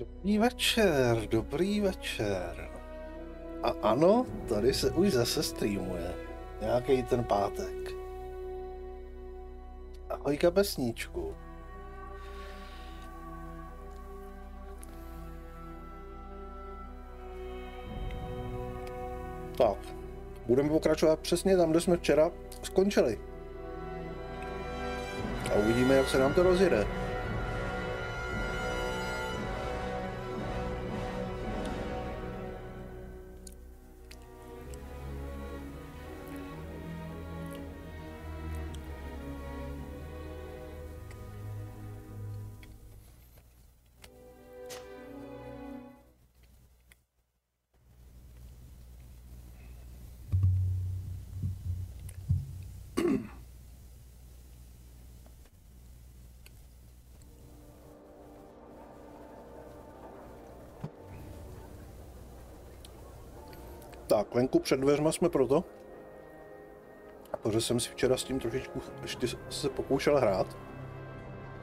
Dobrý večer, dobrý večer. A ano, tady se už zase streamuje. Nějaký ten pátek. Ahoj kapesníčku. Tak, budeme pokračovat přesně tam, kde jsme včera skončili. A uvidíme, jak se nám to rozjede. Tak, venku před dveřma jsme proto, protože jsem si včera s tím trošičku ještě se pokoušel hrát.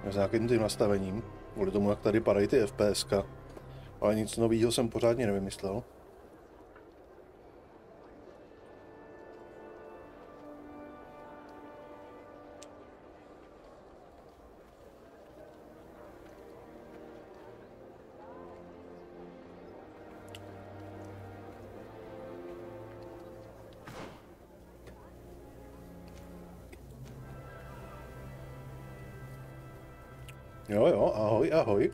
S nějakým tím nastavením, kvůli tomu, jak tady padají ty FPSka. Ale nic nového jsem pořádně nevymyslel. Jo, jo, ahoj, ahoj.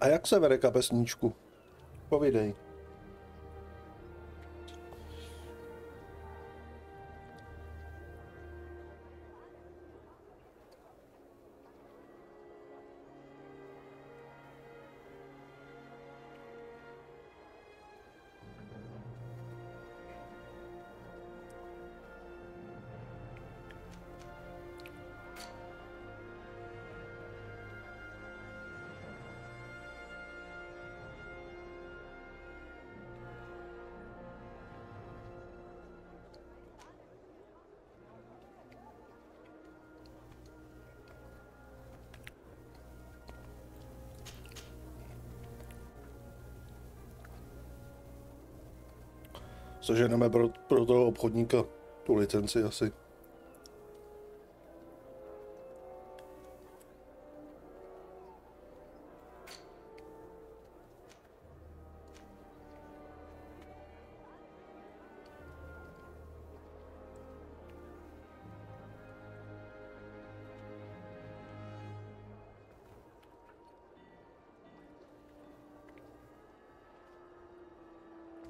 A jak se vede kapesníčku? Povídej. Seženeme pro toho obchodníka tu licenci asi.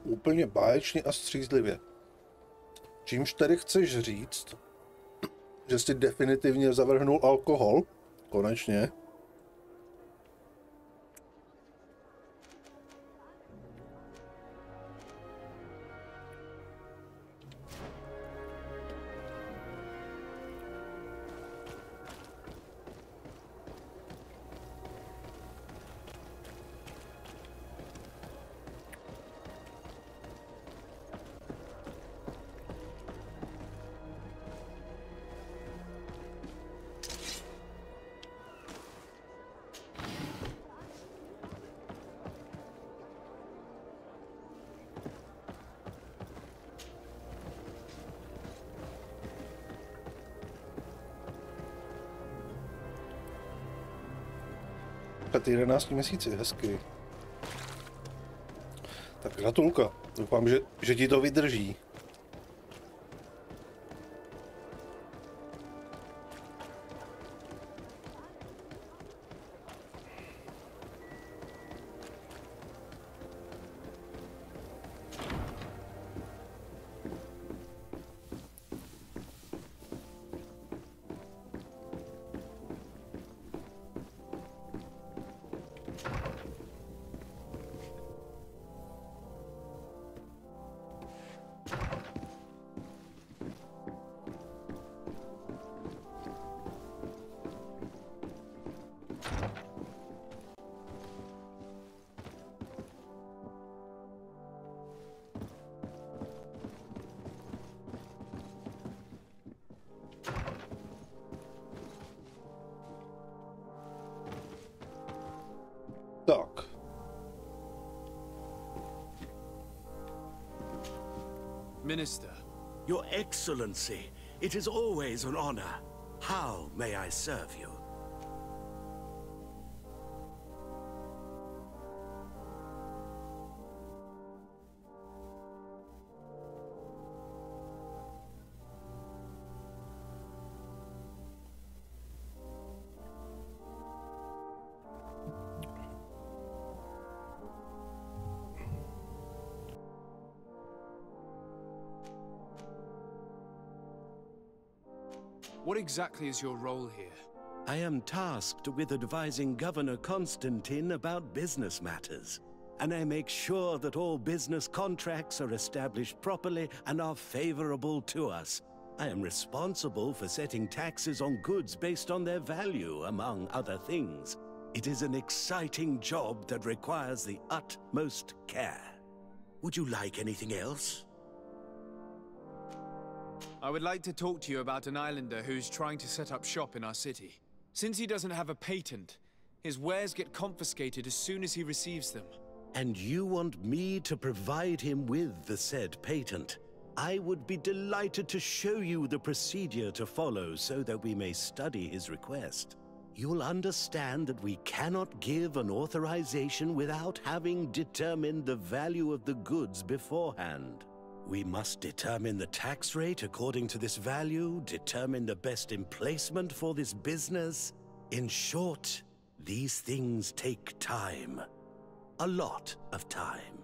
Úplně báječně a střízlivě. Čímž tedy chceš říct, že jsi definitivně zavrhnul alkohol? Konečně. Před 11 měsíci, hezky. Tak gratulka, doufám, že ti to vydrží. Minister. Your Excellency, it is always an honor. How may I serve you? What exactly is your role here? I am tasked with advising Governor Constantine about business matters, and I make sure that all business contracts are established properly and are favorable to us. I am responsible for setting taxes on goods based on their value, among other things. It is an exciting job that requires the utmost care. Would you like anything else? I would like to talk to you about an islander who's trying to set up shop in our city. Since he doesn't have a patent, his wares get confiscated as soon as he receives them. And you want me to provide him with the said patent? I would be delighted to show you the procedure to follow so that we may study his request. You'll understand that we cannot give an authorization without having determined the value of the goods beforehand. We must determine the tax rate according to this value, determine the best emplacement for this business. In short, these things take time. A lot of time.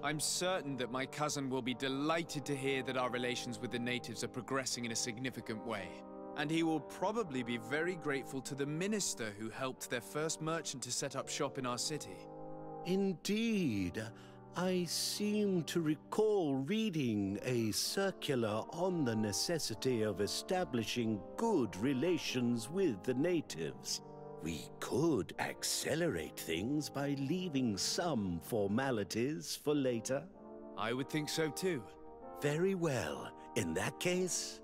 I'm certain that my cousin will be delighted to hear that our relations with the natives are progressing in a significant way. And he will probably be very grateful to the minister who helped their first merchant to set up shop in our city. Indeed. I seem to recall reading a circular on the necessity of establishing good relations with the natives. We could accelerate things by leaving some formalities for later. I would think so too. Very well. In that case,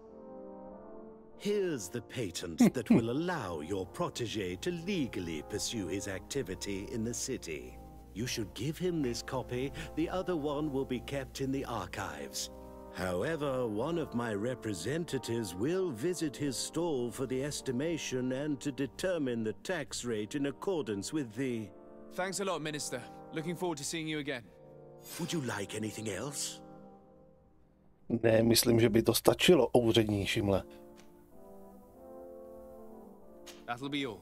here's the patent that will allow your protege to legally pursue his activity in the city. You should give him this copy. The other one will be kept in the archives. However, one of my representatives will visit his stall for the estimation and to determine the tax rate in accordance with the... Thanks a lot, Minister. Looking forward to seeing you again. Would you like anything else? Ne, myslím, že by to stačilo, úřední Šimle. That'll be all.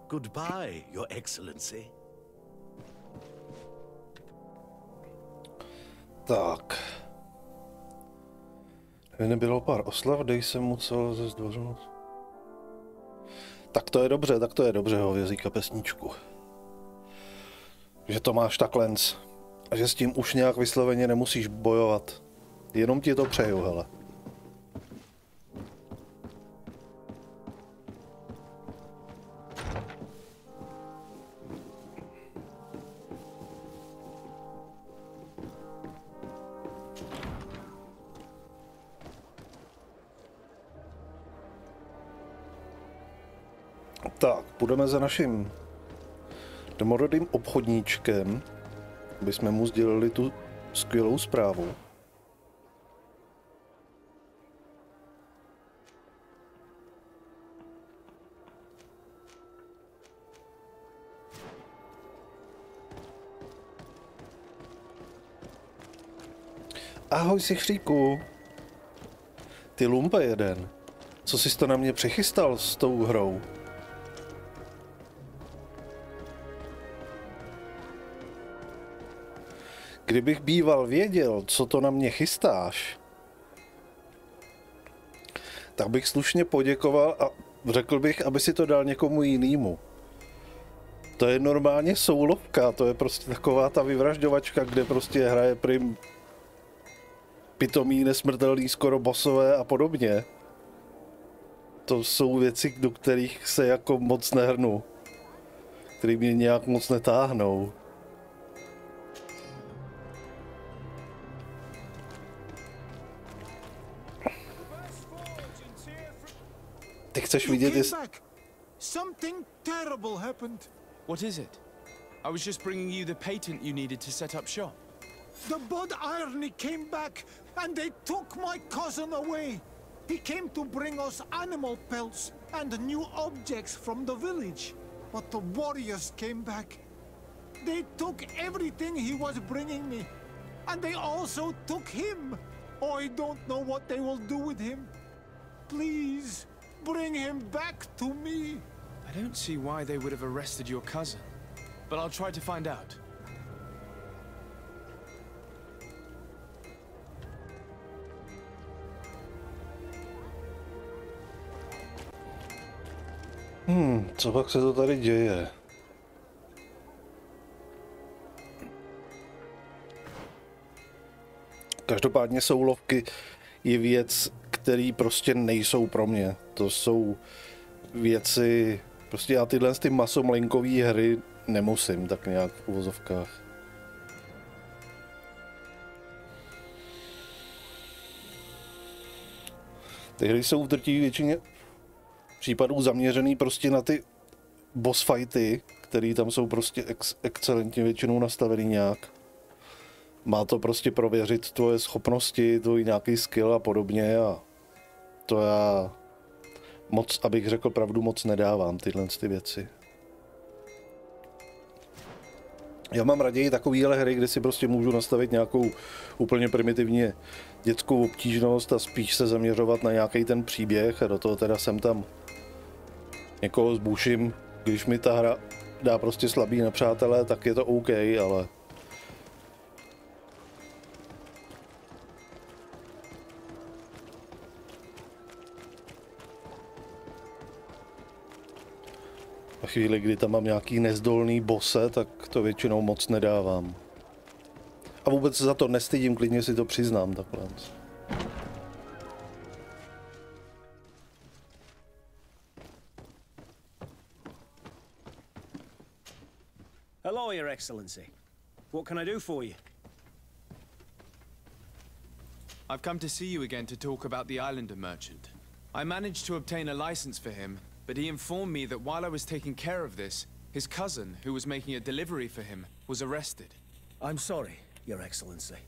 Goodbye, Your Excellency. Tak. Nebylo pár oslav, kde jsem musel zezdvořit. Tak to je dobře, hovězí kapesníčku. Že to máš takhle. A že s tím už nějak vysloveně nemusíš bojovat. Jenom ti to přeju, hele. Tak, půjdeme za naším domorodým obchodníčkem, aby jsme mu sdělili tu skvělou zprávu. Ahoj, sichříku. Ty lumpe jeden. Co jsi to na mě přichystal s tou hrou? Kdybych býval věděl, co to na mě chystáš, tak bych slušně poděkoval a řekl bych, aby si to dal někomu jinému. To je normálně soulovka, to je prostě taková ta vyvražďovačka, kde prostě hraje prim pitomí, nesmrtelný, skoro bossové a podobně. To jsou věci, do kterých se jako moc nehrnu, které mě nějak moc netáhnou. ty chceš vidět, Something terrible happened. What is it? I was just bringing you the patent you needed to set up shop. The Bud Irony came back and they took my cousin away. He came to bring us animal pelts and new objects from the village. But the warriors came back. They took everything he was bringing me. And they also took him. Oh, I don't know what they will do with him. Please, bring him back to me. I don't see why they would have arrested your cousin, but I'll try to find out. Co pak se to tady děje? Každopádně soulovky je věc, které prostě nejsou pro mě. To jsou věci, prostě já tyhle ty masomlinkové hry nemusím tak nějak v uvozovkách. Ty hry jsou v drtivé většině případů zaměřený prostě na ty boss fighty, které tam jsou prostě excelentně většinou nastavený nějak. Má to prostě prověřit tvoje schopnosti, tvůj nějaký skill a podobně a to já moc, abych řekl pravdu, moc nedávám tyhle ty věci. Já mám raději takovýhle hry, kde si prostě můžu nastavit nějakou úplně primitivně dětskou obtížnost a spíš se zaměřovat na nějaký ten příběh a do toho teda jsem tam někoho zbuším, když mi ta hra dá prostě slabý nepřátelé, tak je to OK, ale v chvíli, kdy tam mám nějaký nezdolný bose, tak to většinou moc nedávám. A vůbec se za to nestydím, klidně si to přiznám takhle. Hello, Your Excellency. What can I do for you? I've come to see you again to talk about the Islander merchant. I managed to obtain a license for him, but he informed me that while I was taking care of this, his cousin, who was making a delivery for him, was arrested. I'm sorry, Your Excellency.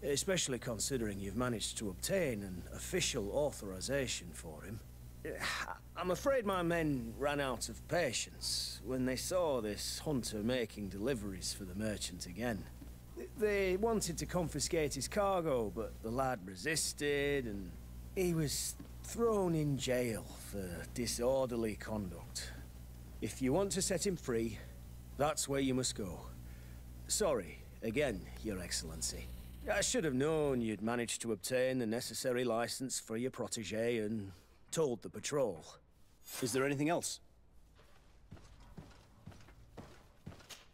Especially considering you've managed to obtain an official authorization for him. I'm afraid my men ran out of patience when they saw this hunter making deliveries for the merchant again. They wanted to confiscate his cargo, but the lad resisted and he was thrown in jail for disorderly conduct. If you want to set him free, that's where you must go. Sorry, again, Your Excellency. I should have known you'd managed to obtain the necessary license for your protégé and told the patrol. Is there anything else?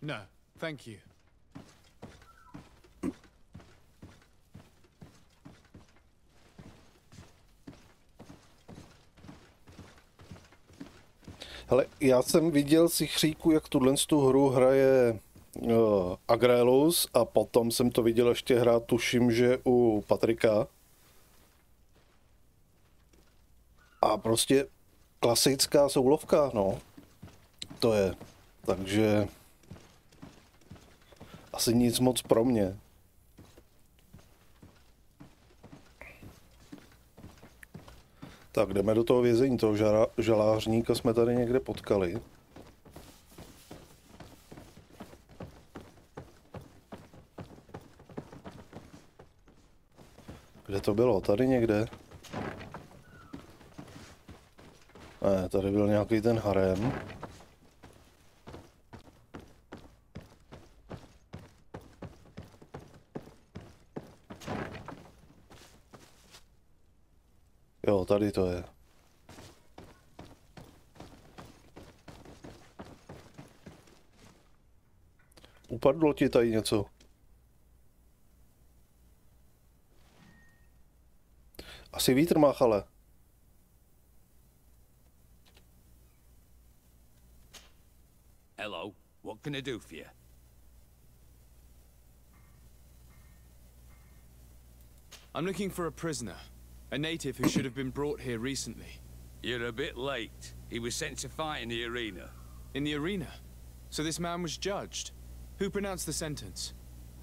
No, thank you. Hele, já jsem viděl si chříku, jak tu hru hraje Agrelus a potom jsem to viděl ještě hrát, tuším, že u Patrika. A prostě klasická soulovka, no. To je. Takže asi nic moc pro mě. Tak jdeme do toho vězení, toho žalářníka jsme tady někde potkali. Kde to bylo? Tady někde? Ne, tady byl nějaký ten harem. Jo, tady to je. Upadlo ti tady něco? Asi vítr máchale. Hello, what can I do for you? I'm looking for a prisoner. A native who should have been brought here recently. You're a bit late. He was sent to fight in the arena. In the arena? So this man was judged? Who pronounced the sentence?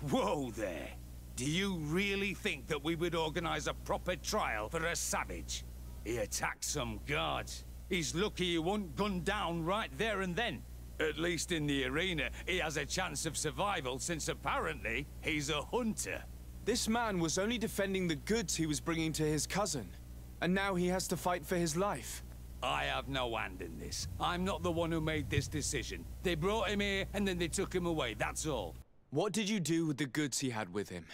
Whoa there! Do you really think that we would organize a proper trial for a savage? He attacked some guards. He's lucky he wasn't gunned down right there and then. At least in the arena, he has a chance of survival since apparently he's a hunter. This man was only defending the goods he was bringing to his cousin. And now he has to fight for his life. I have no hand in this. I'm not the one who made this decision. They brought him here and then they took him away, that's all. What did you do with the goods he had with him?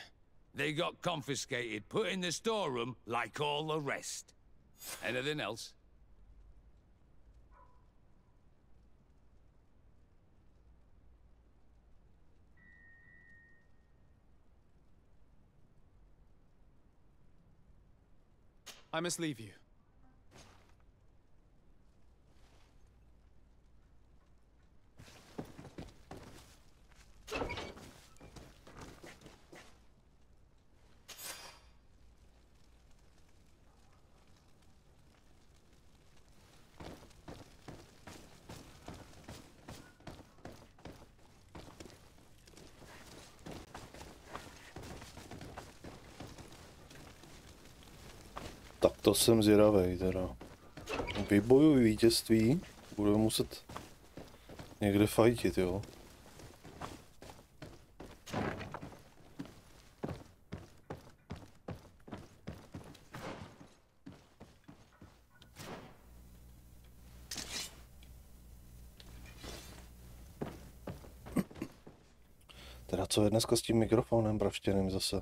They got confiscated, put in the storeroom like all the rest. Anything else? I must leave you. Tak to jsem zvědavej teda. Vybojuj vítězství, budeme muset někde fajtit, jo. Teda co je dneska s tím mikrofonem praštěným zase?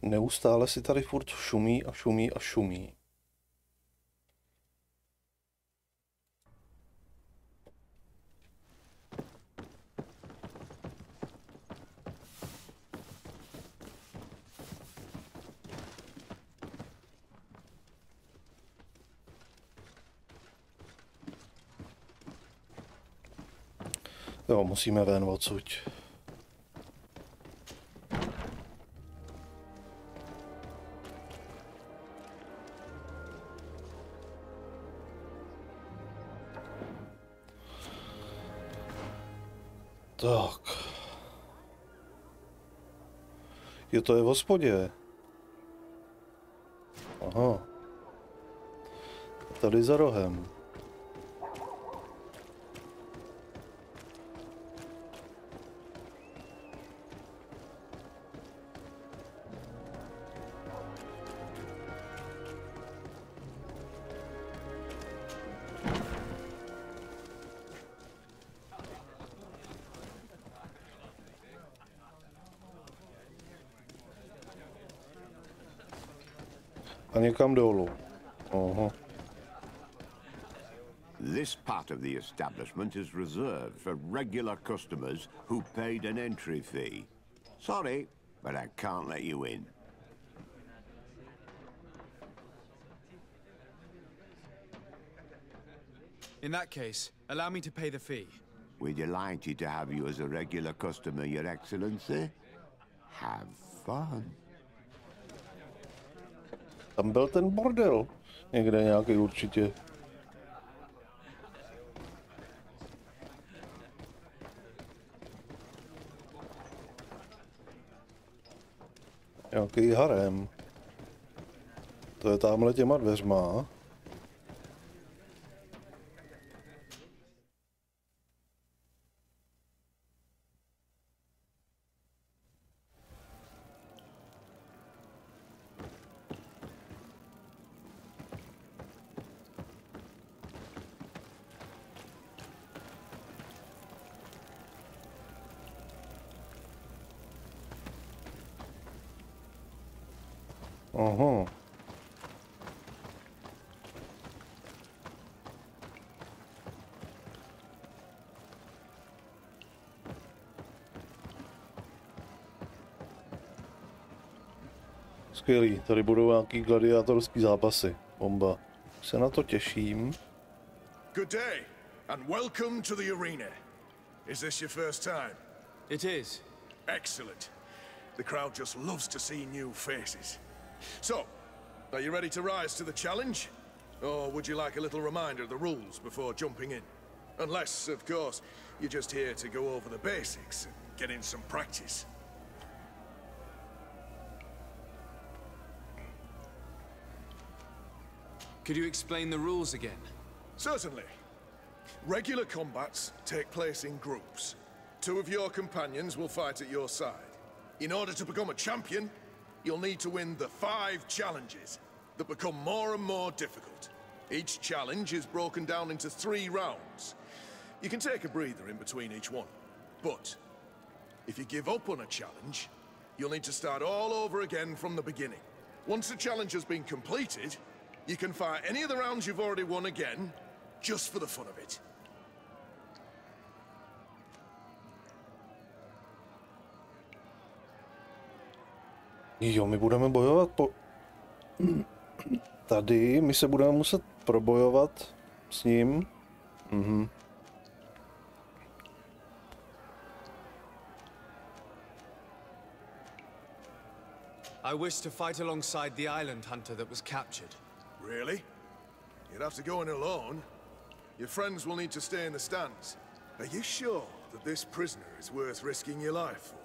Neustále si tady furt šumí a šumí a šumí. Jo, musíme ven odsud. Tak. Jo, to je v hospodě. Aha. Tady za rohem. A někam dolů. Aha. This part of the establishment is reserved for regular customers who paid an entry fee. Sorry, but I can't let you in. In that case, allow me to pay the fee. We're delighted to have you as a regular customer, Your Excellency. Have fun. Tam byl ten bordel. Někde nějaký určitě. Nějaký harem. To je tamhle těma dveřma. Aha. Skvělý, tady budou nějaký gladiátorský zápasy. Bomba. Se na to těším. Good day, and welcome to the arena. Is this your first time? It is. Excellent. The crowd just loves to see new faces. So, are you ready to rise to the challenge? Or would you like a little reminder of the rules before jumping in? Unless, of course, you're just here to go over the basics and get in some practice. Could you explain the rules again? Certainly. Regular combats take place in groups. 2 of your companions will fight at your side. In order to become a champion, you'll need to win the 5 challenges that become more and more difficult. Each challenge is broken down into 3 rounds. You can take a breather in between each one. But if you give up on a challenge, you'll need to start all over again from the beginning. Once the challenge has been completed, you can fight any of the rounds you've already won again, just for the fun of it. Jo, my budeme bojovat po... Tady, my se budeme muset probojovat s ním. Mhm. I wish to fight alongside the island hunter that was captured. Really? You'd have to go in alone. Your friends will need to stay in the stands. Are you sure that this prisoner is worth risking your life for?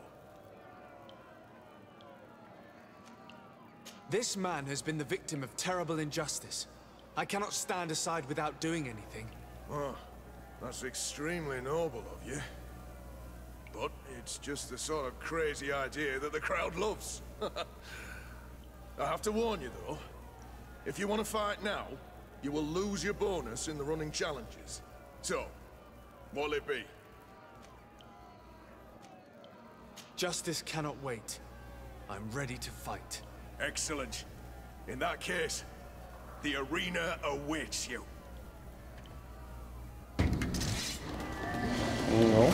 This man has been the victim of terrible injustice. I cannot stand aside without doing anything. Oh, that's extremely noble of you. But it's just the sort of crazy idea that the crowd loves. I have to warn you, though. If you want to fight now, you will lose your bonus in the running challenges. So, what'll it be? Justice cannot wait. I'm ready to fight. Excellent. In that case, the arena awaits you. No.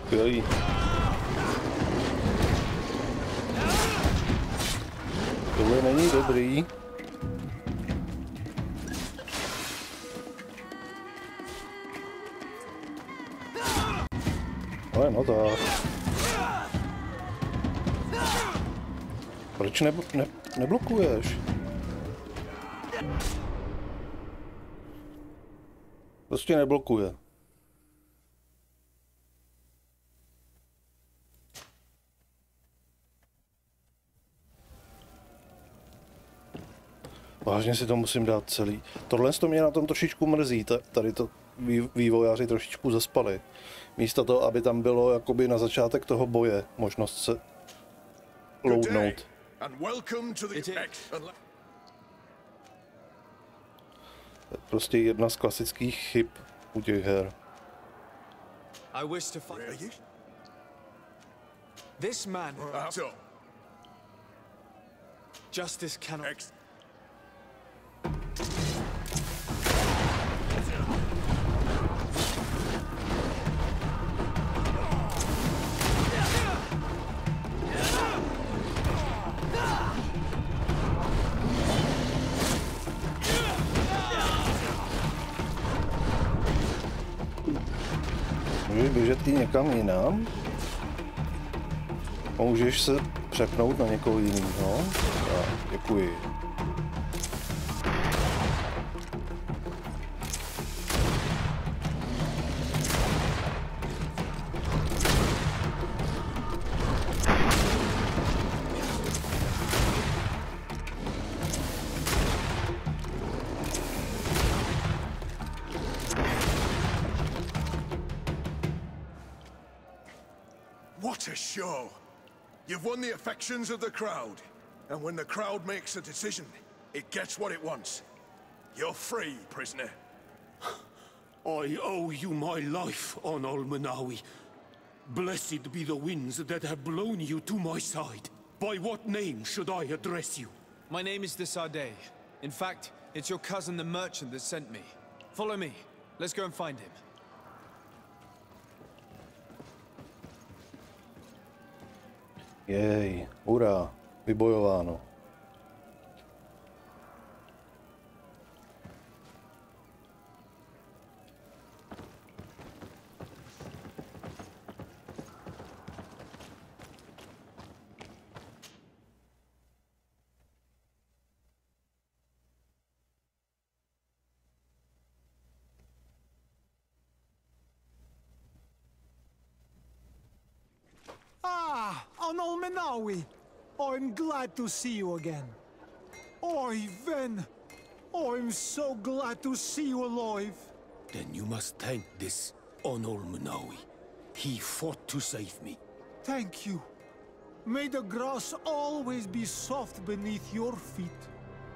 Skvělý. Tohle není dobrý. Ale no tak. Proč neblokuješ? Prostě neblokuje. Vážně si to musím dát celý. Tohle to mě na tom trošičku mrzí, tady to vývojáři trošičku zaspali. Místo toho, aby tam bylo jakoby na začátek toho boje možnost se loadnout. Prostě jedna z klasických chyb u těch her. I wish to fight. This man. Justice cannot. Můžeš běžet i někam jinam? Můžeš se přepnout na někoho jiného? Tak, děkuji. What a show! You've won the affections of the crowd. And when the crowd makes a decision, it gets what it wants. You're free, prisoner. I owe you my life, on Almanawi. Blessed be the winds that have blown you to my side. By what name should I address you? My name is Desade. In fact, it's your cousin the merchant that sent me. Follow me. Let's go and find him. Jej, hurá, vybojováno. Ah, Almanawi. I'm glad to see you again. Oi, Ven. I'm so glad to see you alive. Then you must thank this Almanawi. He fought to save me. Thank you. May the grass always be soft beneath your feet.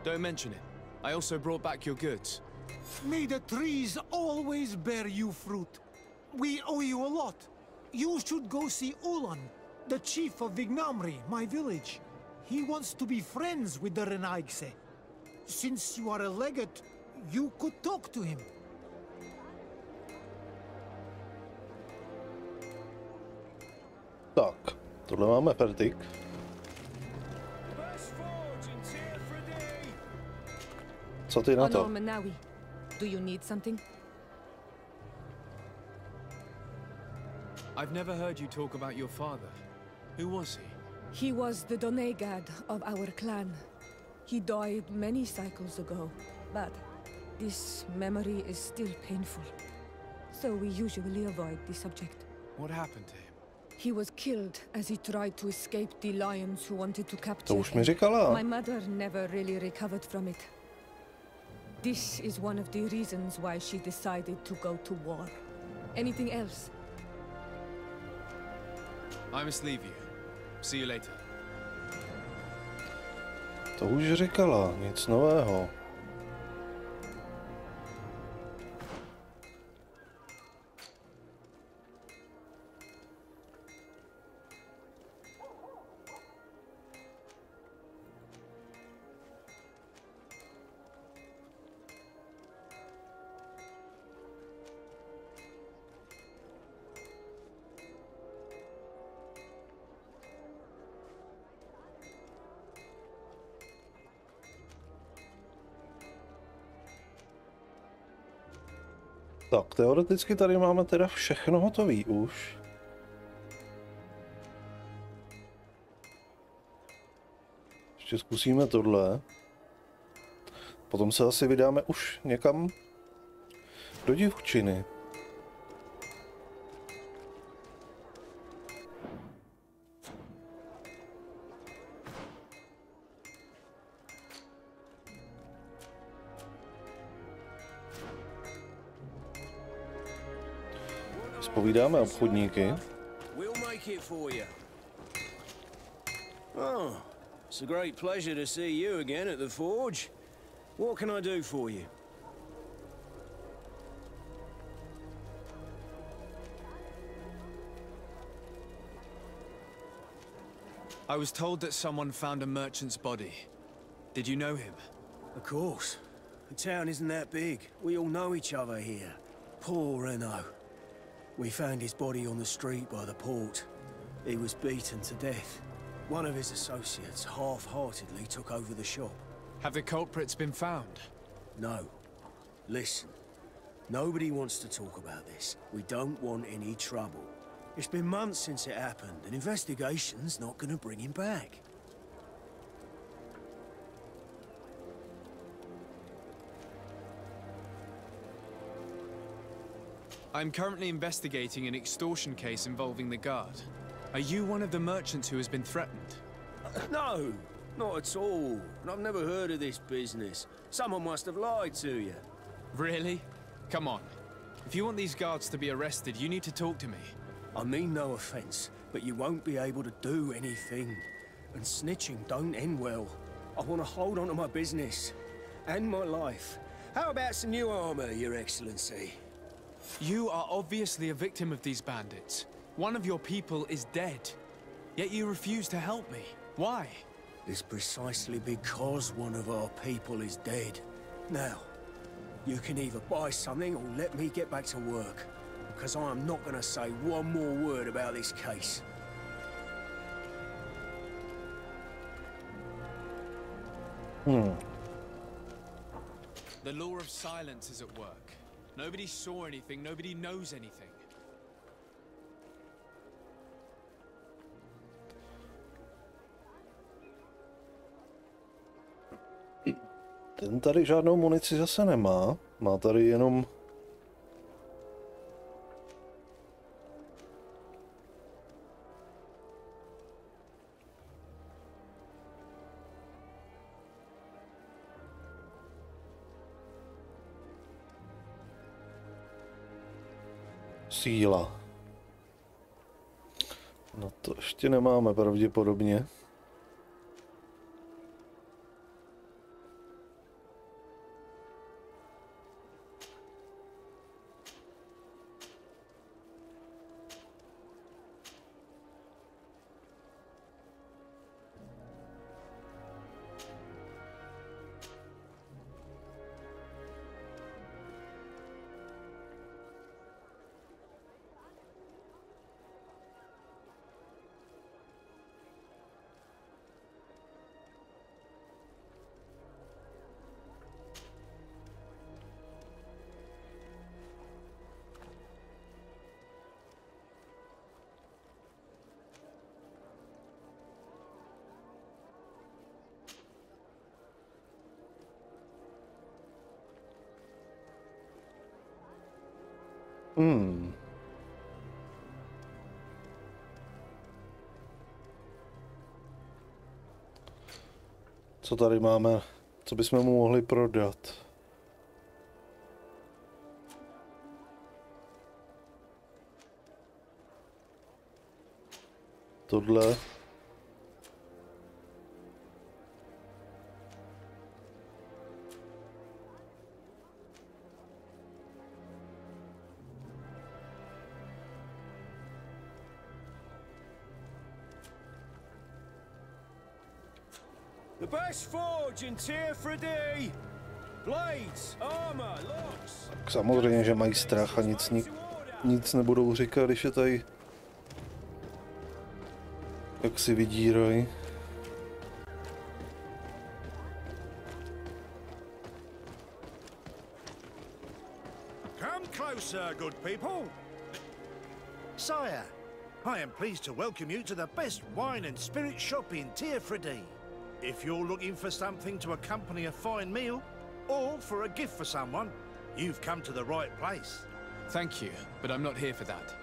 Don't mention it. I also brought back your goods. May the trees always bear you fruit. We owe you a lot. You should go see Ulan, the chief of Vignamri, my village. He wants to be friends with the Renaigse. Since you are a legate, you could talk to him. Tak, tohle máme fertik. Co ty na to? Almanawi, do you need something? I've never heard you talk about your father. Who was he? He was the Donegad of our clan. He died many cycles ago, but this memory is still painful. So we usually avoid the subject. What happened to him? He was killed as he tried to escape the lions who wanted to capture To už mi him. říkala. My mother never really recovered from it. This is one of the reasons why she decided to go to war. Anything else? I must leave you. See you later. To už říkala, nic nového. Tak, teoreticky tady máme teda všechno hotový už. Ještě zkusíme tohle. Potom se asi vydáme už někam do divčiny. Povídáme obchodníky. We'll make it for you. Oh, it's a great pleasure to see you again at the forge. What can I do for you? I was told that someone found a merchant's body. Did you know him? Of course. The town isn't that big. We all know each other here. Poor Renault. We found his body on the street by the port. He was beaten to death. One of his associates half-heartedly took over the shop. Have the culprits been found? No. Listen. Nobody wants to talk about this. We don't want any trouble. It's been months since it happened. An investigation's not gonna bring him back. I'm currently investigating an extortion case involving the guard. Are you one of the merchants who has been threatened? No, not at all. And I've never heard of this business. Someone must have lied to you. Really? Come on. If you want these guards to be arrested, you need to talk to me. I mean no offense, but you won't be able to do anything. And snitching don't end well. I want to hold on to my business. And my life. How about some new armor, Your Excellency? You are obviously a victim of these bandits. One of your people is dead. Yet you refuse to help me. Why? It's precisely because one of our people is dead. Now, you can either buy something or let me get back to work. Because I am not going to say one more word about this case. The law of silence is at work. Nobody saw anything, nobody knows anything. Ten tady žádnou munici zase nemá. Má tady jenom... síla. No to ještě nemáme pravděpodobně. Co tady máme? Co bychom mu mohli prodat? Tohle. The best forge in Tier 3D. Blades, armor, locks. Samozřejmě, že mají strach a nic nebudou říkat, když je tady jak si vydírají. Come closer, good people. Sire, I am pleased to welcome you to the best wine and spirit shop in Tier 3D. If you're looking for something to accompany a fine meal, or for a gift for someone, you've come to the right place. Thank you, but I'm not here for that.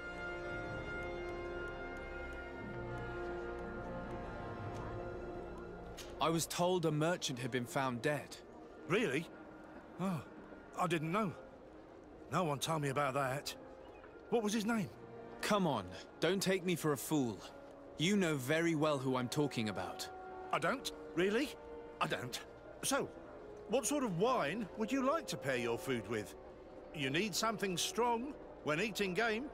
I was told a merchant had been found dead. Really? Oh, I didn't know. No one told me about that. What was his name? Come on, don't take me for a fool. You know very well who I'm talking about. I don't? Really? I don't. So, what sort of wine would you like to pair your food with? You need something strong when eating game?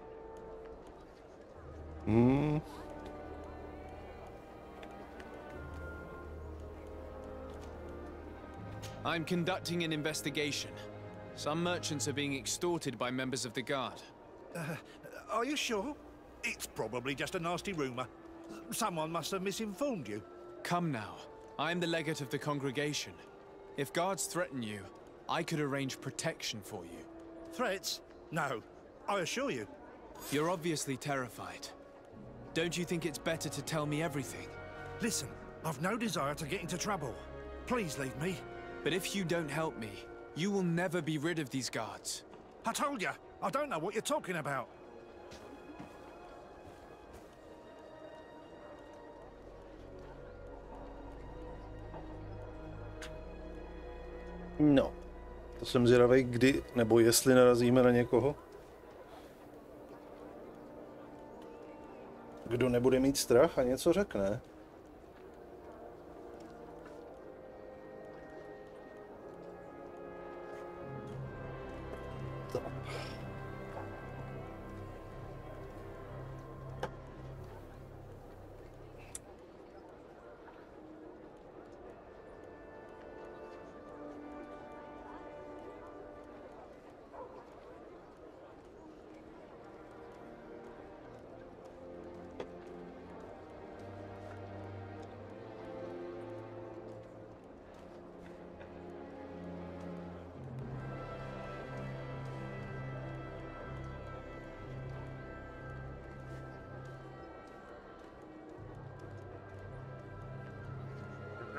I'm conducting an investigation. Some merchants are being extorted by members of the guard. Are you sure? It's probably just a nasty rumor. Someone must have misinformed you. Come now. I'm the legate of the congregation. If guards threaten you, I could arrange protection for you. Threats? No, I assure you. You're obviously terrified. Don't you think it's better to tell me everything? Listen, I've no desire to get into trouble. Please leave me. But if you don't help me, you will never be rid of these guards. I told you, I don't know what you're talking about. No, to jsem zvědavej, kdy nebo jestli narazíme na někoho, kdo nebude mít strach a něco řekne.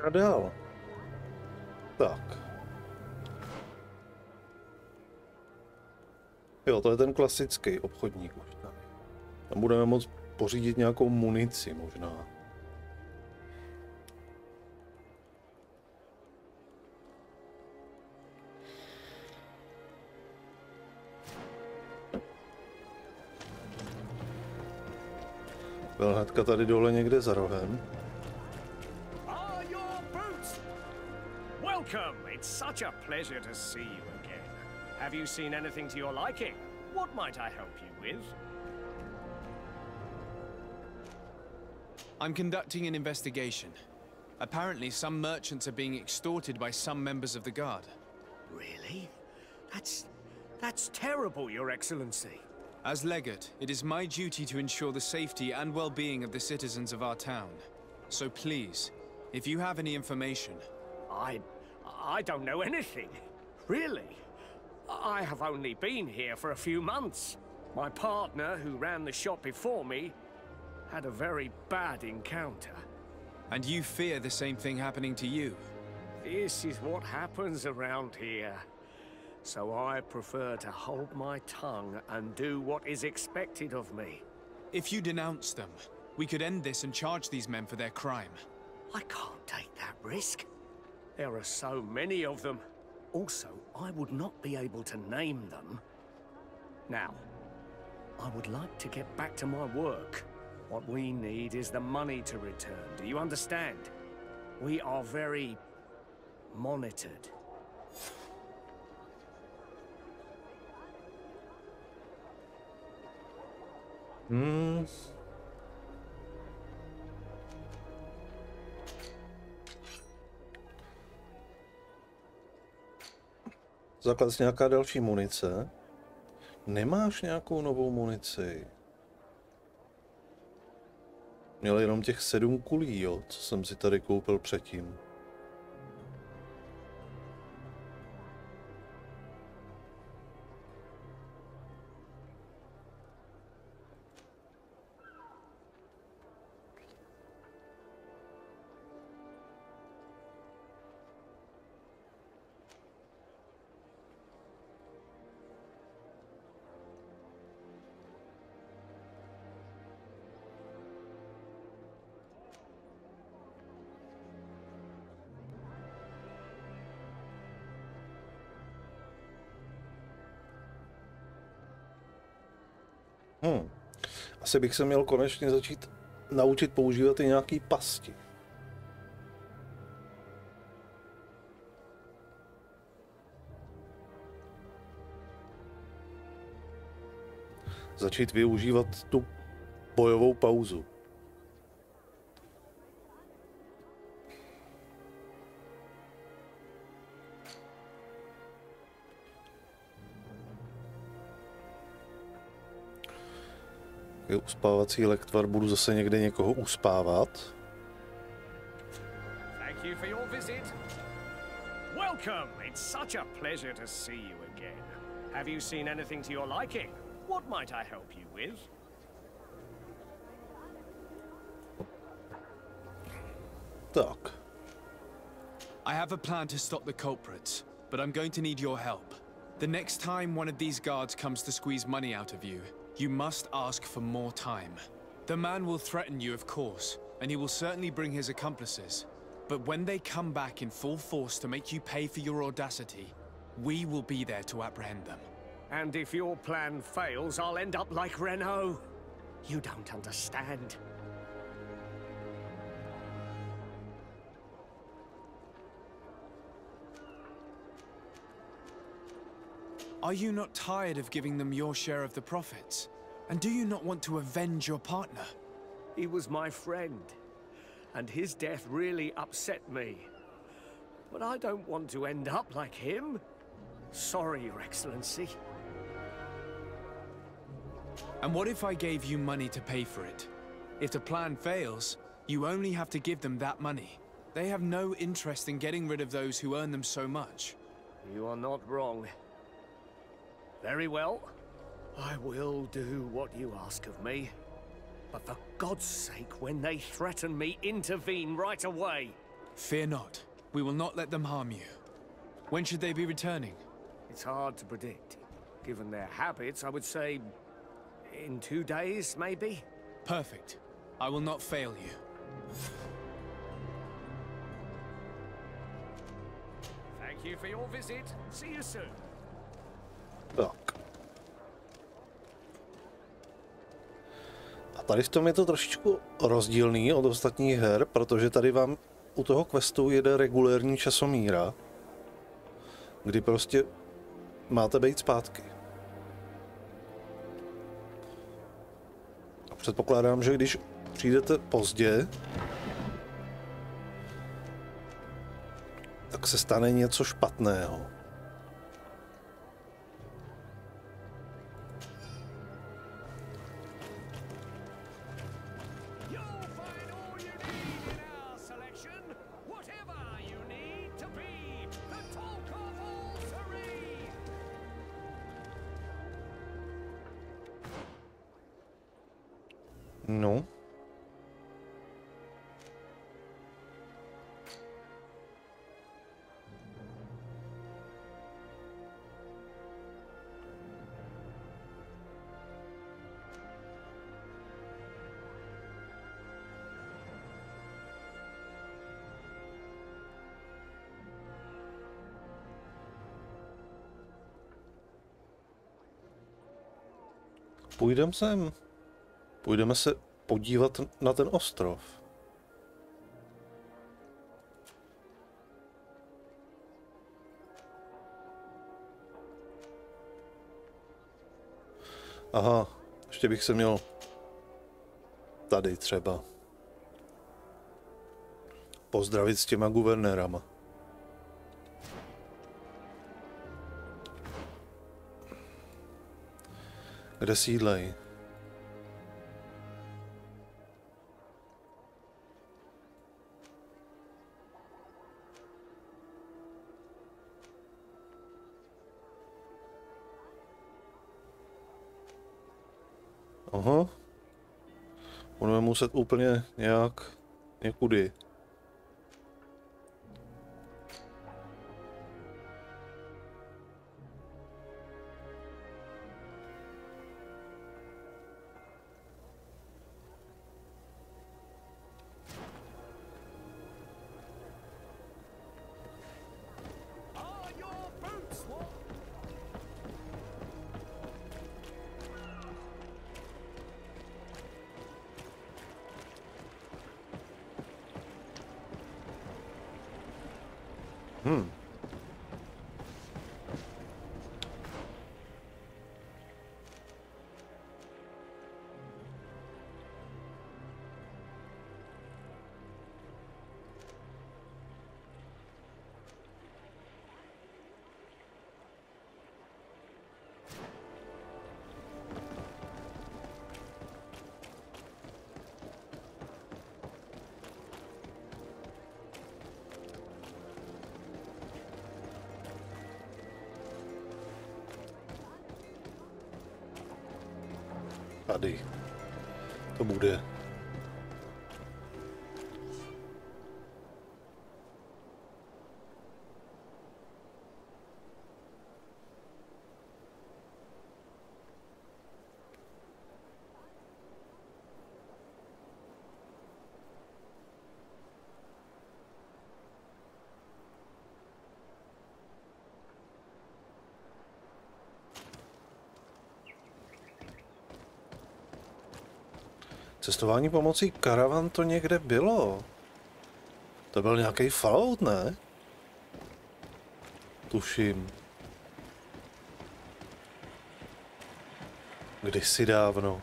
A dál. Tak. Jo, to je ten klasický obchodník už tady. Tam budeme moct pořídit nějakou munici možná. Byl hnedka tady dole někde za rohem. Welcome! It's such a pleasure to see you again. Have you seen anything to your liking? What might I help you with? I'm conducting an investigation. Apparently, some merchants are being extorted by some members of the guard. Really? That's terrible, Your Excellency. As legate, it is my duty to ensure the safety and well-being of the citizens of our town. So please, if you have any information... I don't know anything. Really? I have only been here for a few months. My partner, who ran the shop before me, had a very bad encounter. And you fear the same thing happening to you? This is what happens around here. So I prefer to hold my tongue and do what is expected of me. If you denounce them, we could end this and charge these men for their crime. I can't take that risk. There are so many of them. Also, I would not be able to name them. Now, I would like to get back to my work. What we need is the money to return. Do you understand? We are very monitored. Zaklad nějaká další munice. Nemáš nějakou novou munici? Měl jenom těch 7 kulí, jo, co jsem si tady koupil předtím. Asi bych se měl konečně začít naučit používat i nějaký pasti. Začít využívat tu bojovou pauzu. Uspávací lektvar, budu zase někde někoho uspávat. Thank you for your visit. Welcome. It's such a pleasure to see you again. Have you seen anything to your liking? What might I help you with? Tak. I have a plan to stop the culprits, but I'm going to need your help. The next time one of these guards comes to squeeze money out of you, you must ask for more time. The man will threaten you, of course, and he will certainly bring his accomplices. But when they come back in full force to make you pay for your audacity, we will be there to apprehend them. And if your plan fails, I'll end up like Renault. You don't understand. Are you not tired of giving them your share of the profits? And do you not want to avenge your partner? He was my friend, and his death really upset me. But I don't want to end up like him. Sorry, Your Excellency. And what if I gave you money to pay for it? If the plan fails, you only have to give them that money. They have no interest in getting rid of those who earn them so much. You are not wrong. Very well. I will do what you ask of me. But for God's sake, when they threaten me, intervene right away. Fear not. We will not let them harm you. When should they be returning? It's hard to predict. Given their habits, I would say in 2 days, maybe? Perfect. I will not fail you. Thank you for your visit. See you soon. Tak. A tady v tom je to trošičku rozdílný od ostatních her, protože tady vám u toho questu jede regulérní časomíra, kdy prostě máte být zpátky. A předpokládám, že když přijdete pozdě, tak se stane něco špatného. No. Půjdeme sem. Půjdeme se podívat na ten ostrov. Aha, ještě bych se měl tady třeba pozdravit s těma guvernérama. Kde sídlej? Aha. Budeme muset úplně nějak někudy. Tady. To bude. Cestování pomocí karavan to někde bylo. To byl nějaký Fallout, ne? Tuším. Kdysi dávno.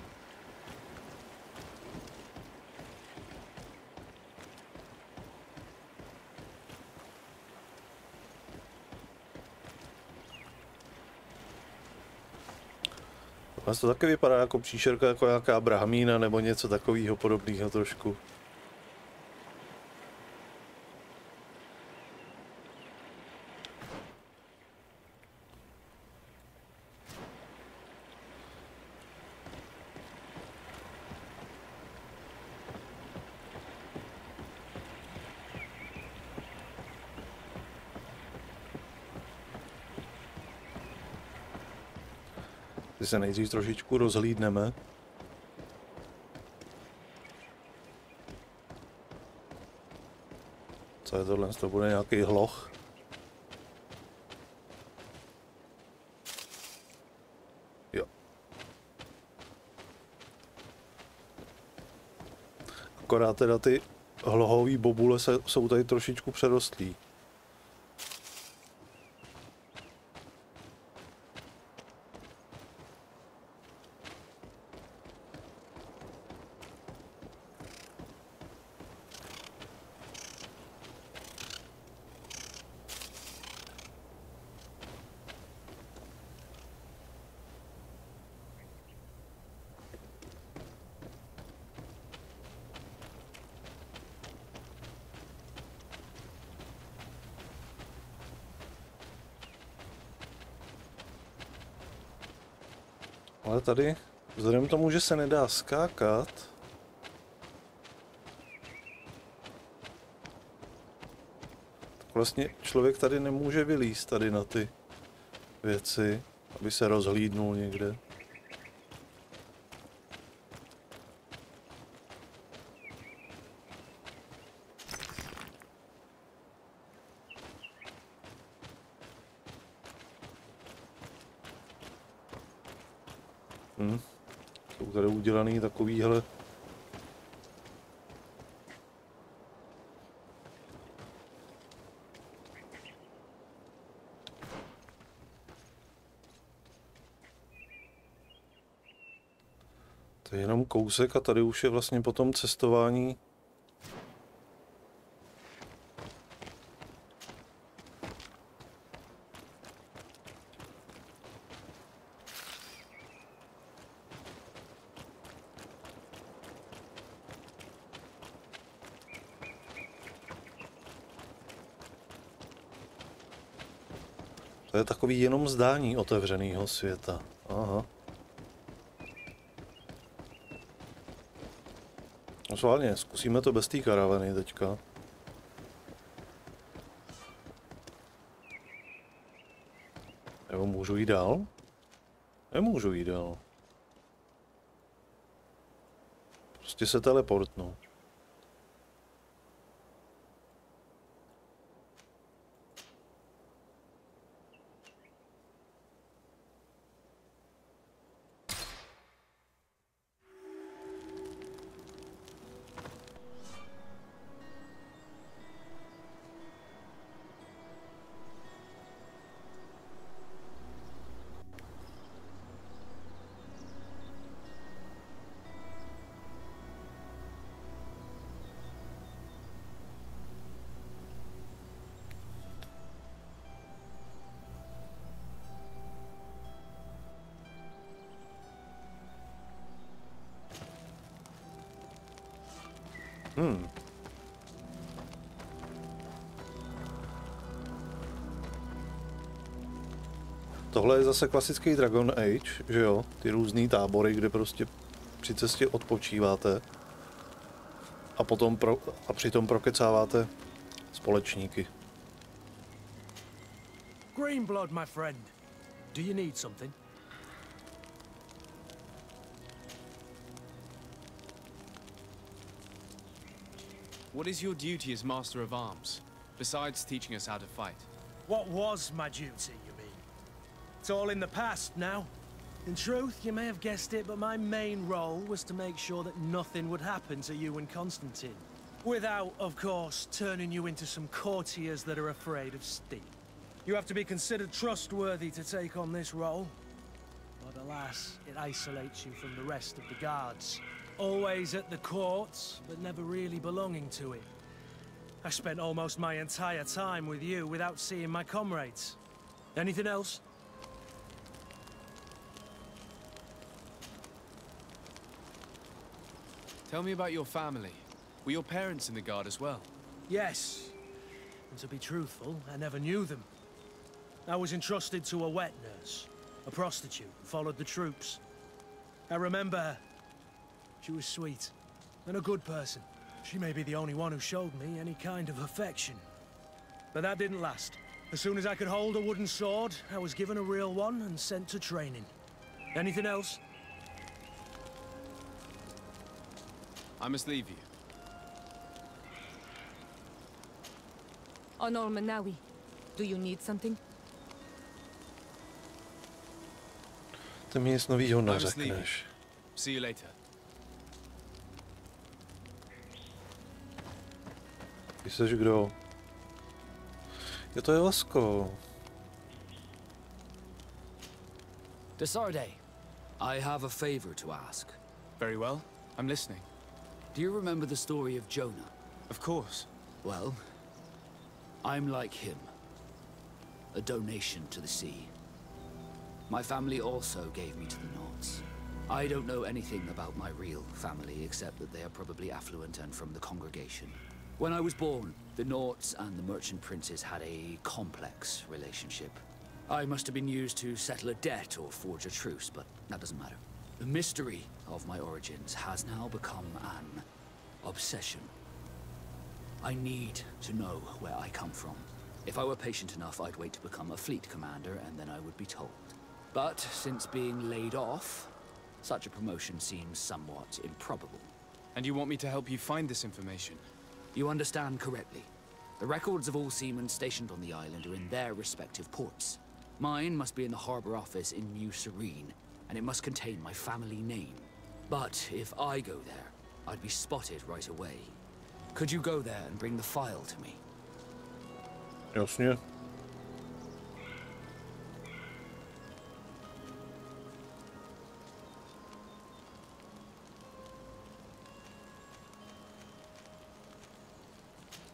Vlastně to taky vypadá jako příšerka, jako nějaká brahmína nebo něco takového podobného trošku. Ty se nejdřív trošičku rozhlídneme. Co je tohle? To bude nějaký hloch. Jo. Akorát teda ty hlohové bobule jsou tady trošičku přerostlí. Ale tady, vzhledem k tomu, že se nedá skákat, tak vlastně člověk tady nemůže vylízt tady na ty věci, aby se rozhlídnul někde. Jsou tady udělaný takovýhle to je jenom kousek a tady už je vlastně potom cestování. To je takový jenom zdání otevřeného světa. Aha. No sválně, zkusíme to bez té karavany teďka. Nebo můžu jít dál? Nemůžu jít dál. Prostě se teleportnu. Tohle je zase klasický Dragon Age, že jo? Ty různý tábory, kde prostě při cestě odpočíváte a potom přitom prokecáváte společníky. Greenblood, my friend. Do you need something? What is your duty as Master of Arms, besides teaching us how to fight? What was my duty, you mean? It's all in the past now. In truth, you may have guessed it, but my main role was to make sure that nothing would happen to you and Constantine. Without, of course, turning you into some courtiers that are afraid of steam. You have to be considered trustworthy to take on this role. But alas, it isolates you from the rest of the guards. Always at the court, but never really belonging to it. I spent almost my entire time with you without seeing my comrades. Anything else? Tell me about your family. Were your parents in the guard as well? Yes. And to be truthful, I never knew them. I was entrusted to a wet nurse, a prostitute who followed the troops. I remember her. She was sweet and a good person. She may be the only one who showed me any kind of affection. But that didn't last. As soon as I could hold a wooden sword, I was given a real one and sent to training. Anything else? I must leave you. On Almanawi, do you need something? Ty mi nic novýho neřekneš. See you later. Ty seš kdo? Jo, to je Lasko. Desarde, I have a favor to ask. Very well. I'm listening. Do you remember the story of Jonah? Of course. Well, I'm like him. A donation to the sea. My family also gave me to the Nords. I don't know anything about my real family, except that they are probably affluent and from the congregation. When I was born, the Nords and the merchant princes had a complex relationship. I must have been used to settle a debt or forge a truce, but that doesn't matter. The mystery of my origins has now become an obsession. I need to know where I come from. If I were patient enough, I'd wait to become a fleet commander, and then I would be told. But since being laid off, such a promotion seems somewhat improbable. And you want me to help you find this information? You understand correctly. The records of all seamen stationed on the island are in their respective ports. Mine must be in the harbor office in New Serene, and it must contain my family name. But if I go there, I'd be spotted right away. Could you go there and bring the file to me? Jasně.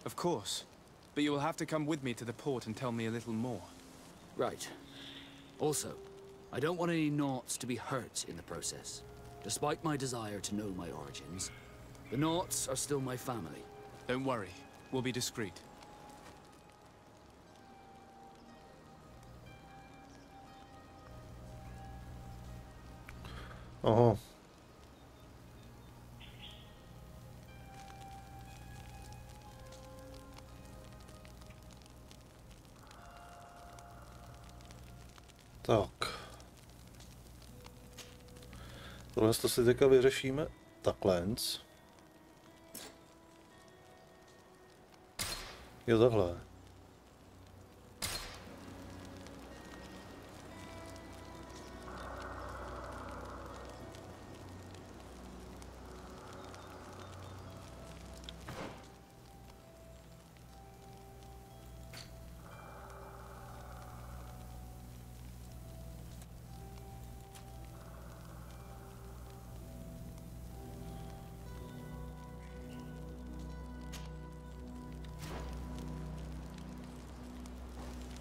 Of course. But you will have to come with me to the port and tell me a little more. Right. Also, I don't want any Naughts to be hurt in the process. Despite my desire to know my origins, the Naughts are still my family. Don't worry. We'll be discreet. Aha. Tak. Tohle to si teďka vyřešíme takhle. Jo, takhle.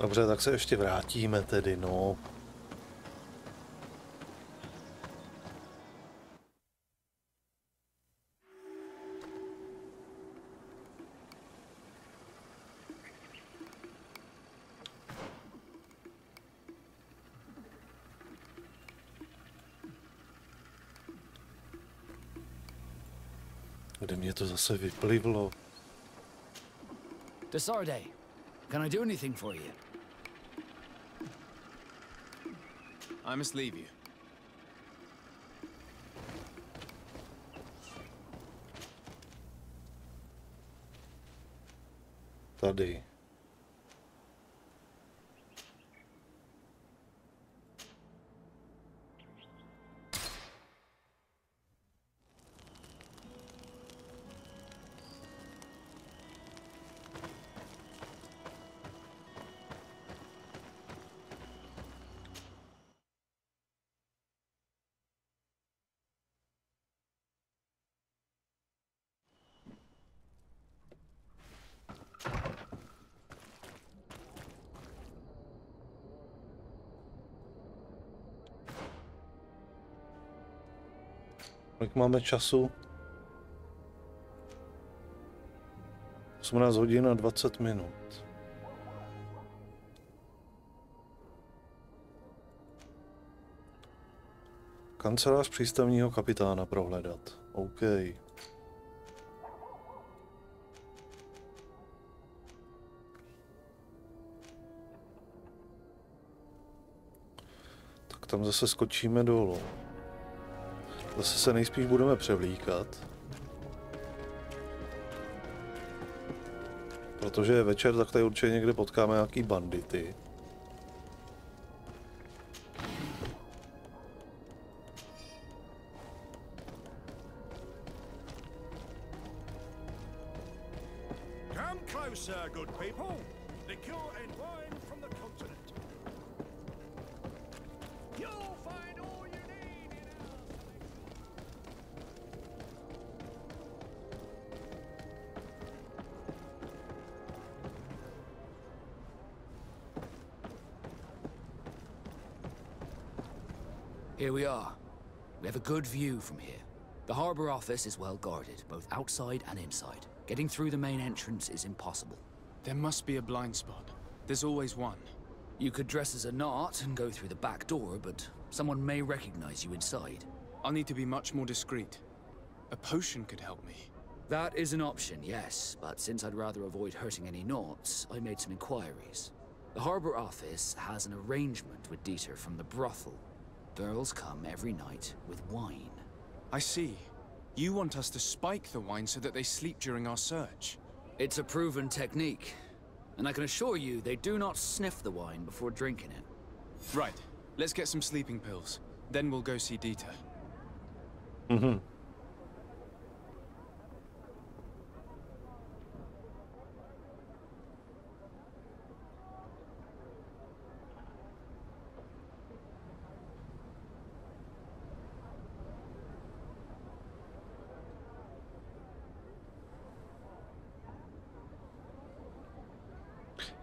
Dobře, tak se ještě vrátíme tedy, no. Kde mě to zase vyplivlo? Desarde, can I do anything for you? I must leave you. Tady. Kolik máme času? 18 hodin a 20 minut. Kancelář přístavního kapitána prohledat. OK. tam zase skočíme dolů. Zase se nejspíš budeme převlíkat. Protože je večer, tak tady určitě někde potkáme nějaký bandity. Come closer, good people. Liqueur and wine from the continent. You'll find all you need in Here we are. We have a good view from here. The harbor office is well guarded, both outside and inside. Getting through the main entrance is impossible. There must be a blind spot. There's always one. You could dress as a knot and go through the back door, but someone may recognize you inside. I'll need to be much more discreet. A potion could help me. That is an option, yes, but since I'd rather avoid hurting any knots, I made some inquiries. The harbor office has an arrangement with Dieter from the brothel. Girls come every night with wine. I see. You want us to spike the wine so that they sleep during our search. It's a proven technique, and I can assure you they do not sniff the wine before drinking it. Right. Let's get some sleeping pills. Then we'll go see Dieter. Mhm.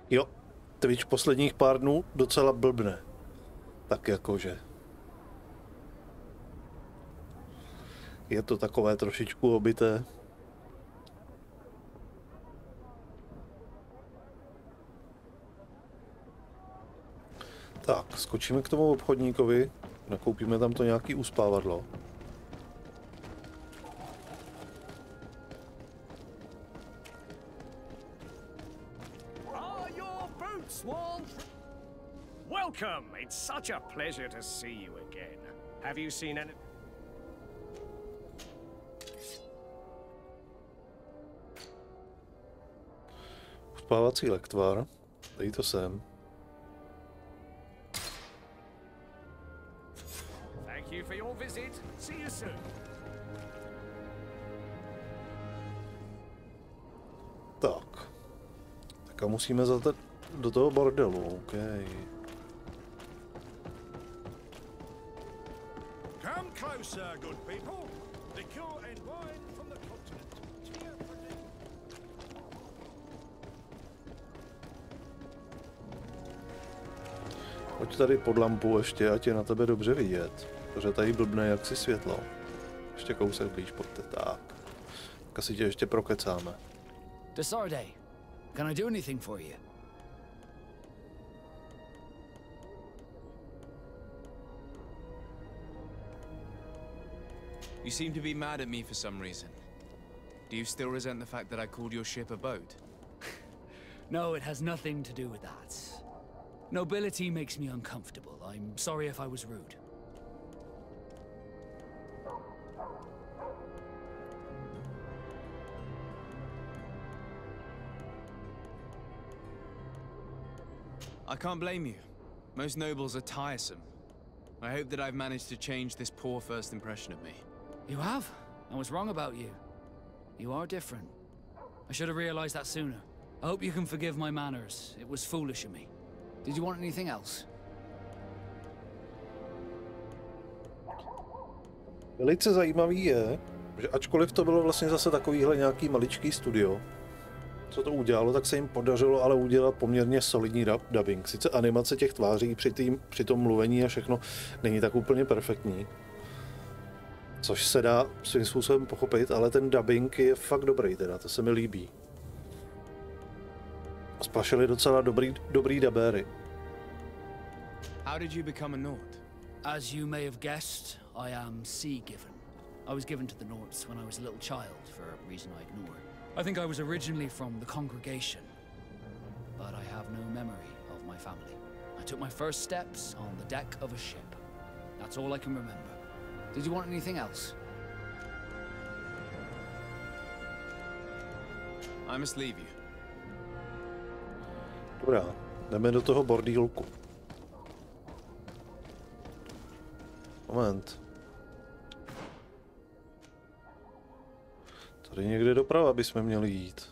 Jo, Twitch posledních pár dnů docela blbne. Tak jakože. Je to takové trošičku obité. Tak, skočíme k tomu obchodníkovi, nakoupíme tam to nějaký uspávadlo. Welcome! It's such a pleasure to see you again. Have you seen any... Uspávací lektvar, dej to sem. Thank you for your visit. See you soon. Tak. Tak a musíme do toho bordelu, OK. Come closer, good people. Liqueur and wine from the continent. Pojď tady pod lampu ještě, ať je na tebe dobře vidět. Protože tady blbne jaksi světlo. Ještě kousek blíž, pojďte, tak. Tak asi tě ještě prokecáme. Desarde, can I do anything for you? You seem to be mad at me for some reason. Do you still resent the fact that I called your ship a boat? No, it has nothing to do with that. Nobility makes me uncomfortable. I'm sorry if I was rude. I can't blame you. Most nobles are tiresome. I hope that I've managed to change this poor first impression of me. You have? I was wrong about you. You are different. I should have realized that sooner. I hope you can forgive my manners. It was foolish of me. Did you want anything else? Velice zajímavý je, že ačkoliv to bylo vlastně zase takovýhle nějaký maličký studio, co to udělalo, tak se jim podařilo ale udělat poměrně solidní dubbing. Sice animace těch tváří při tom mluvení a všechno není tak úplně perfektní, což se dá svým způsobem pochopit, ale ten dubbing je fakt dobrý teda, to se mi líbí. Spašili docela dobrý dabéry. How did you become a Nord? As you may have guessed, I am sea-given. I was given to the Nords when I was a little child, for a reason I ignore. I think I was originally from the congregation, but I have no memory of my family. I took my first steps on the deck of a ship. That's all I can remember. Did you want anything else? I must leave you. Dobrá, jdeme do toho bordílku. Moment. Tady někde doprava bychom měli jít.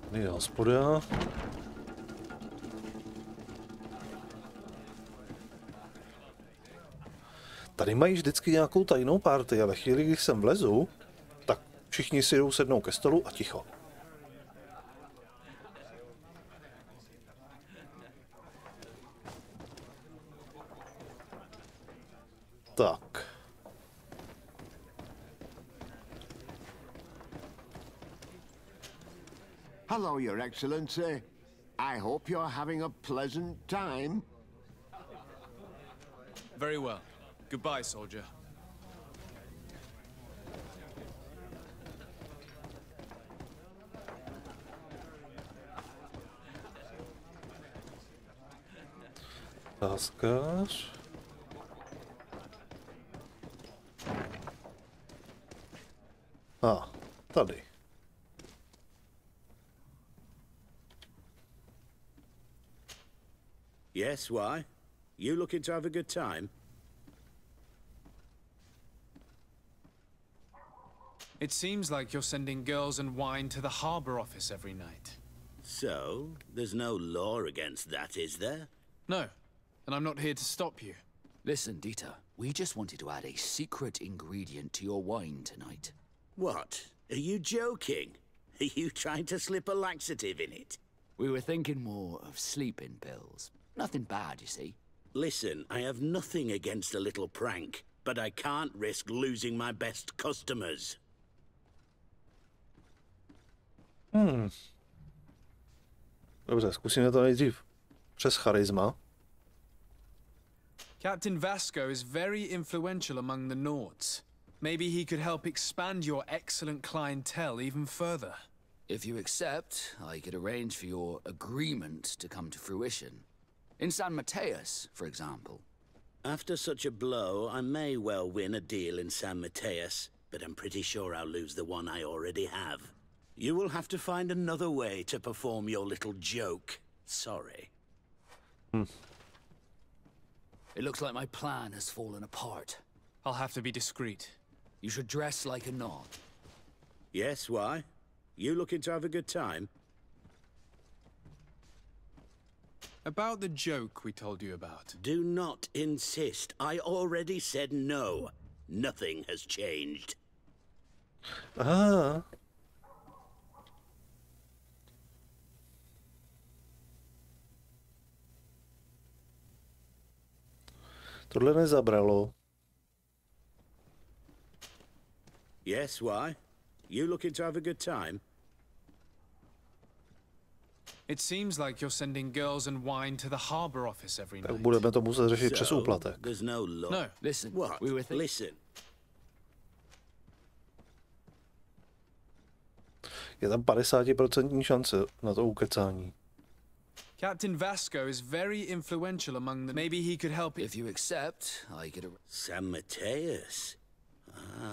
Tady je hospoda. Tady mají vždycky nějakou tajnou party a ve chvíli, když sem vlezu, tak všichni si jdou sednou ke stolu a ticho. Tak. Hello, Your Excellency. I hope you're having a pleasant time. Very well. Goodbye, soldier. Táskář. Tady. Yes, why? You looking to have a good time? It seems like you're sending girls and wine to the harbor office every night. So, there's no law against that, is there? No, and I'm not here to stop you. Listen, Dieter, we just wanted to add a secret ingredient to your wine tonight. What? Are you joking? Are you trying to slip a laxative in it? We were thinking more of sleeping pills. Nothing bad, you see. Listen, I have nothing against a little prank, but I can't risk losing my best customers. Dobře, zkusíme to nejdřív přes charisma. Captain Vasco is very influential among the Nords. Maybe he could help expand your excellent clientele even further. If you accept, I could arrange for your agreement to come to fruition. In San Mateus, for example. After such a blow, I may well win a deal in San Mateus, but I'm pretty sure I'll lose the one I already have. You will have to find another way to perform your little joke. Sorry. It looks like my plan has fallen apart. I'll have to be discreet. You should dress like a Nod. Yes, why? You looking to have a good time? About the joke we told you about. Do not insist. I already said no. Nothing has changed. Aha. Tohle nezabralo. Yes, why? You looking to have a good time? It seems like you're sending girls and wine to the harbor office every Tak night. budeme to muset řešit přes úplatek. There's no law. No, listen. What? We were Listen. Je tam 50% šance na to ukecání. Captain Vasco is very influential among the... Maybe he could help If you accept, I could... San Mateus.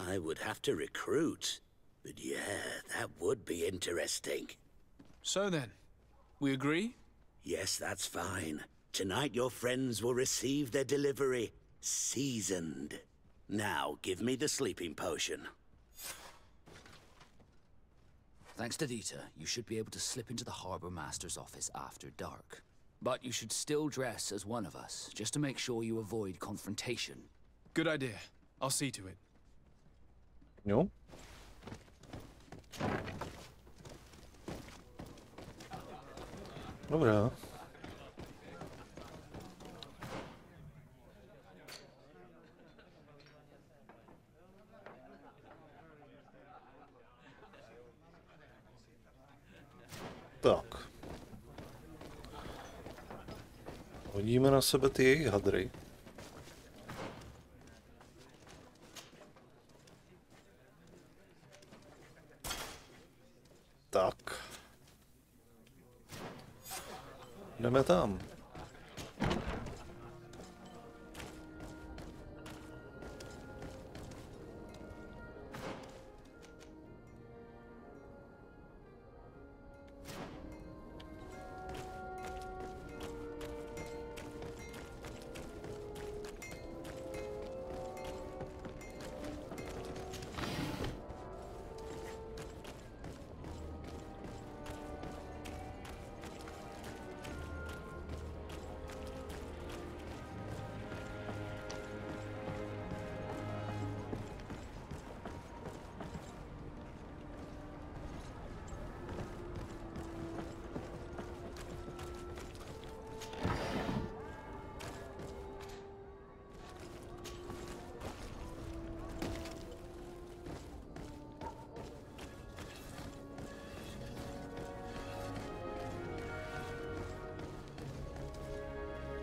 I would have to recruit. But yeah, that would be interesting. So then, we agree? Yes, that's fine. Tonight your friends will receive their delivery. Seasoned. Now, give me the sleeping potion. Thanks to Dieter, you should be able to slip into the Harbor Master's office after dark. But you should still dress as one of us, just to make sure you avoid confrontation. Good idea. I'll see to it. Jo? Dobrá. Hodíme na sebe ty jejich hadry. Tak. Jdeme tam.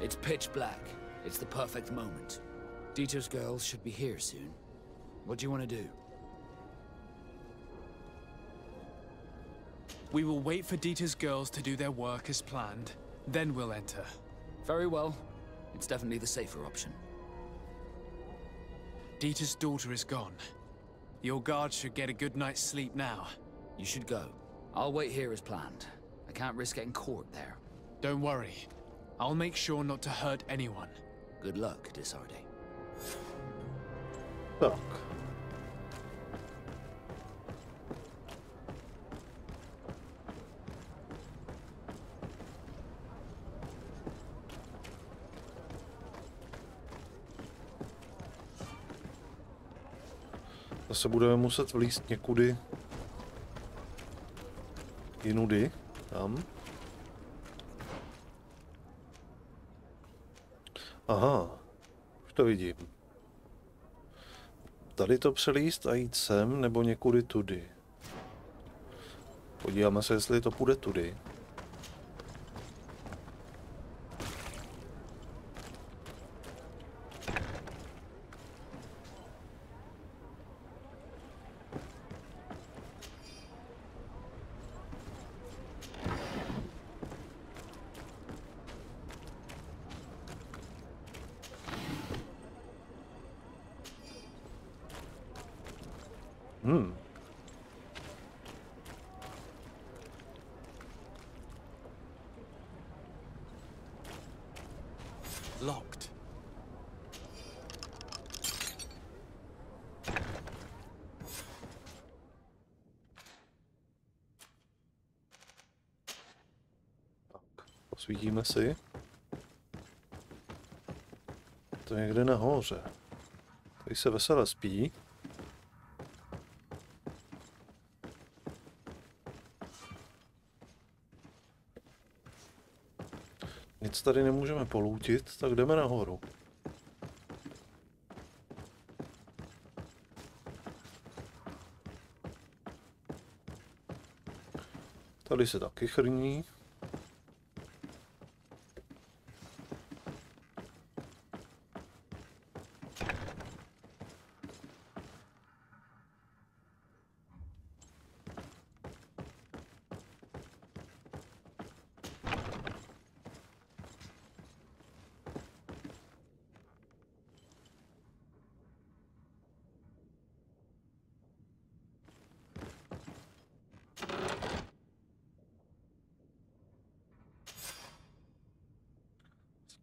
It's pitch black. It's the perfect moment. Dieter's girls should be here soon. What do you want to do? We will wait for Dieter's girls to do their work as planned. Then we'll enter. Very well. It's definitely the safer option. Dieter's daughter is gone. Your guards should get a good night's sleep now. You should go. I'll wait here as planned. I can't risk getting caught there. Don't worry. I'll make sure not to hurt anyone. Good luck, Disarde. Tak. Zase budeme muset vlízt někudy jinudy, tam. Aha, už to vidím. Tady to přelíst a jít sem, nebo někudy tudy. Podíváme se, jestli to půjde tudy. Locked. Posvítíme si. To je někde nahoře. Tady se vesele spí. Nic tady nemůžeme polútit, tak jdeme nahoru. Tady se taky chrní.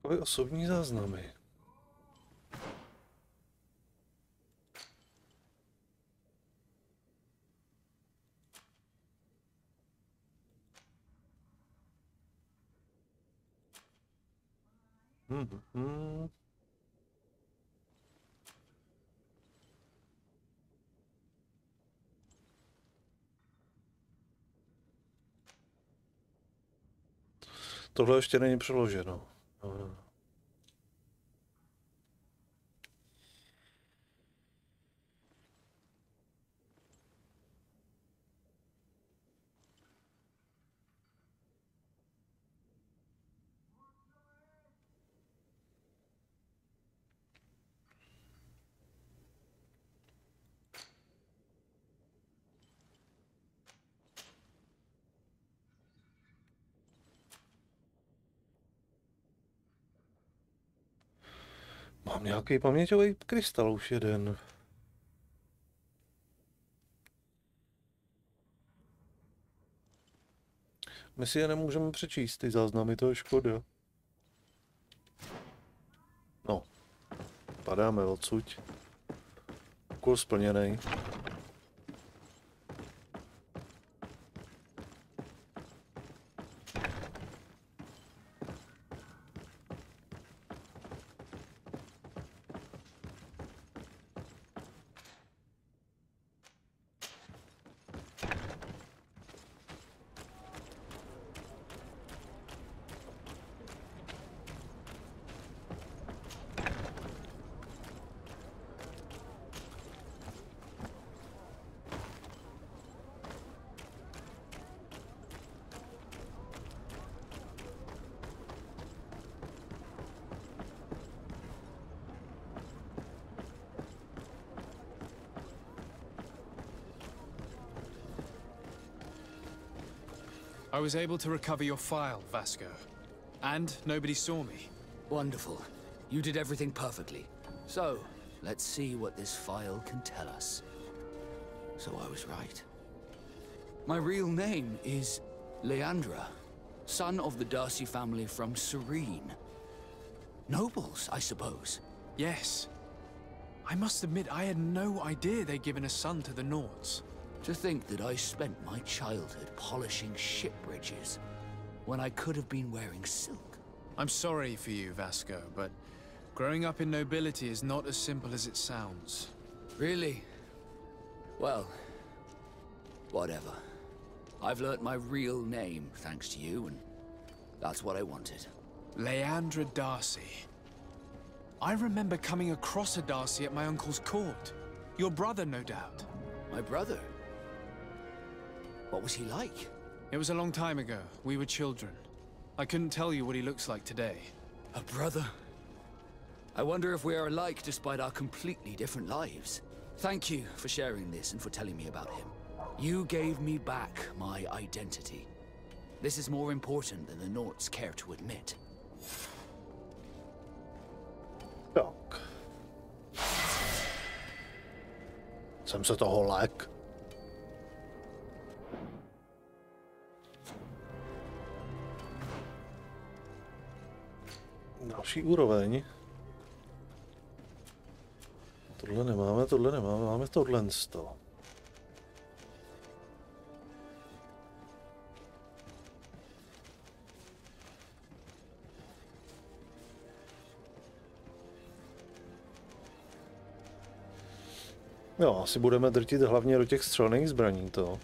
Takové osobní záznamy. Tohle ještě není přeloženo. No. Mám nějaký paměťový krystal už jeden. My si je nemůžeme přečíst, ty záznamy, to je škoda. No, padáme odsud. Úkol splněný. I was able to recover your file, Vasco. And nobody saw me. Wonderful. You did everything perfectly. So, let's see what this file can tell us. So I was right. My real name is Leandra, son of the Darcy family from Serene. Nobles, I suppose. Yes. I must admit, I had no idea they'd given a son to the Nords. To think that I spent my childhood polishing ship bridges when I could have been wearing silk. I'm sorry for you, Vasco, but growing up in nobility is not as simple as it sounds. Really? Well, whatever. I've learnt my real name thanks to you, and that's what I wanted. Leandra Darcy. I remember coming across a Darcy at my uncle's court. Your brother, no doubt. My brother? What was he like? It was a long time ago. We were children. I couldn't tell you what he looks like today. A brother? I wonder if we are alike despite our completely different lives. Thank you for sharing this and for telling me about him. You gave me back my identity. This is more important than the Nords care to admit. Tak. Jsem se toho lek. Další úroveň. Tohle nemáme, máme tohle z toho. Jo, asi budeme drtit hlavně do těch střelných zbraní to.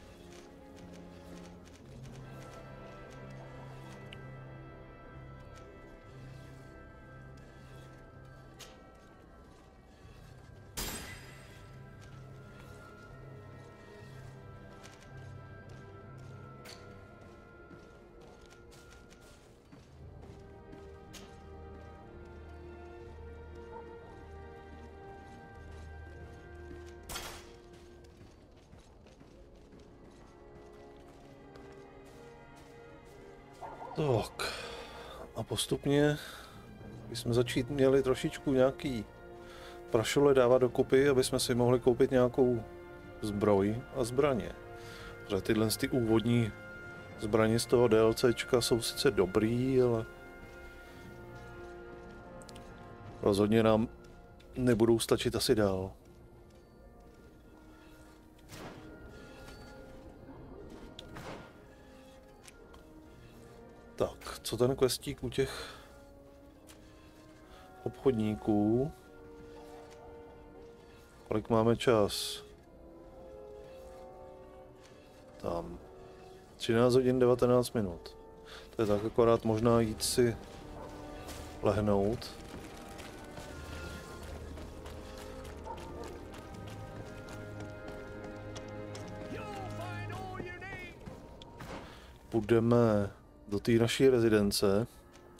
Tak. A postupně bychom začít měli trošičku nějaký prašule dávat dokupy, aby jsme si mohli koupit nějakou zbroj a zbraně. Protože tyhle ty úvodní zbraně z toho DLCčka jsou sice dobrý, ale rozhodně nám nebudou stačit asi dál. Tak, co ten questík u těch obchodníků? Kolik máme čas? Tam. 13 hodin 19 minut. To je tak akorát možná jít si lehnout. Půjdeme do té naší rezidence,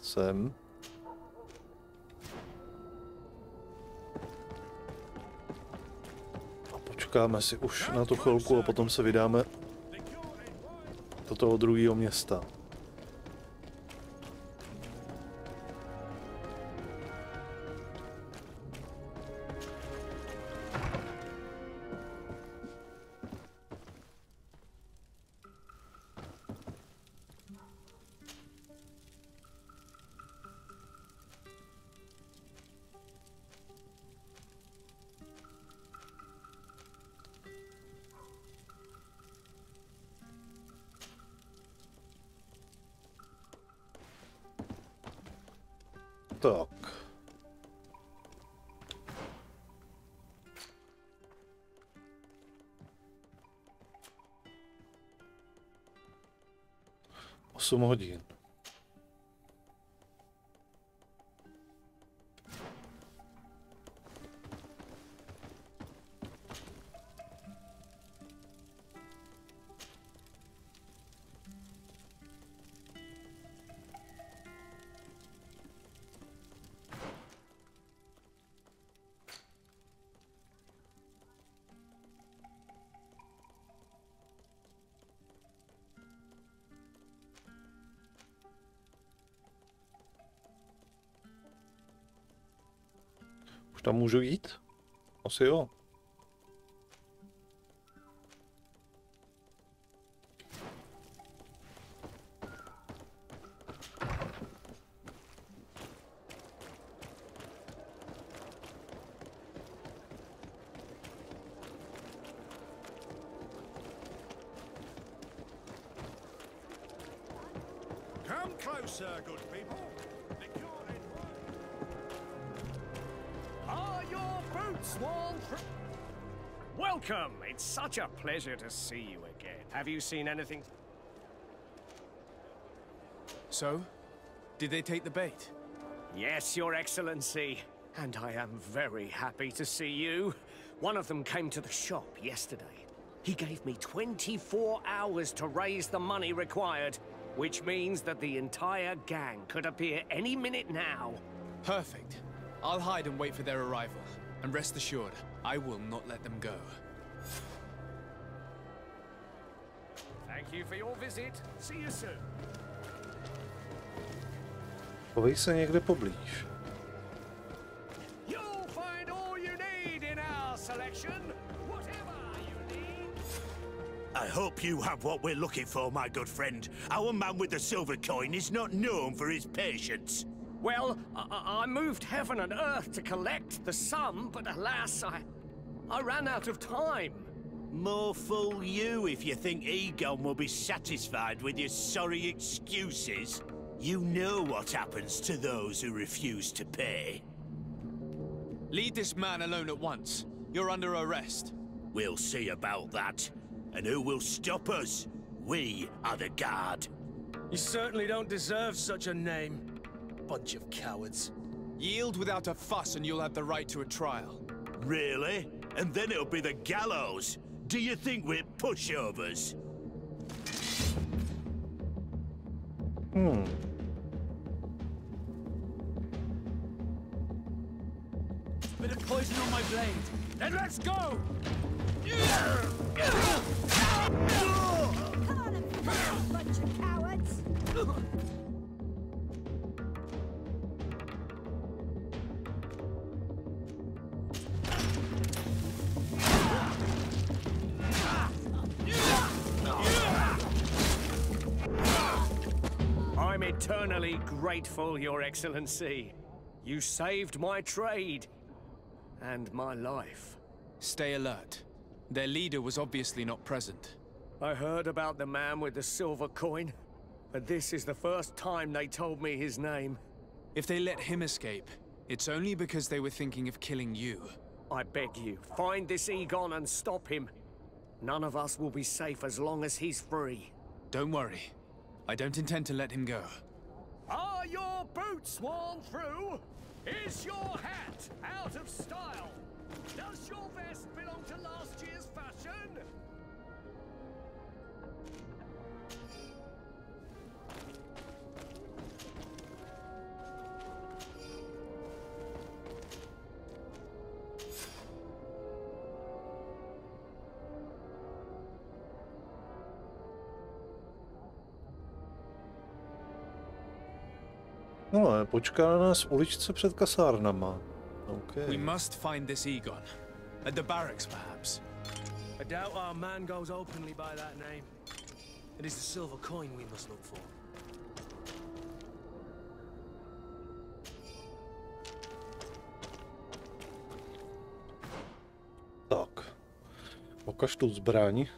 sem. A počkáme si už na tu chvilku a potom se vydáme do toho druhého města. Tak. Osm hodin. Už tam můžu jít? Asi jo. Come closer, good people. Are your boots worn through? Welcome! It's such a pleasure to see you again. Have you seen anything? So? Did they take the bait? Yes, Your Excellency. And I am very happy to see you. One of them came to the shop yesterday. He gave me 24 hours to raise the money required, which means that the entire gang could appear any minute now. Perfect. I'll hide and wait for their arrival. And rest assured, I will not let them go. Thank you for your visit. See you soon. Povej se někde poblíž. You'll find all you need in our selection. Whatever you need. I hope you have what we're looking for, my good friend. Our man with the silver coin is not known for his patience. Well, I moved heaven and earth to collect the sum, but alas, I ran out of time. More fool you if you think Egon will be satisfied with your sorry excuses. You know what happens to those who refuse to pay. Leave this man alone at once. You're under arrest. We'll see about that. And who will stop us? We are the guard. You certainly don't deserve such a name. Bunch of cowards. Yield without a fuss and you'll have the right to a trial. Really? And then it'll be the gallows. Do you think we're pushovers? Bit of poison on my blade. Then let's go! Come on and fight, bunch of cowards! I'm eternally grateful, Your Excellency. You saved my trade and my life. Stay alert. Their leader was obviously not present. I heard about the man with the silver coin, but this is the first time they told me his name. If they let him escape, it's only because they were thinking of killing you. I beg you, find this Egon and stop him. None of us will be safe as long as he's free. Don't worry. I don't intend to let him go. Are your boots worn through? Is your hat out of style? Does your vest belong to last year's fashion? No, počká na nás v uličce před kasárnama. Okay. We must find this Egon. At the barracks, perhaps. I doubt our man goes openly by that name. It is the silver coin we must look for. Tak. Pokaž tu zbraň.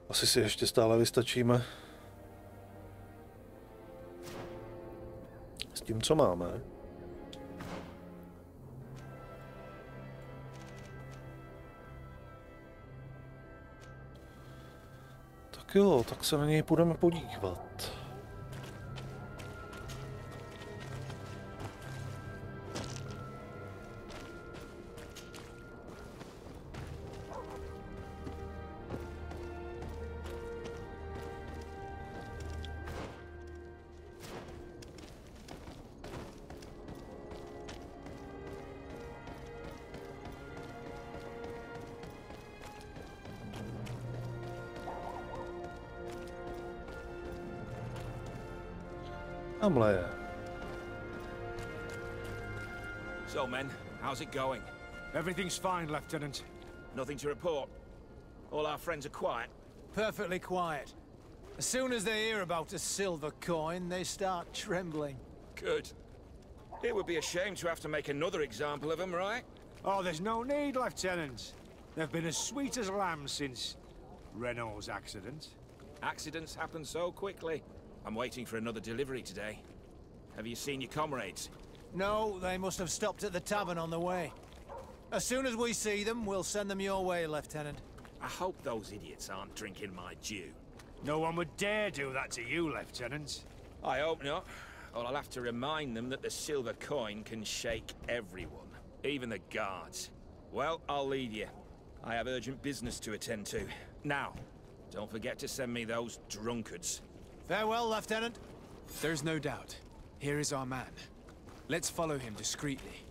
Asi si ještě stále vystačíme s tím, co máme. Tak jo, tak se na něj půjdeme podívat. So, men, how's it going? Everything's fine, Lieutenant. Nothing to report. All our friends are quiet. Perfectly quiet. As soon as they hear about a silver coin, they start trembling. Good. It would be a shame to have to make another example of them, right? Oh, there's no need, Lieutenant. They've been as sweet as lambs since Renault's accident. Accidents happen so quickly. I'm waiting for another delivery today. Have you seen your comrades? No, they must have stopped at the tavern on the way. As soon as we see them, we'll send them your way, Lieutenant. I hope those idiots aren't drinking my dew. No one would dare do that to you, Lieutenant. I hope not. Or I'll have to remind them that the silver coin can shake everyone, even the guards. Well, I'll leave you. I have urgent business to attend to. Now, don't forget to send me those drunkards. Farewell, Lieutenant. There's no doubt. Here is our man. Let's follow him discreetly.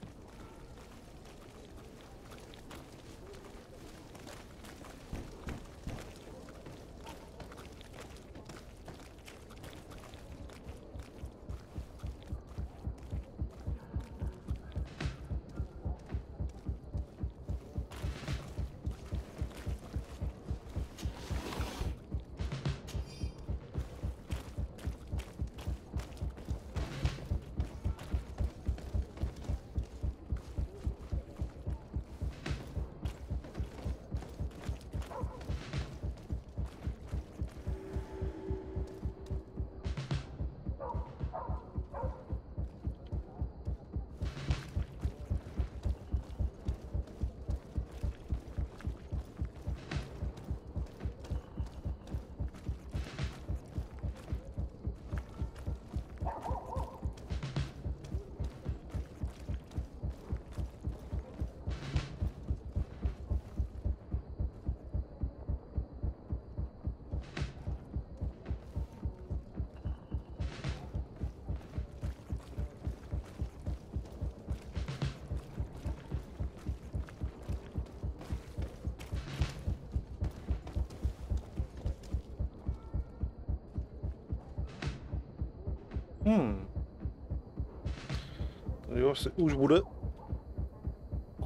Tady asi už bude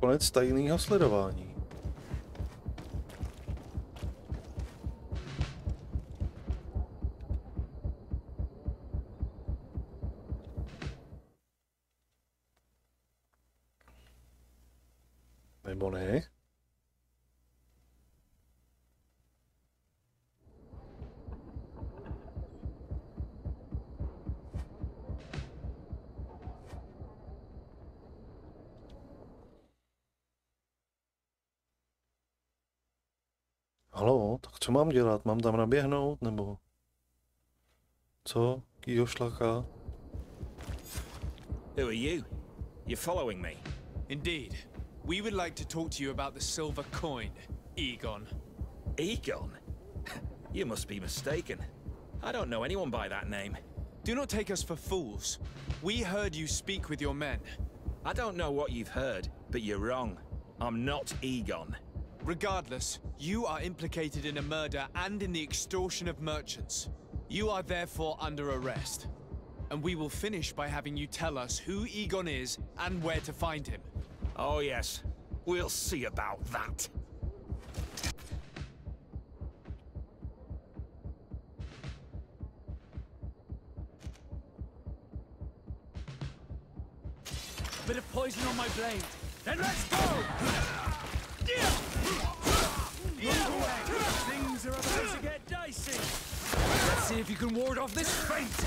konec tajného sledování. Nebo ne? Halo, tak co mám dělat? Mám tam naběhnout, nebo co? Kýho šlacha? Who are you? You're following me? Indeed. We would like to talk to you about the silver coin, Egon. Egon? You must be mistaken. I don't know anyone by that name. Do not take us for fools. We heard you speak with your men. I don't know what you've heard, but you're wrong. I'm not Egon. Regardless, you are implicated in a murder and in the extortion of merchants. You are therefore under arrest. And we will finish by having you tell us who Egon is and where to find him. Oh yes, we'll see about that. Bit of poison on my blade. Then let's go! Things are about to get dicey. Let's see if you can ward off this fate.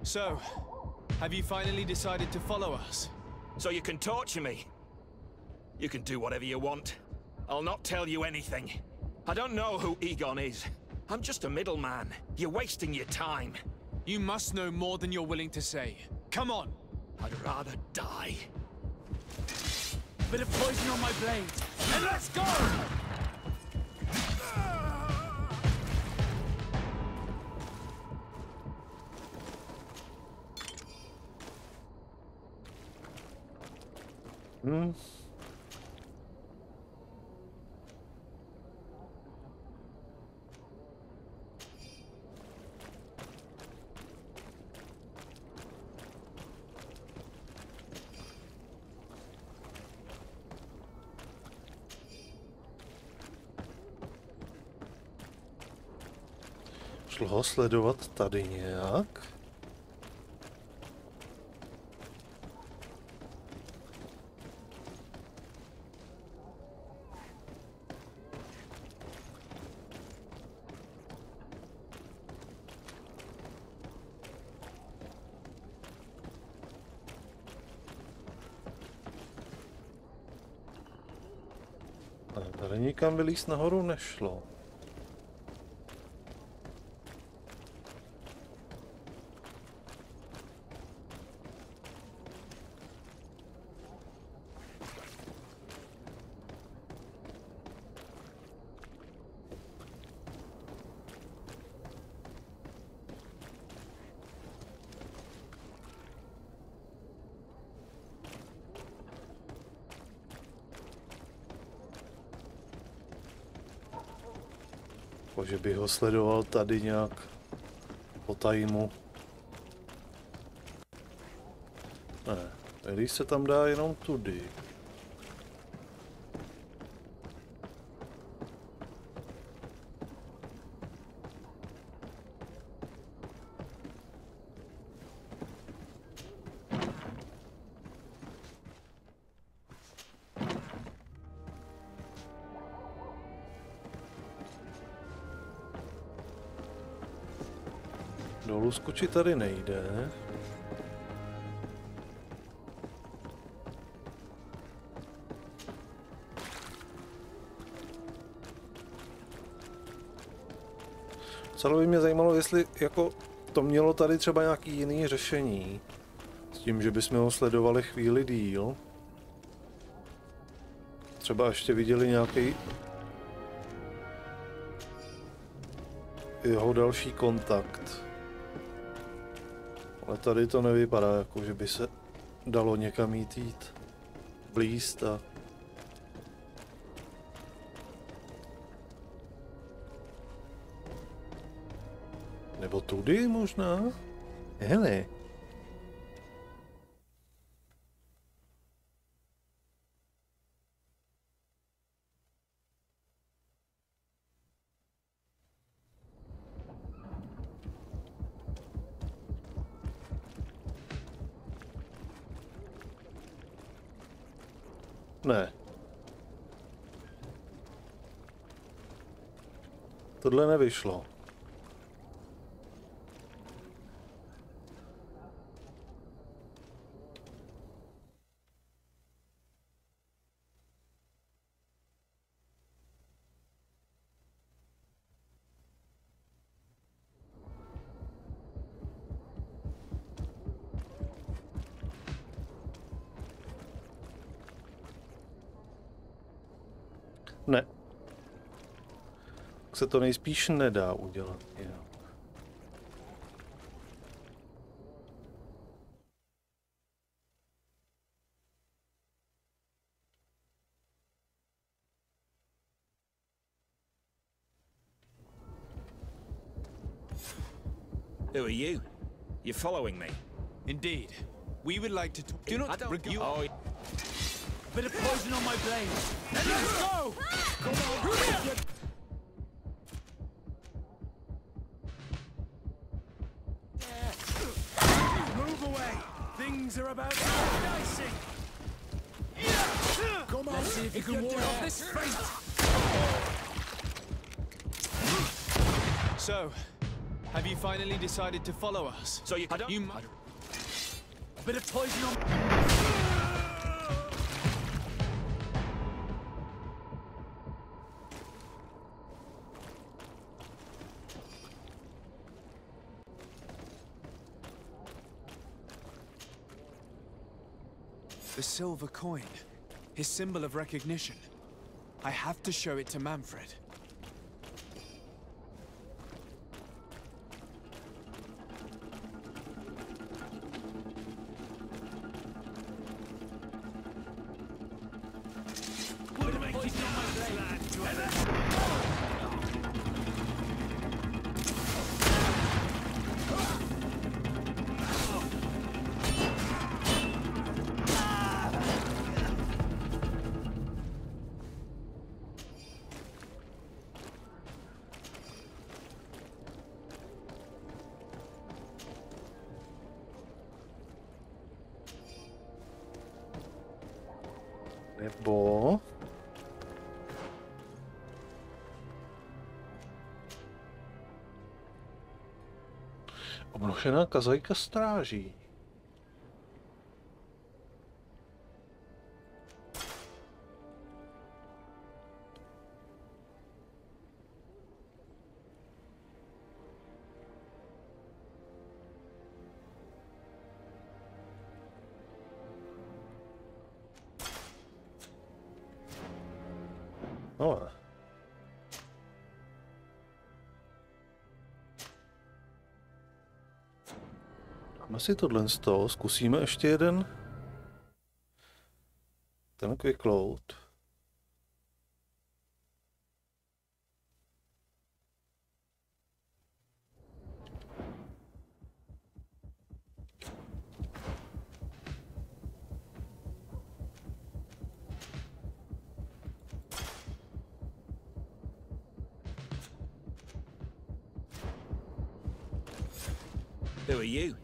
So, have you finally decided to follow us? So you can torture me? You can do whatever you want. I'll not tell you anything. I don't know who Egon is. I'm just a middleman. You're wasting your time. You must know more than you're willing to say. Come on! I'd rather die. Bit of poison on my blade. And let's go! Šlo ho sledovat tady nějak? Tady nikam vylízt nahoru nešlo. Že bych ho sledoval tady nějak po tajmu. Ne, tady se tam dá jenom tudy. Dolů skočit tady nejde. Celé by mě zajímalo, jestli jako to mělo tady třeba nějaký jiný řešení. S tím, že bychom ho sledovali chvíli díl. Třeba ještě viděli nějaký jeho další kontakt. Ale tady to nevypadá, jako že by se dalo někam jít blízt a... Nebo tudy možná? Hele. Ne. Tohle nevyšlo. Ne. Tak se to nejspíš nedá udělat. Jo. Who are you? You're following me? Indeed. We would like to talk. Do not you. Oh. Bit of poison on my blade. Then let's go! Come on. things are about to get dicey. Come on, let's see if you can ward off this fate. So, have you finally decided to follow us? So you might... A bit of poison on... The silver coin. His symbol of recognition. I have to show it to Manfred. Nebo... Obnošená kazajka stráží. No. Dáme si tohle z toho, zkusíme ještě jeden. Ten quick load. Who are you?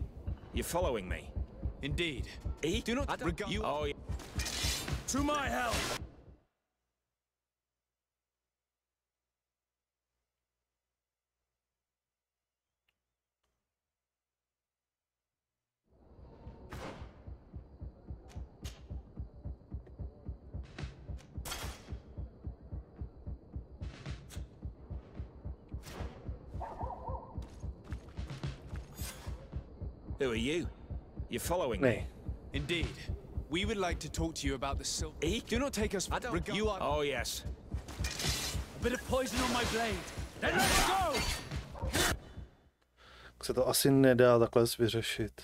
You're following me? Indeed. Do not regard you. Oh, yeah. To my help! Who are you? You're following me? Indeed. We would like to talk to you about the silver. Do not take us. You are. Oh yes. A bit of poison on my blade. Then let's go. Se to asi nedá takhle vyřešit.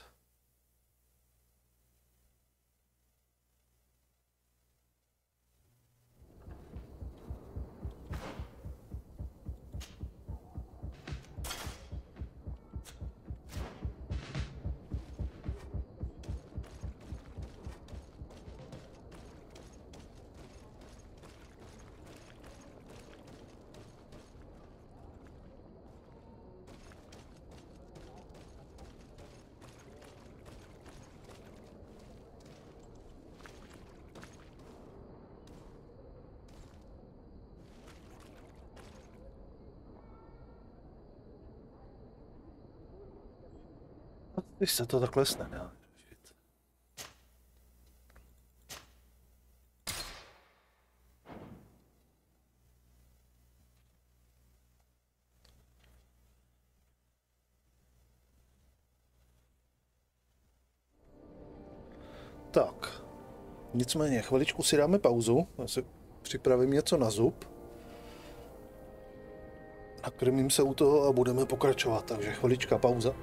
Když se to takhle nedá řešit. Tak, nicméně chviličku si dáme pauzu, já si připravím něco na zub. Nakrmím se u toho a budeme pokračovat, takže chvilička pauza.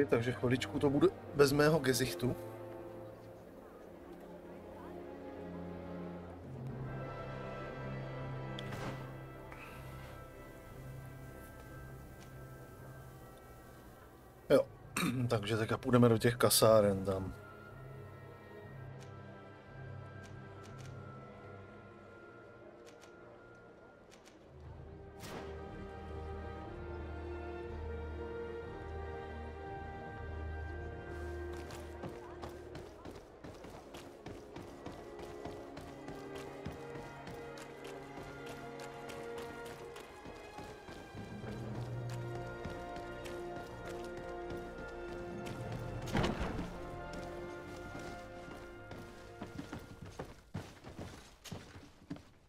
Takže chviličku to bude bez mého gezichtu. Jo, takže tak a půjdeme do těch kasáren tam.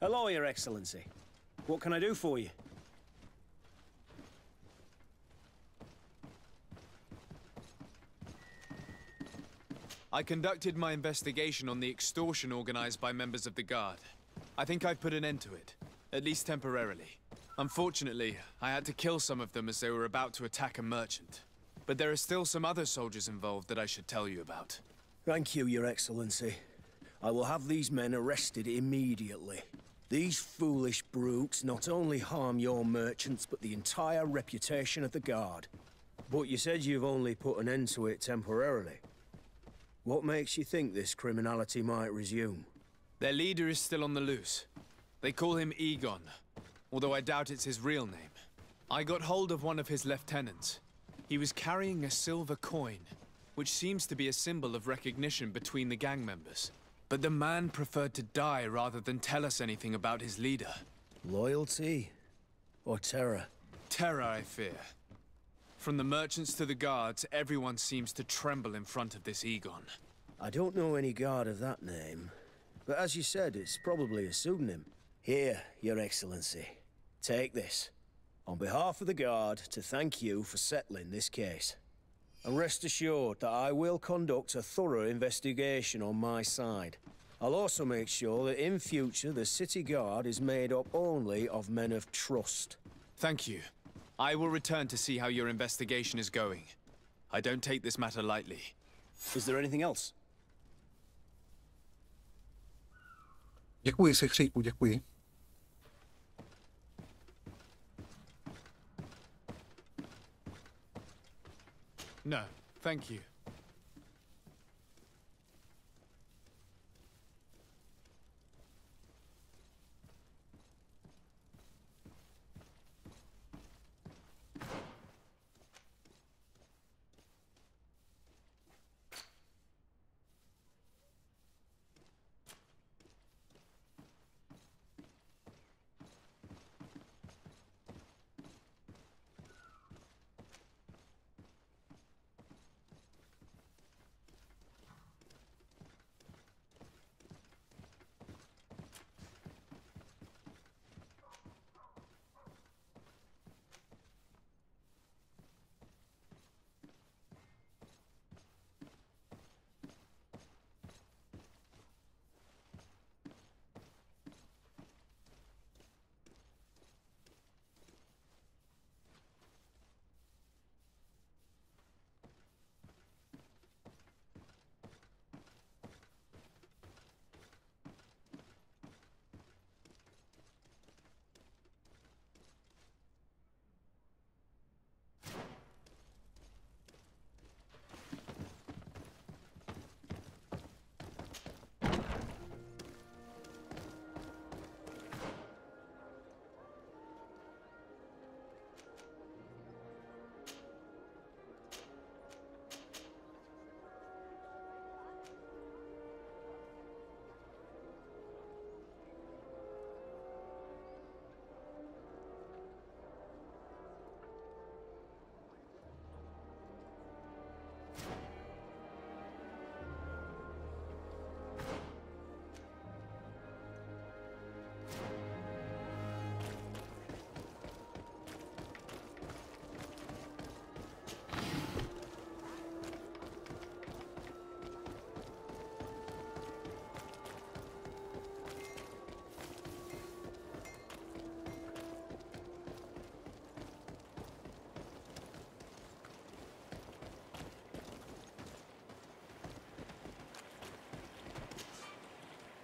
Hello, Your Excellency. What can I do for you? I conducted my investigation on the extortion organized by members of the Guard. I think I've put an end to it, at least temporarily. Unfortunately, I had to kill some of them as they were about to attack a merchant. But there are still some other soldiers involved that I should tell you about. Thank you, Your Excellency. I will have these men arrested immediately. These foolish brutes not only harm your merchants, but the entire reputation of the Guard. But you said you've only put an end to it temporarily. What makes you think this criminality might resume? Their leader is still on the loose. They call him Egon, although I doubt it's his real name. I got hold of one of his lieutenants. He was carrying a silver coin, which seems to be a symbol of recognition between the gang members. But the man preferred to die rather than tell us anything about his leader. Loyalty? Or terror? Terror, I fear. From the merchants to the guards, everyone seems to tremble in front of this Egon. I don't know any guard of that name. But as you said, it's probably a pseudonym. Here, Your Excellency. Take this. On behalf of the Guard, to thank you for settling this case. And rest assured that I will conduct a thorough investigation on my side. I'll also make sure that in future the City Guard is made up only of men of trust. Thank you. I will return to see how your investigation is going. I don't take this matter lightly. Is there anything else? Děkuji, sechříku, děkuji. No, thank you.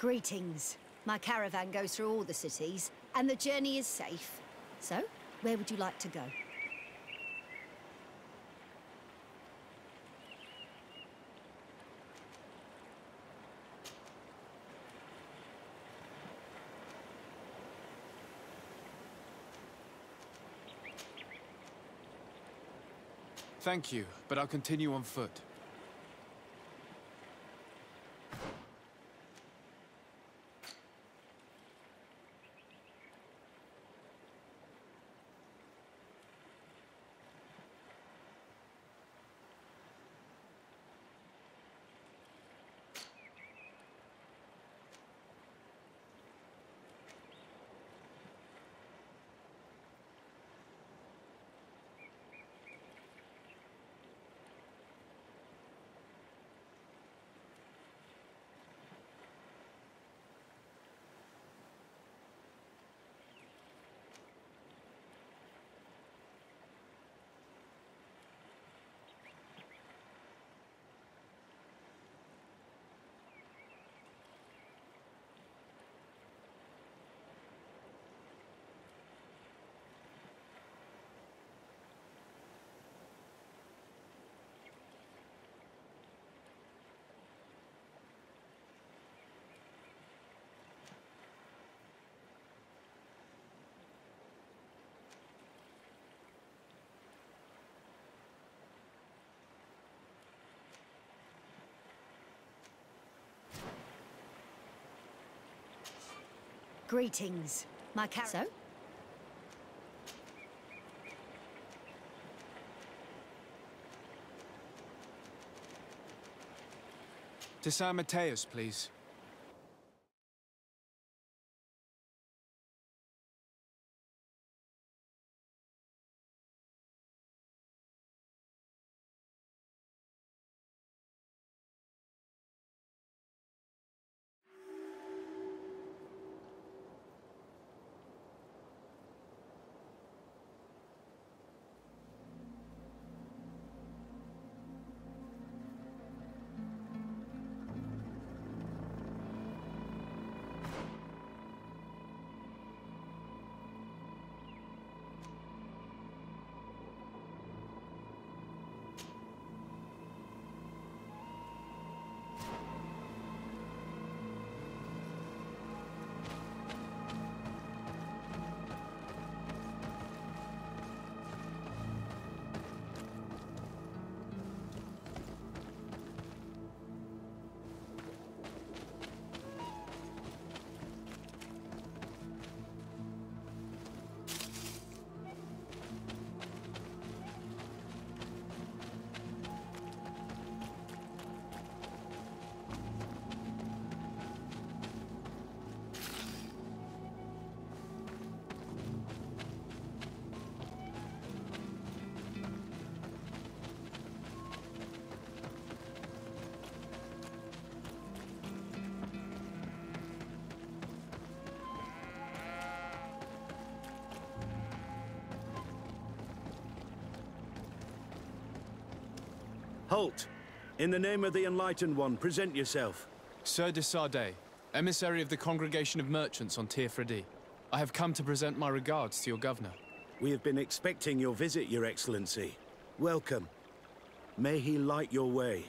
Greetings. My caravan goes through all the cities, and the journey is safe. So, where would you like to go? Thank you, but I'll continue on foot. Greetings. My so? To San Mateus, please. Halt! In the name of the Enlightened One, present yourself. Sir de Sardet, emissary of the Congregation of Merchants on Tirfredi. I have come to present my regards to your governor. We have been expecting your visit, Your Excellency. Welcome. May he light your way.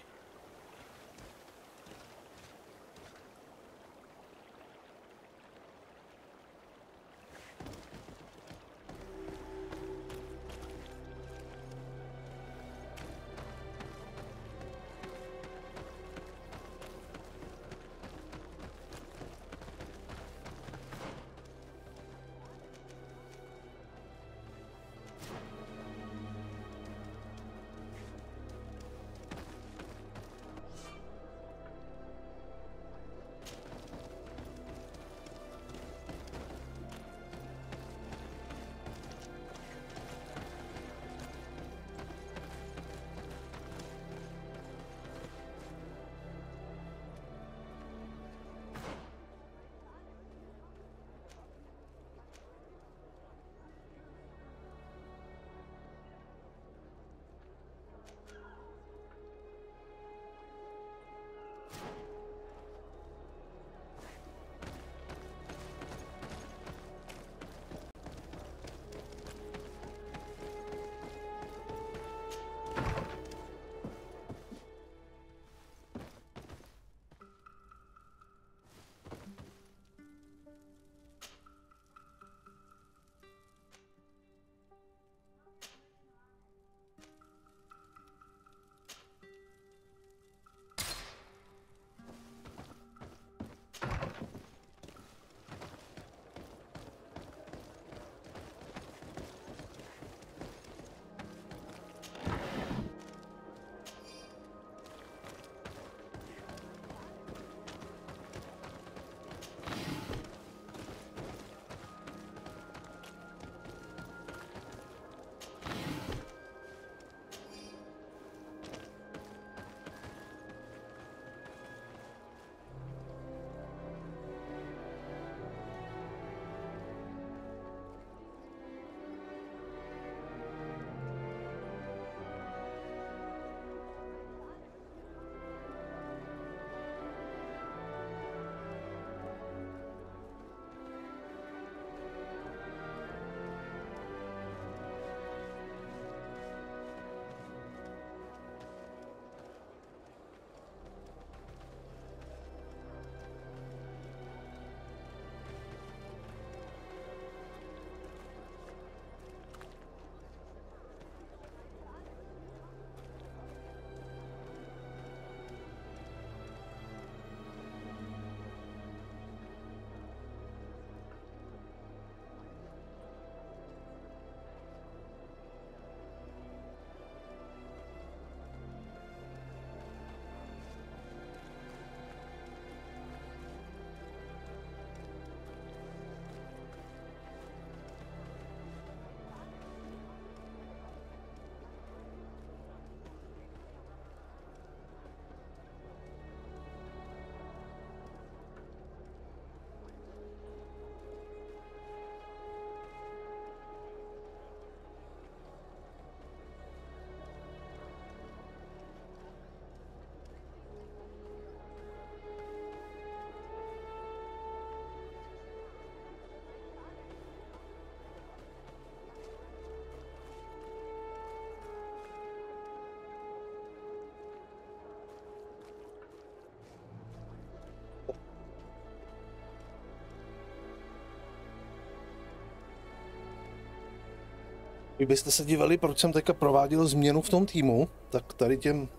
Kdybyste se divili, proč jsem teďka prováděl změnu v tom týmu, tak tady těm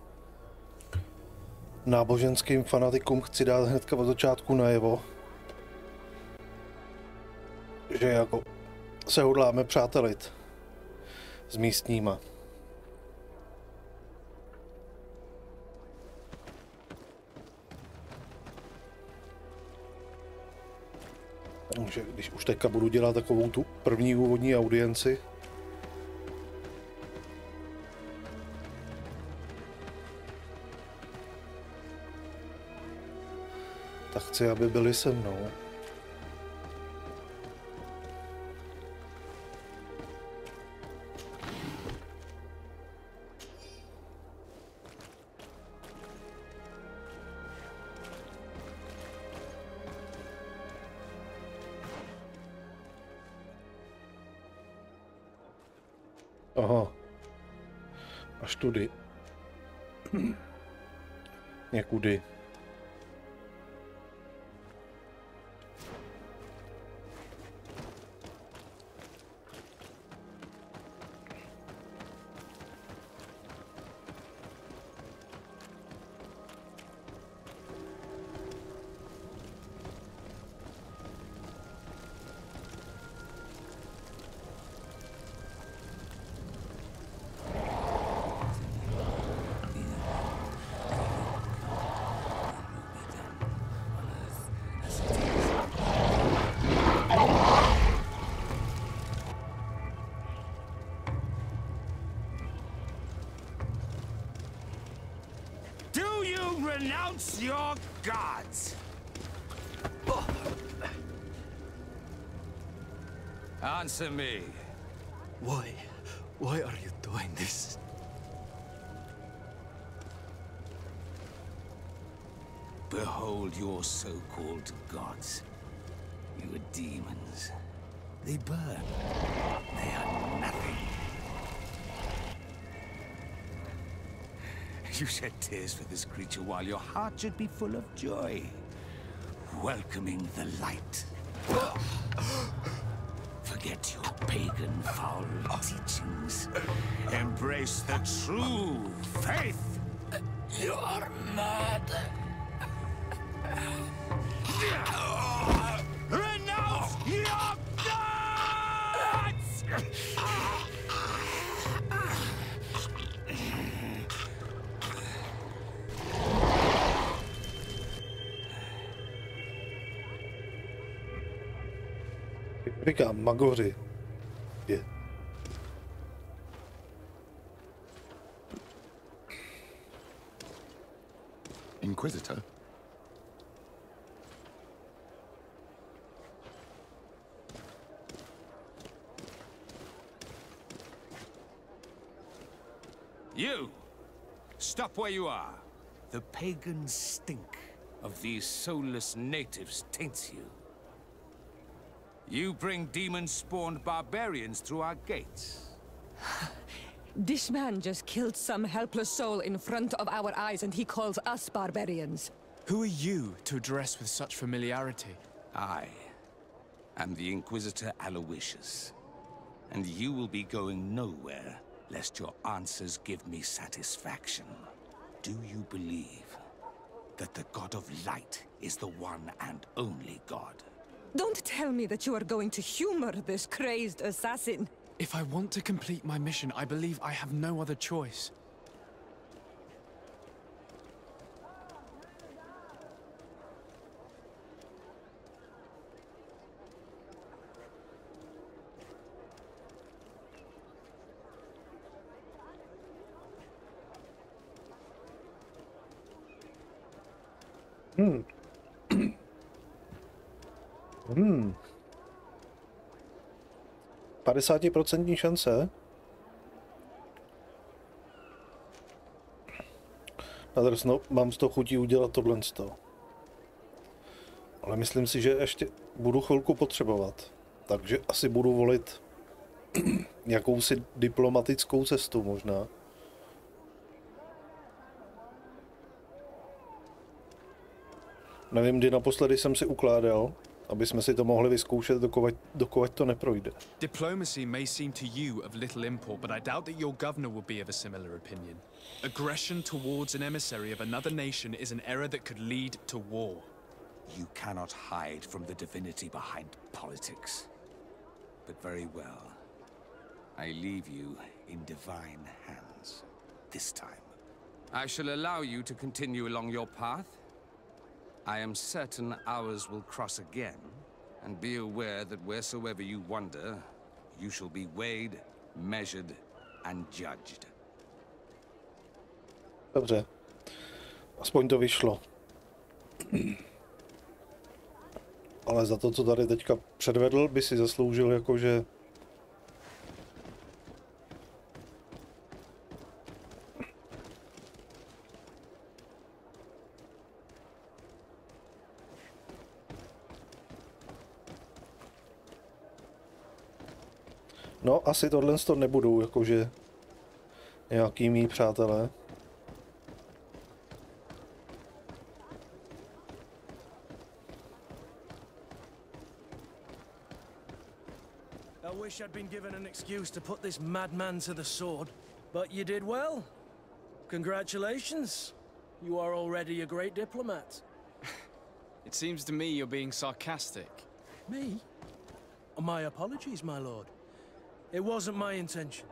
náboženským fanatikům chci dát hnedka od začátku najevo, že jako se hodláme přátelit s místníma. Takže když už teďka budu dělat takovou tu první úvodní audienci, tak chci, aby byli se mnou. Aha. Až tudy. Někudy. Renounce your gods! Answer me. Why are you doing this? Behold your so-called gods. You are demons. They burn. They are nothing. You shed tears for this creature while your heart should be full of joy, welcoming the light. Forget your pagan foul teachings. Embrace the true faith. You are mad. Renounce your gods! Říkám, magoři. Je. Inquisitor? You! Stop where you are. The pagan stink of these soulless natives taints you. You bring demon-spawned barbarians through our gates. This man just killed some helpless soul in front of our eyes, and he calls us barbarians. Who are you to address with such familiarity? I am the Inquisitor Aloysius, and you will be going nowhere lest your answers give me satisfaction. Do you believe that the God of Light is the one and only God? Don't tell me that you are going to humor this crazed assassin. If I want to complete my mission, I believe I have no other choice. Hmm. 50% šance. Nadrsno, mám z toho chutí udělat tohle z toho. Ale myslím si, že ještě budu chvilku potřebovat. Takže asi budu volit jakousi diplomatickou cestu možná. Nevím, kdy naposledy jsem si ukládal aby jsme si to mohli vyzkoušet, dokud to neprojde. Diplomacy may seem to you of little import, but I doubt that your governor will be of a similar opinion. Aggression towards an emissary of another nation is an error that could lead to war. You cannot hide from the divinity behind politics. But very well. I leave you in divine hands. This time. I shall allow you to continue along your path. I am certain ours will cross again, and be aware that wheresoever you wander, you shall be weighed, measured, and judged. Dobře. Aspoň to vyšlo. Ale za to, co tady teďka předvedl, by si zasloužil jakože... No, asi tohle to nebudou, jakože nějaký mý přátelé. I wish I'd been given an excuse to put this madman to the sword, but you did well. Congratulations. You are already a great diplomat. It seems to me you're being sarcastic. Me? My apologies, my lord. It wasn't my intention.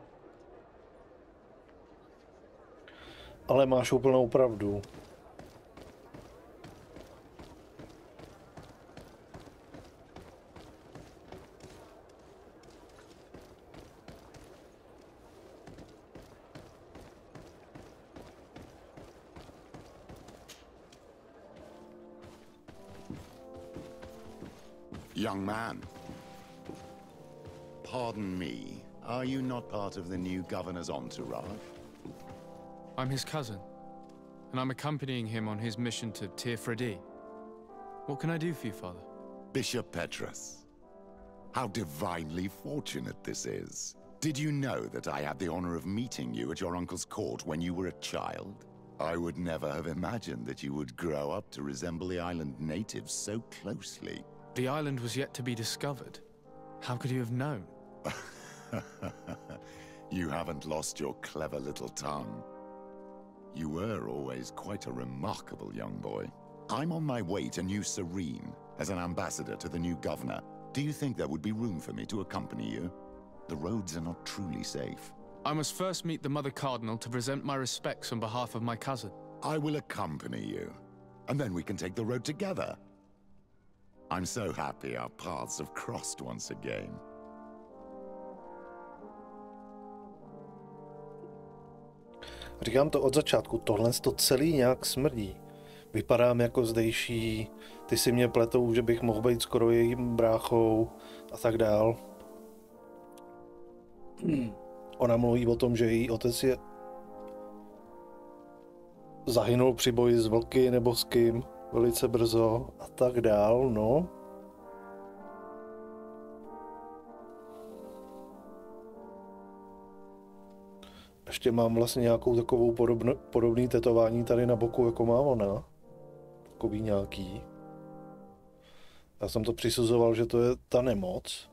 Ale máš úplnou pravdu. Young man. Pardon me, are you not part of the new governor's entourage? I'm his cousin, and I'm accompanying him on his mission to Tir-Fredi. What can I do for you, Father? Bishop Petrus. How divinely fortunate this is. Did you know that I had the honor of meeting you at your uncle's court when you were a child? I would never have imagined that you would grow up to resemble the island natives so closely. The island was yet to be discovered. How could you have known? You haven't lost your clever little tongue. You were always quite a remarkable young boy. I'm on my way to New Serene as an ambassador to the new governor. Do you think there would be room for me to accompany you? The roads are not truly safe. I must first meet the Mother Cardinal to present my respects on behalf of my cousin. I will accompany you, and then we can take the road together. I'm so happy our paths have crossed once again. Říkám to od začátku, tohle to celý nějak smrdí. Vypadám jako zdejší, ty si mě pletou, že bych mohl být skoro jejím bráchou a tak dál. Ona mluví o tom, že její otec je zahynul při boji s vlky nebo s kým velice brzo a tak dál, no. Ještě mám vlastně nějakou takovou podobný tetování tady na boku, jako má ona. Takový nějaký. Já jsem to přisuzoval, že to je ta nemoc.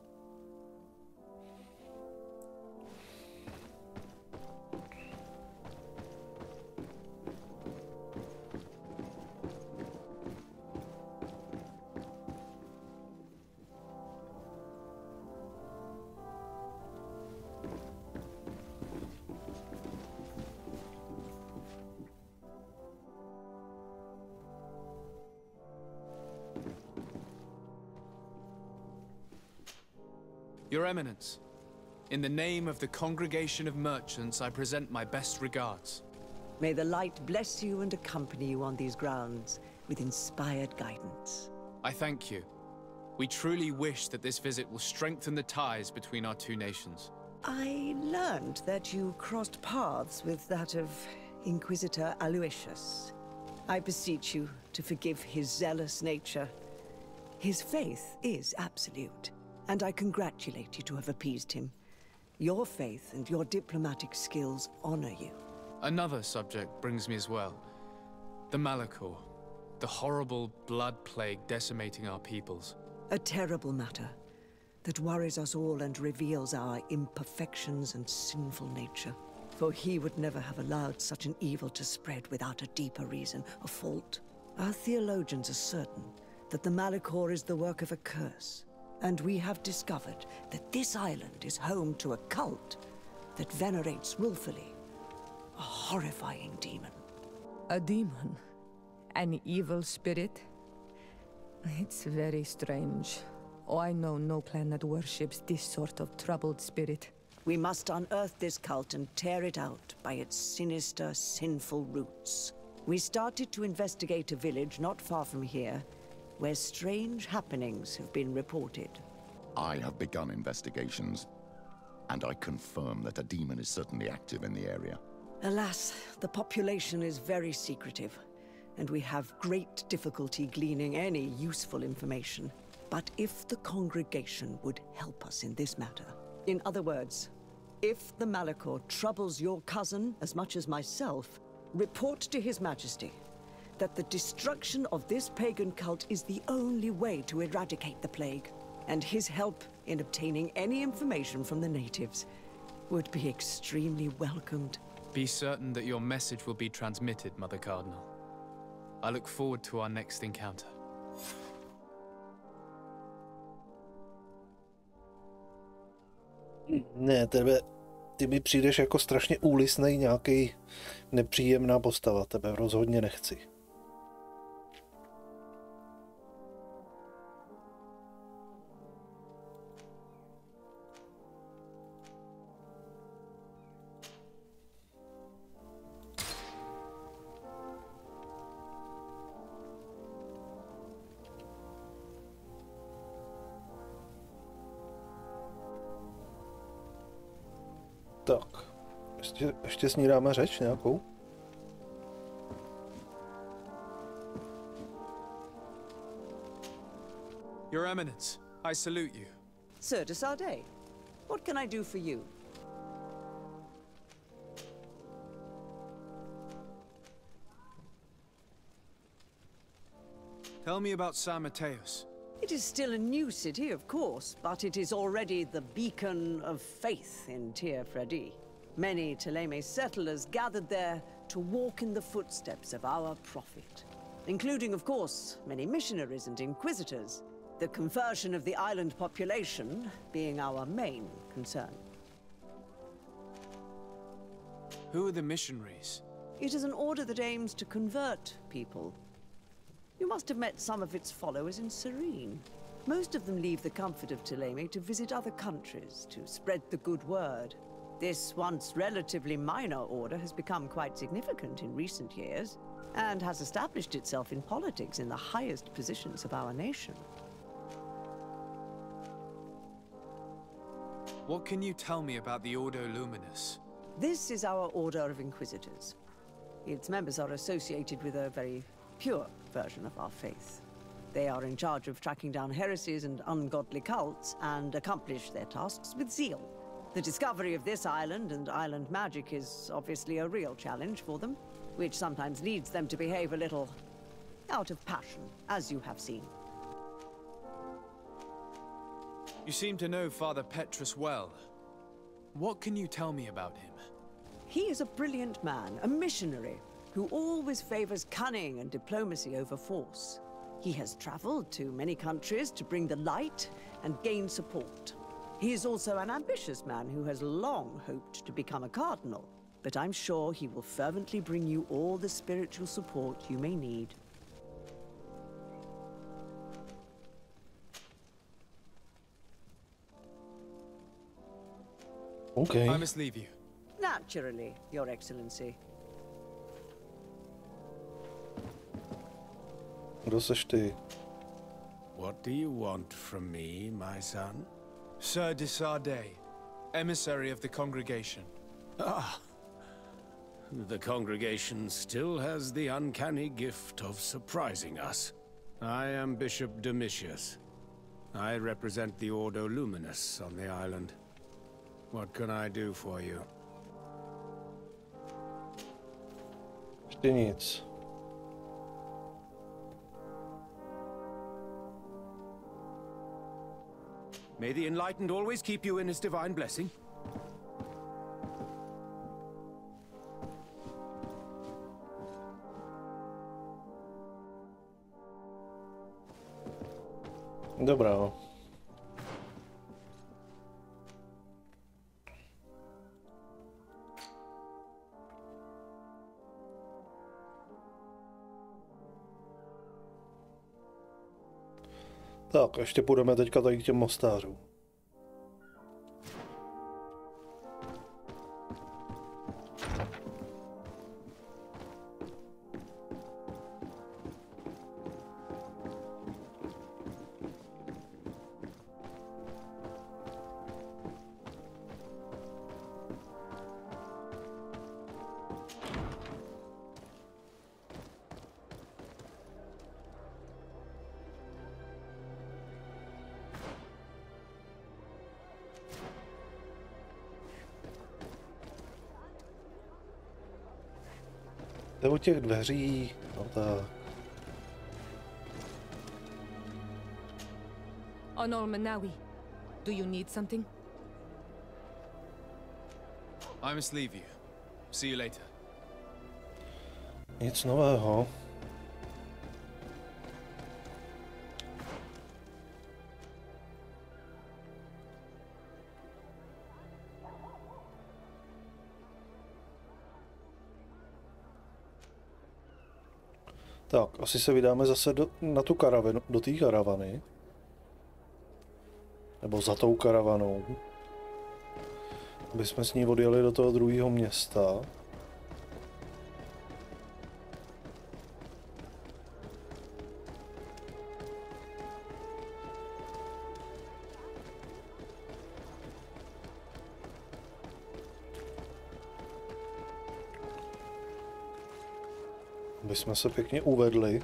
Your Eminence, in the name of the Congregation of Merchants, I present my best regards. May the light bless you and accompany you on these grounds with inspired guidance. I thank you. We truly wish that this visit will strengthen the ties between our two nations. I learned that you crossed paths with that of Inquisitor Aloysius. I beseech you to forgive his zealous nature. His faith is absolute, and I congratulate you to have appeased him. Your faith and your diplomatic skills honor you. Another subject brings me as well. The Malachor, the horrible blood plague decimating our peoples. A terrible matter that worries us all and reveals our imperfections and sinful nature. For he would never have allowed such an evil to spread without a deeper reason, a fault. Our theologians are certain that the Malachor is the work of a curse, and we have discovered that this island is home to a cult that venerates willfully a horrifying demon. A demon? An evil spirit? It's very strange. Oh, I know no clan that worships this sort of troubled spirit. We must unearth this cult and tear it out by its sinister, sinful roots. We started to investigate a village not far from here, where strange happenings have been reported. I have begun investigations, and I confirm that a demon is certainly active in the area. Alas, the population is very secretive, and we have great difficulty gleaning any useful information. But if the congregation would help us in this matter, in other words, if the Malachor troubles your cousin as much as myself, report to His Majesty that the destruction of this pagan cult is the only way to eradicate the plague, and his help in obtaining any information from the natives would be extremely welcomed. Be certain that your message will be transmitted, Mother Cardinal. I look forward to our next encounter. Ne, ty mi přijdeš jako strašně úlisnej, nějaký nepříjemná postava, tebe rozhodně nechci. Tak, ještě snídáme řeč nějakou? Your Eminence, I salute you. Sir de Sardet, what can I do for you? Tell me about San Mateus. It is still a new city, of course, but it is already the beacon of faith in Tir Fredi. Many Thélème settlers gathered there to walk in the footsteps of our prophet, including, of course, many missionaries and inquisitors, the conversion of the island population being our main concern. Who are the missionaries? It is an order that aims to convert people. You must have met some of its followers in Serene. Most of them leave the comfort of Thélème to visit other countries, to spread the good word. This once relatively minor order has become quite significant in recent years, and has established itself in politics in the highest positions of our nation. What can you tell me about the Ordo Luminus? This is our Order of Inquisitors. Its members are associated with a very pure version of our faith. They are in charge of tracking down heresies and ungodly cults, and accomplish their tasks with zeal. The discovery of this island and island magic is obviously a real challenge for them, which sometimes leads them to behave a little out of passion, as you have seen. You seem to know Father Petrus well. What can you tell me about him? He is a brilliant man, a missionary, who always favors cunning and diplomacy over force. He has traveled to many countries to bring the light and gain support. He is also an ambitious man who has long hoped to become a cardinal, but I'm sure he will fervently bring you all the spiritual support you may need. Okay. I must leave you. Naturally, Your Excellency. Kdo seš ty? What do you want from me, my son? Sir de Sardet, emissary of the congregation. Ah, the congregation still has the uncanny gift of surprising us. I am Bishop Domitius. I represent the Ordo Luminus on the island. What can I do for you? Ještě nic. May the Enlightened always keep you in his divine blessing. Dobrá. Tak, ještě půjdeme teďka tady k těm mostářům. Jde o těch dveří, no tak. Onol Manawi, do you need something? I must leave you. See you later. Nic nového. Tak, asi se vydáme zase na tu karavanu, do té karavany. Nebo za tou karavanou. Aby jsme s ní odjeli do toho druhého města. Aby jsme se pěkně uvedli.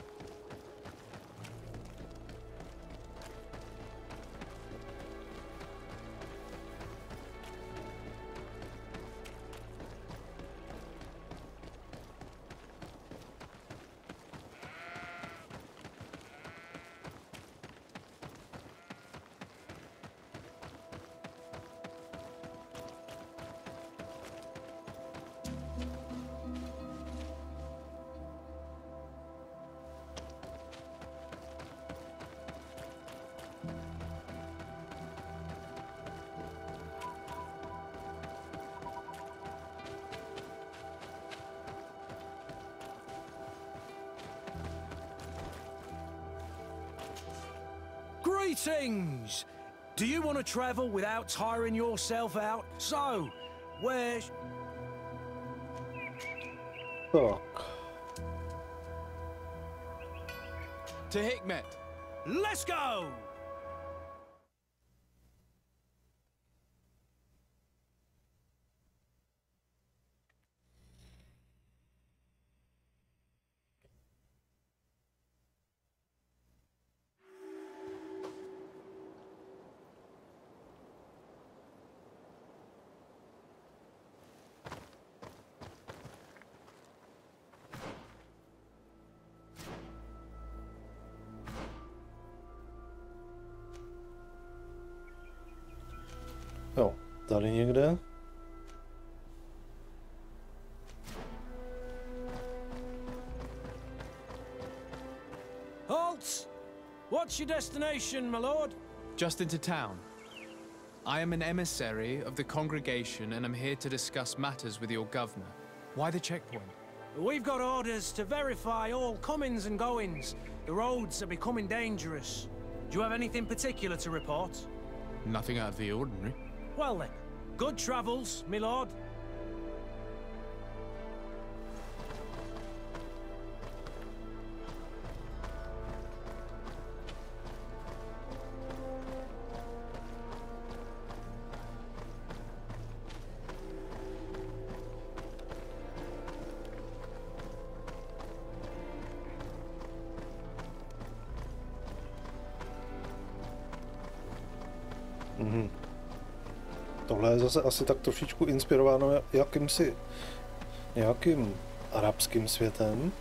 Greetings! Do you want to travel without tiring yourself out? So, where's... Tak. To Hikmet. Let's go! Jo, tady někde. Halt! What's your destination, my lord? Just into town. I am an emissary of the congregation and I'm here to discuss matters with your governor. Why the checkpoint? We've got orders to verify all comings and goings. The roads are becoming dangerous. Do you have anything particular to report? Nothing out of the ordinary. Well then, good travels, my lord. Tohle je zase asi tak trošičku inspirováno nějakým arabským světem.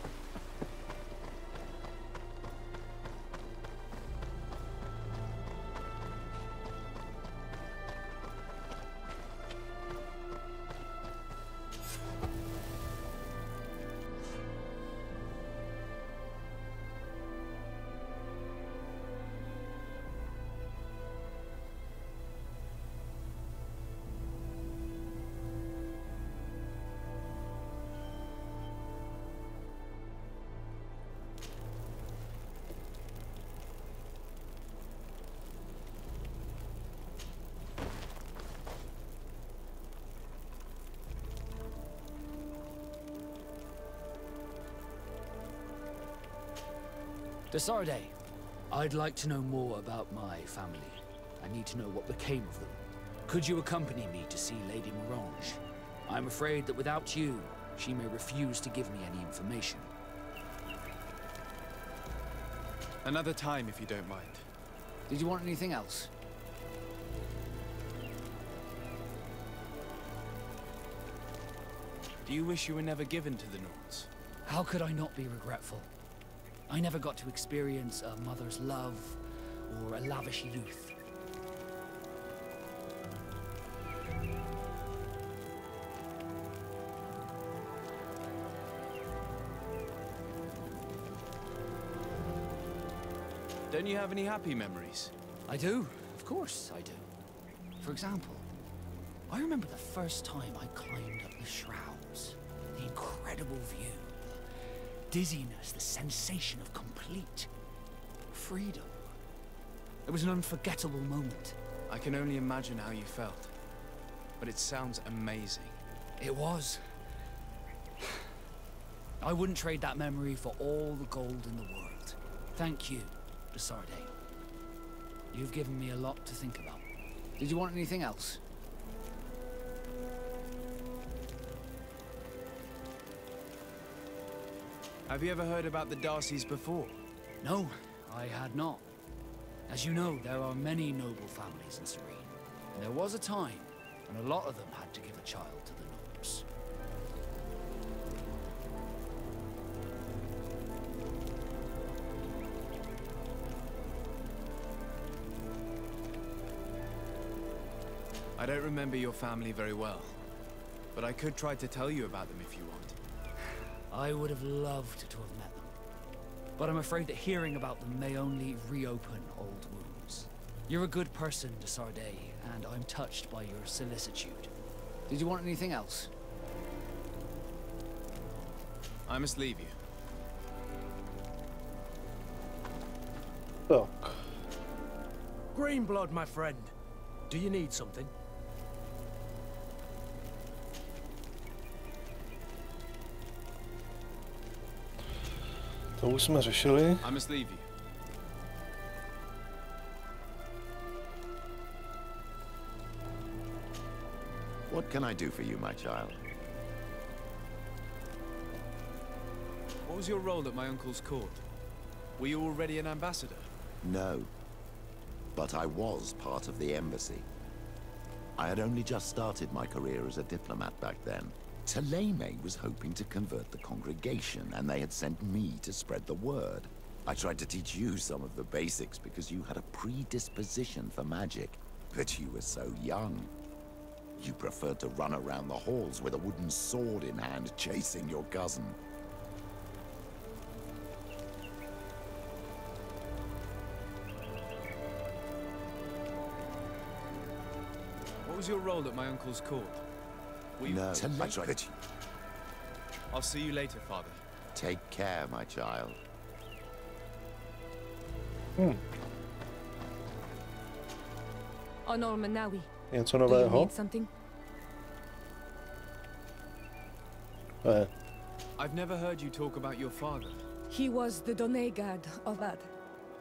Desarde, I'd like to know more about my family. I need to know what became of them. Could you accompany me to see Lady Morange? I'm afraid that without you, she may refuse to give me any information. Another time, if you don't mind. Did you want anything else? Do you wish you were never given to the Nords? How could I not be regretful? I never got to experience a mother's love or a lavish youth. Don't you have any happy memories? I do, of course I do. For example, I remember the first time I climbed up the shrouds. The incredible view, the dizziness, the sensation of complete freedom. It was an unforgettable moment. I can only imagine how you felt. But it sounds amazing. It was. I wouldn't trade that memory for all the gold in the world. Thank you, Desarde. You've given me a lot to think about. Did you want anything else? Have you ever heard about the Darcys before? No, I had not. As you know, there are many noble families in Serene. And there was a time when a lot of them had to give a child to the Nords. I don't remember your family very well, but I could try to tell you about them if you want. I would have loved to have met them, but I'm afraid that hearing about them may only reopen old wounds. You're a good person, Desarde, and I'm touched by your solicitude. Did you want anything else? I must leave you. Tak. Greenblood, my friend. Do you need something? To už jsme řešili. I must leave you. What can I do for you, my child? What was your role at my uncle's court? Were you already an ambassador? No. But I was part of the embassy. I had only just started my career as a diplomat back then. Taleme was hoping to convert the congregation, and they had sent me to spread the word. I tried to teach you some of the basics because you had a predisposition for magic, but you were so young. You preferred to run around the halls with a wooden sword in hand, chasing your cousin. What was your role at my uncle's court? Were you... No, I tried to... I'll see you later, father. Take care, my child. Honor Manawi. Něco Do you nového? need something? I've never heard you talk about your father. He was the Donegad of Ad.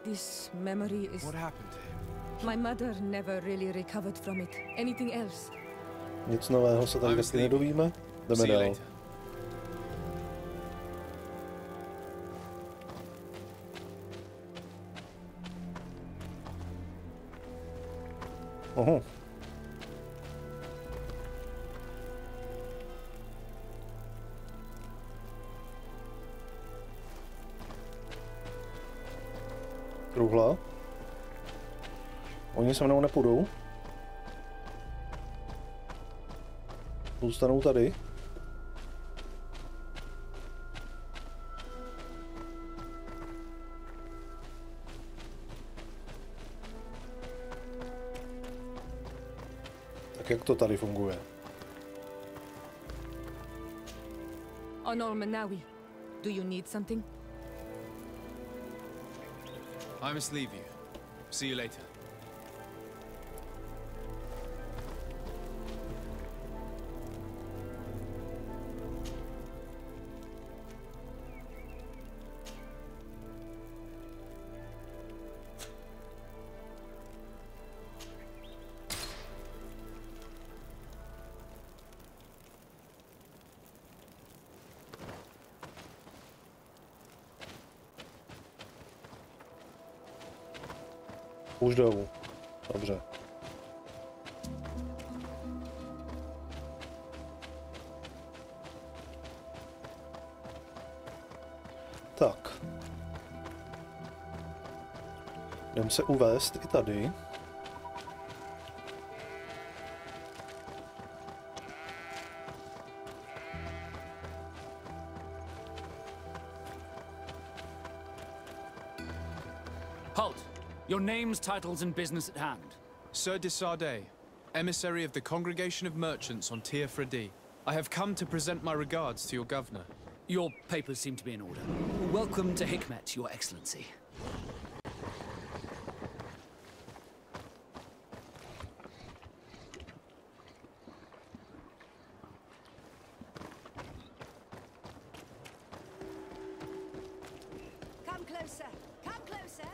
This memory is... What happened to him? My mother never really recovered from it. Anything else? Nic nového se tady taky nedovíme. Jdeme dál. Oho. Truhla. Oni se mnou nepůjdou. Zůstanou tady. Tak jak to tady funguje? Honor Manawi. Do you need something? I must leave you. See you later. Už jdou. Dobře. Tak. Jdem se uvést i tady. Halt! Your names, titles, and business at hand. Sir de Sardet, emissary of the Congregation of Merchants on Tier Fredy. I have come to present my regards to your governor. Your papers seem to be in order. Welcome to Hikmet, Your Excellency. Come closer. Come closer.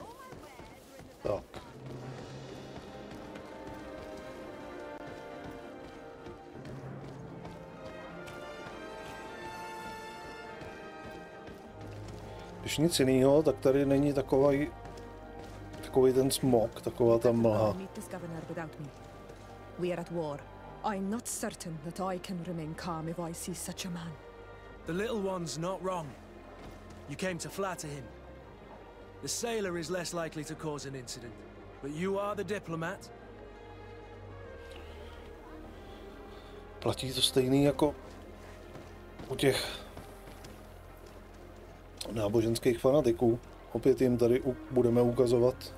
All my wares are in the... Tak. Když nic jiného, tak tady není takový ten smog, taková ta mlha. We are at war. I'm not certain that I can remain calm if I see such a man. The little one's not wrong. You came to flatter him. The sailor is less likely to cause an incident, but you are the diplomat. Platí to stejný jako u těch náboženských fanatiků. Opět jim tady budeme ukazovat,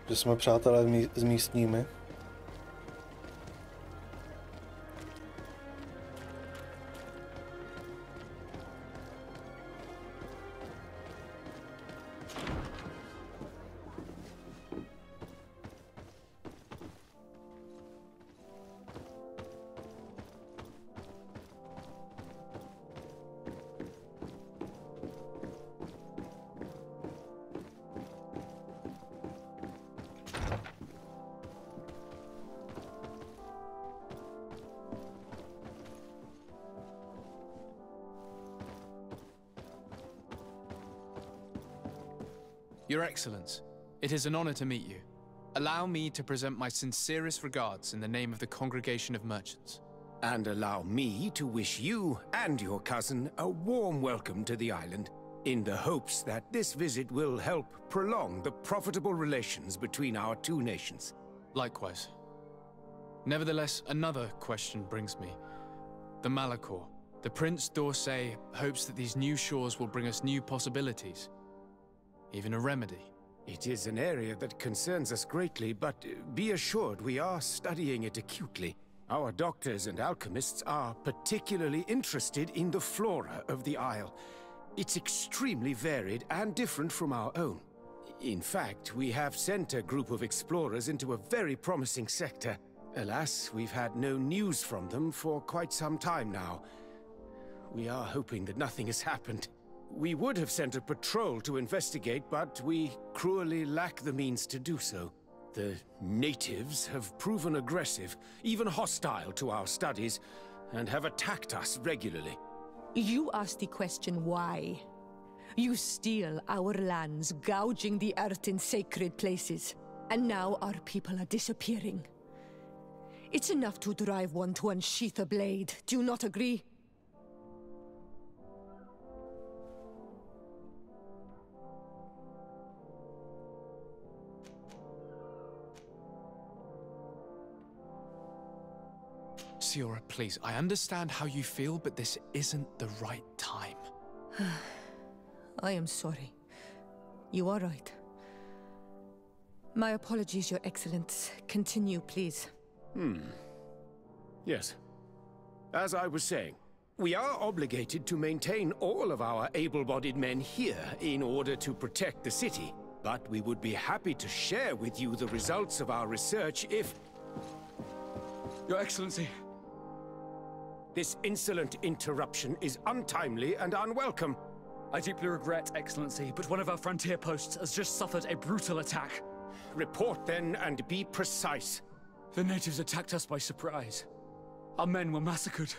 že jsme přátelé s místními. Your Excellence, it is an honor to meet you. Allow me to present my sincerest regards in the name of the Congregation of Merchants. And allow me to wish you and your cousin a warm welcome to the island, in the hopes that this visit will help prolong the profitable relations between our two nations. Likewise. Nevertheless, another question brings me. The Malachor. The Prince d'Orsay hopes that these new shores will bring us new possibilities. Even a remedy. It is an area that concerns us greatly, but be assured we are studying it acutely. Our doctors and alchemists are particularly interested in the flora of the Isle. It's extremely varied and different from our own. In fact, we have sent a group of explorers into a very promising sector. Alas, we've had no news from them for quite some time now. We are hoping that nothing has happened. We would have sent a patrol to investigate, but we cruelly lack the means to do so. The natives have proven aggressive, even hostile to our studies, and have attacked us regularly. You asked the question why. You steal our lands, gouging the earth in sacred places. And now our people are disappearing. It's enough to drive one to unsheath a blade. Do you not agree? Siora, please, I understand how you feel, but this isn't the right time. I am sorry. You are right. My apologies, Your Excellence. Continue, please. Yes. As I was saying, we are obligated to maintain all of our able-bodied men here in order to protect the city. But we would be happy to share with you the results of our research if... Your Excellency. This insolent interruption is untimely and unwelcome. I deeply regret, Excellency, but one of our frontier posts has just suffered a brutal attack. Report then and be precise. The natives attacked us by surprise. Our men were massacred.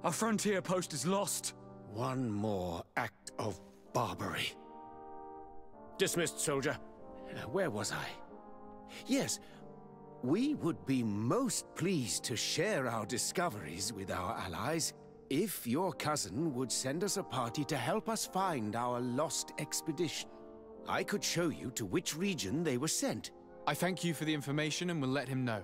Our frontier post is lost. One more act of barbarity. Dismissed, soldier. Where was I? Yes, we would be most pleased to share our discoveries with our allies if your cousin would send us a party to help us find our lost expedition. I could show you to which region they were sent. I thank you for the information and will let him know.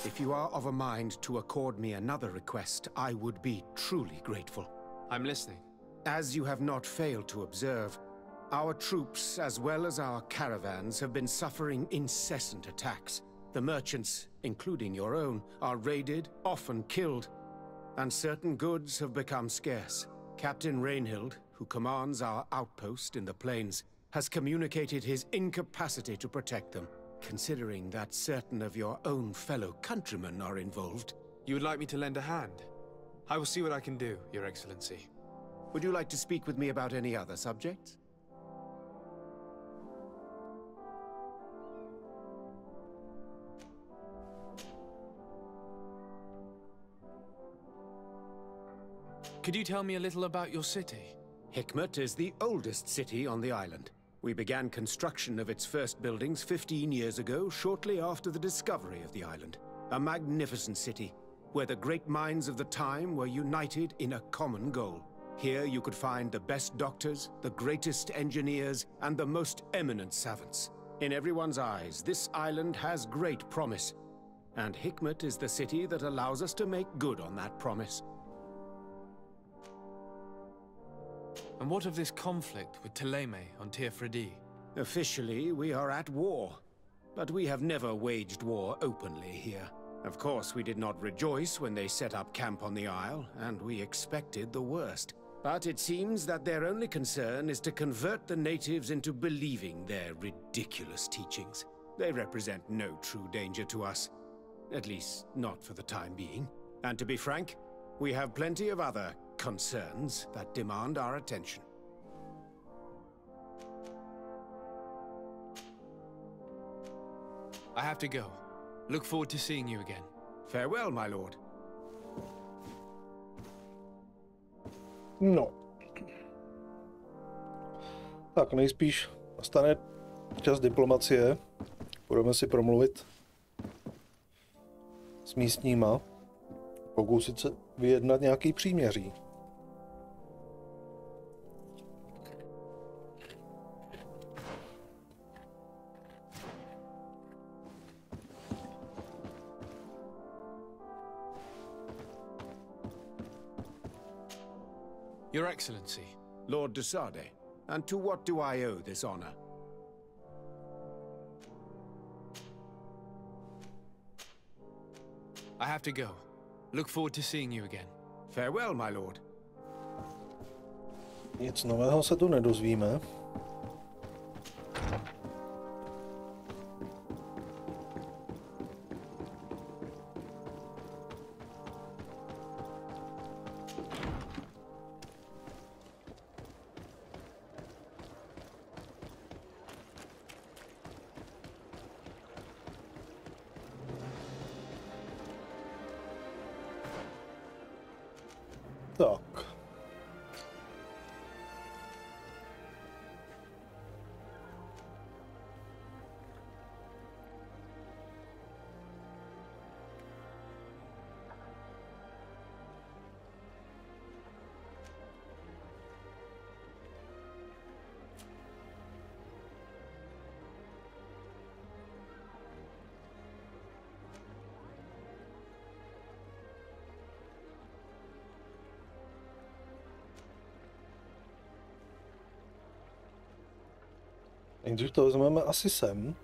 If you are of a mind to accord me another request, I would be truly grateful. I'm listening. As you have not failed to observe, our troops, as well as our caravans, have been suffering incessant attacks. The merchants, including your own, are raided, often killed, and certain goods have become scarce. Captain Rainhild, who commands our outpost in the plains, has communicated his incapacity to protect them. Considering that certain of your own fellow countrymen are involved. You would like me to lend a hand? I will see what I can do, Your Excellency. Would you like to speak with me about any other subjects? Could you tell me a little about your city? Hikmet is the oldest city on the island. We began construction of its first buildings 15 years ago, shortly after the discovery of the island. A magnificent city, where the great minds of the time were united in a common goal. Here you could find the best doctors, the greatest engineers, and the most eminent savants. In everyone's eyes, this island has great promise, and Hikmet is the city that allows us to make good on that promise. And what of this conflict with Thélème on Tir Freddy? Officially, we are at war, but we have never waged war openly here. Of course, we did not rejoice when they set up camp on the Isle, and we expected the worst. But it seems that their only concern is to convert the natives into believing their ridiculous teachings. They represent no true danger to us, at least not for the time being. And to be frank, we have plenty of other concerns that demand our attention. I have to go. Look forward to seeing you again. Farewell, my lord. No. Tak nejspíš nastane čas diplomacie. Budeme si promluvit s místníma. Pokusit se vyjednat nějaký příměří. Your Excellency. Lord de Sade, and to what do I owe this honor? I have to go. Look forward to seeing you again. Farewell, my lord. Nic nového se tu nedozvíme. Tak. Nejdřív to vezmeme asi sem.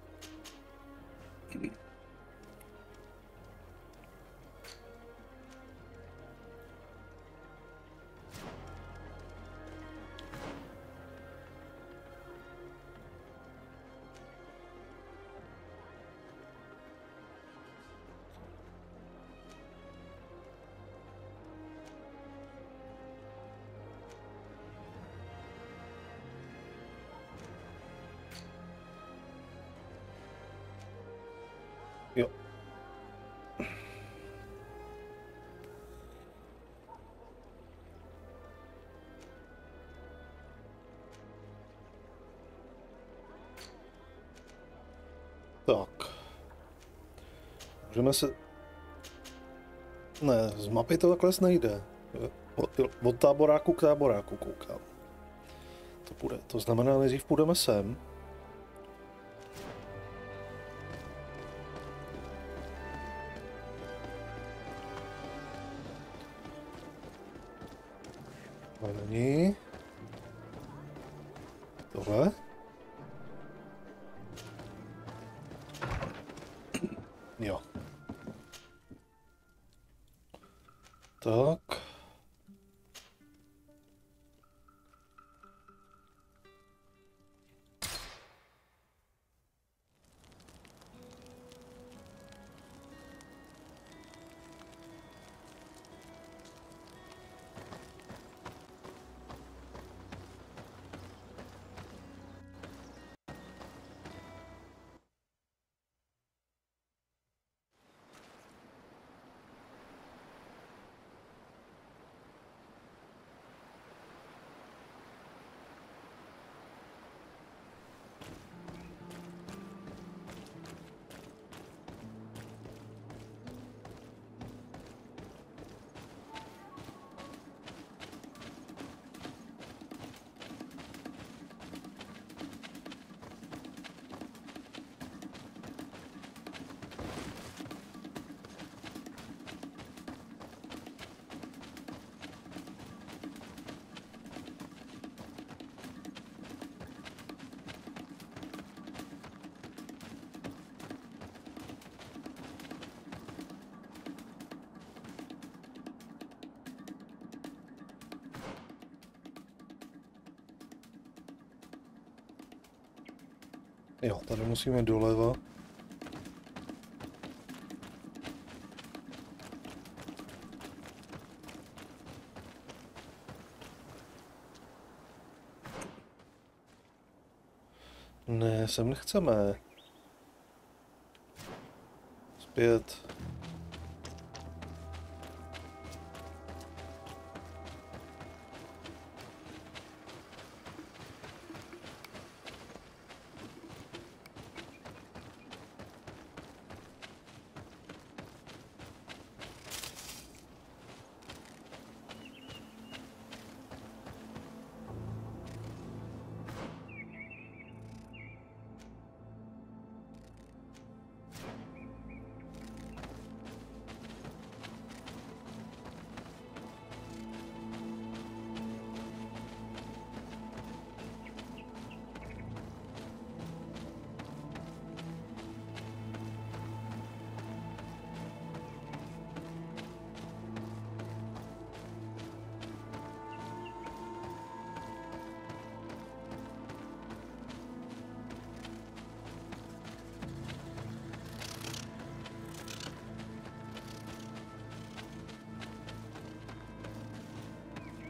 Tak. Můžeme se... Ne, z mapy to takhle nejde. Od táboráku k táboráku koukám. To půjde. To znamená, nejdřív půjdeme sem. Není. Tohle. Jo. Tak. Jo, tady musíme doleva. Ne, sem nechceme. Zpět.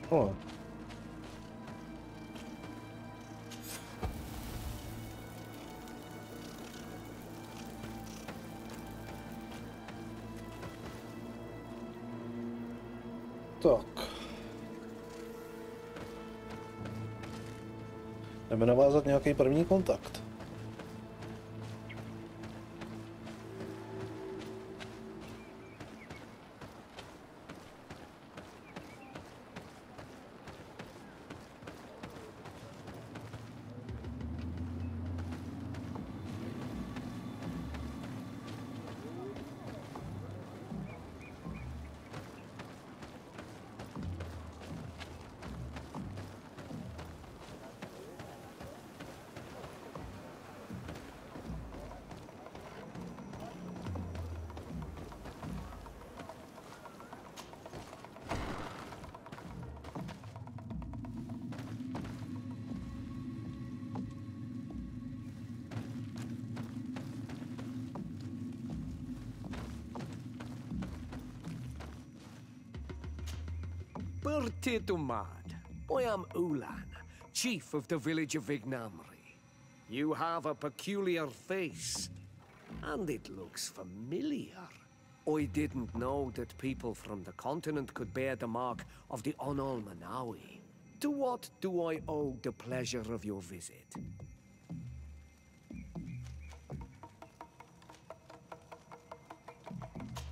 Oh. Tak. Jdeme navázat nějaký první kontakt. Bertitumad, I am Ulan, chief of the village of Vignamri. You have a peculiar face, and it looks familiar. I didn't know that people from the continent could bear the mark of the Onol Manawi. To what do I owe the pleasure of your visit?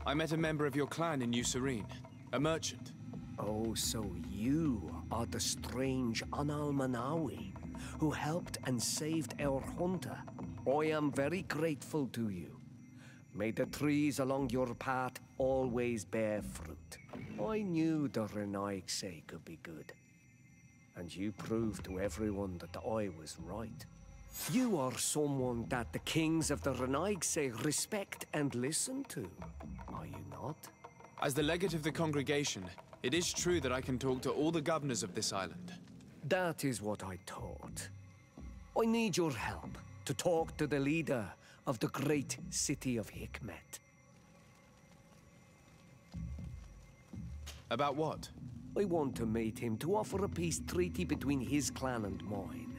I met a member of your clan in New Serene, a merchant. Oh, so you are the strange Analmanawi who helped and saved our hunter. I am very grateful to you. May the trees along your path always bear fruit. I knew the Renaigse could be good. And you proved to everyone that I was right. You are someone that the kings of the Renaigse respect and listen to, are you not? As the legate of the congregation, it is true that I can talk to all the governors of this island. That is what I thought. I need your help to talk to the leader of the great city of Hikmet. About what? I want to meet him to offer a peace treaty between his clan and mine.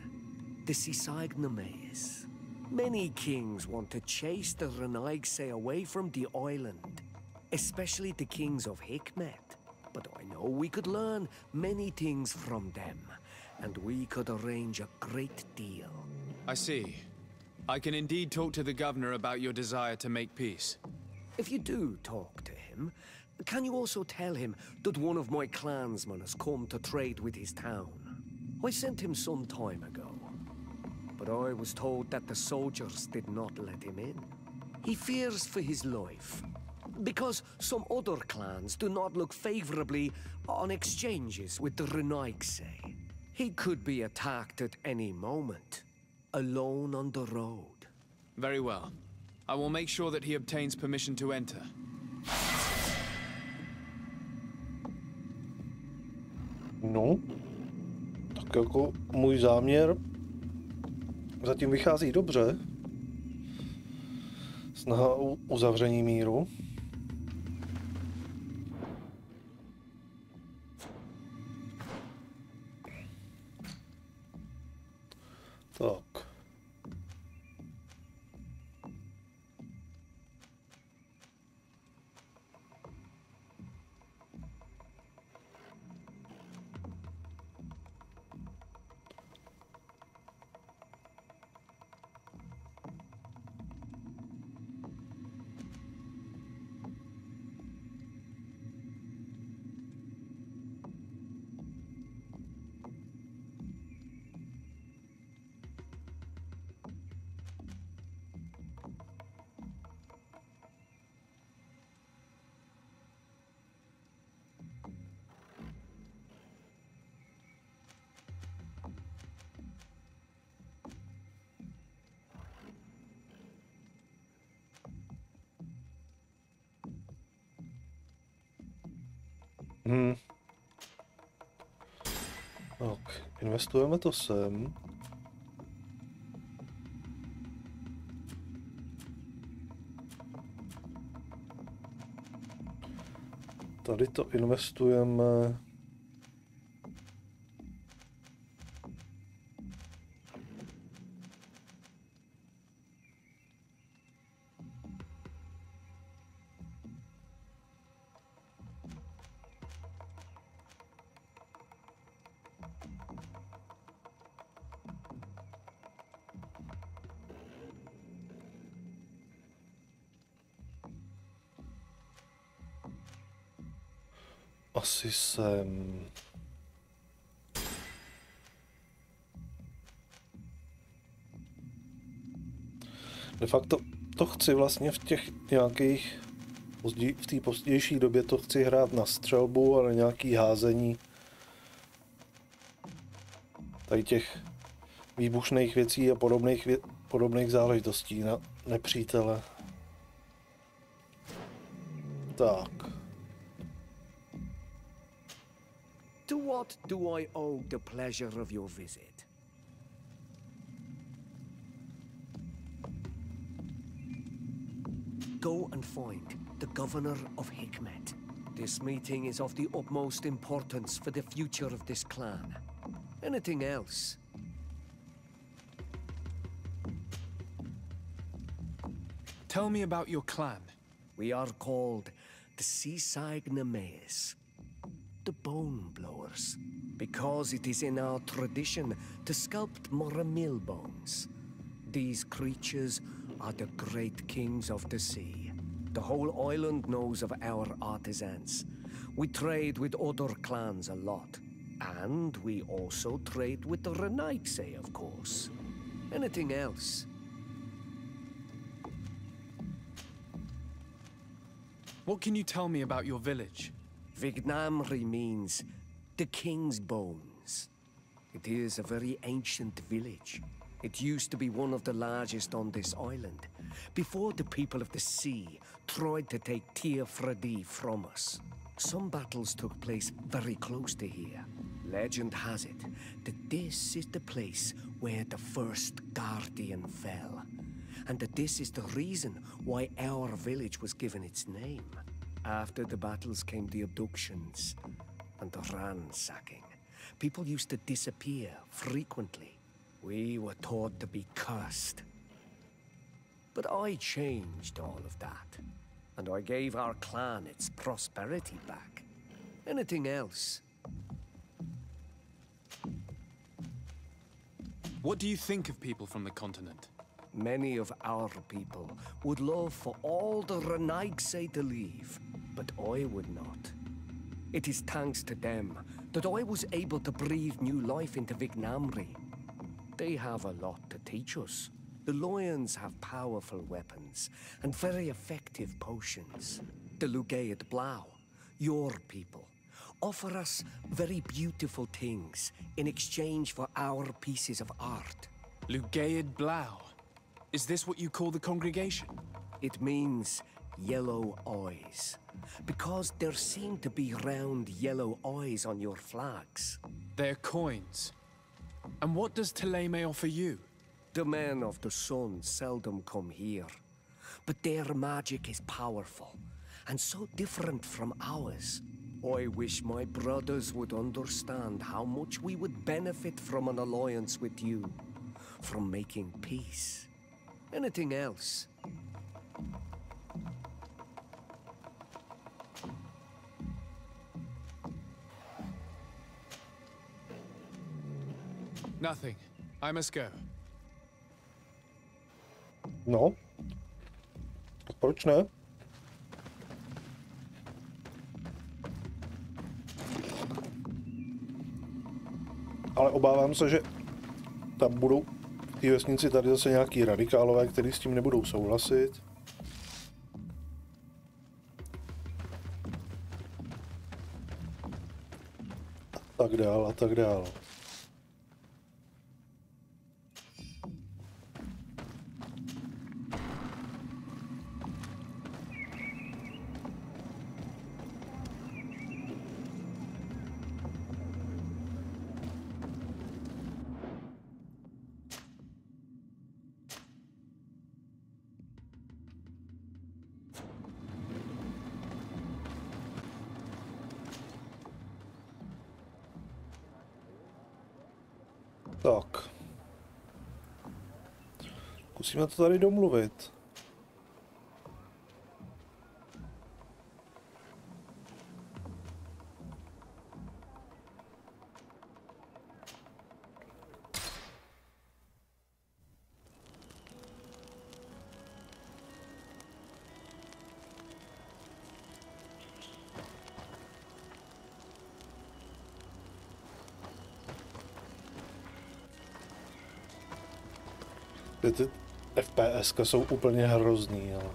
The Sisagnames. Many kings want to chase the Renaigse away from the island, especially the kings of Hikmet. But I know we could learn many things from them, and we could arrange a great deal. I see. I can indeed talk to the governor about your desire to make peace. If you do talk to him, can you also tell him that one of my clansmen has come to trade with his town? I sent him some time ago, but I was told that the soldiers did not let him in. He fears for his life, because some other clans do not look favorably on exchanges with the Renaigse. He could be attacked at any moment, alone on the road. Very well. I will make sure that he obtains permission to enter. No, tak jako můj záměr zatím vychází dobře. Snaha o uzavření míru. Tak. Tak, investujeme to sem. Tady to investujeme. Asi sem. De facto to chci vlastně v těch nějakých v té pozdější době to chci hrát na střelbu a na nějaký házení tady těch výbušných věcí a podobných záležitostí na nepřítele. Tak. To what do I owe the pleasure of your visit? Go and find the governor of Hikmet. This meeting is of the utmost importance for the future of this clan. Anything else? Tell me about your clan. We are called the Sisagnames, the Bone Blowers, because it is in our tradition to sculpt Moramil bones. These creatures are the great kings of the sea. The whole island knows of our artisans. We trade with other clans a lot. And we also trade with the Renaigse, of course. Anything else? What can you tell me about your village? Vignamri means the king's bones. It is a very ancient village. It used to be one of the largest on this island, before the people of the sea tried to take Teofredi from us. Some battles took place very close to here. Legend has it that this is the place where the first guardian fell, and that this is the reason why our village was given its name. After the battles came the abductions and the ransacking. People used to disappear frequently. We were taught to be cursed. But I changed all of that, and I gave our clan its prosperity back. Anything else? What do you think of people from the continent? Many of our people would love for all the Renaigse to leave, but I would not. It is thanks to them that I was able to breathe new life into Vignamri. They have a lot to teach us. The lions have powerful weapons and very effective potions. The Lugaid Blau, your people, offer us very beautiful things in exchange for our pieces of art. Lugaid Blau? Is this what you call the congregation? It means yellow eyes, because there seem to be round yellow eyes on your flags. They're coins. And what does Teleme offer you? The men of the sun seldom come here, but their magic is powerful, and so different from ours. I wish my brothers would understand how much we would benefit from an alliance with you, from making peace. Anything else? Nothing. I must go. No. Proč ne? Ale obávám se, že tam budou v té vesnici tady zase nějaký radikálové, kteří s tím nebudou souhlasit. A tak dál, a tak dál. Tak. Zkusíme to tady domluvit. Ty FPSka jsou úplně hrozný, ale...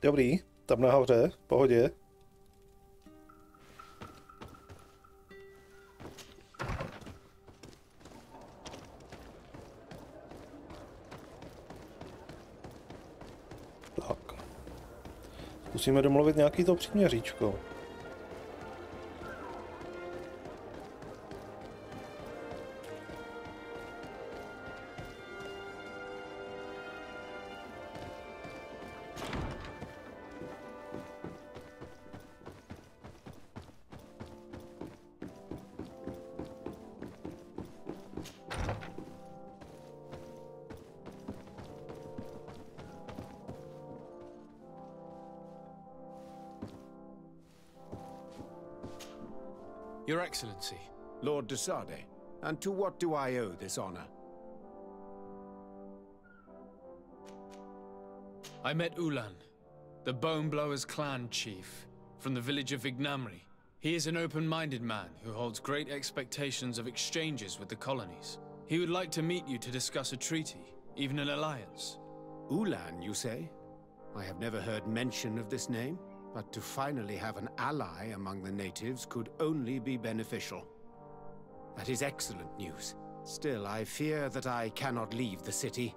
Dobrý, tam nahoře, v pohodě. Musíme domluvit nějaký to příměříčko. Your Excellency. Lord de Sade, and to what do I owe this honor? I met Ulan, the Boneblower's clan chief, from the village of Vignamri. He is an open-minded man who holds great expectations of exchanges with the colonies. He would like to meet you to discuss a treaty, even an alliance. Ulan, you say? I have never heard mention of this name, but to finally have an ally among the natives could only be beneficial. That is excellent news. Still, I fear that I cannot leave the city.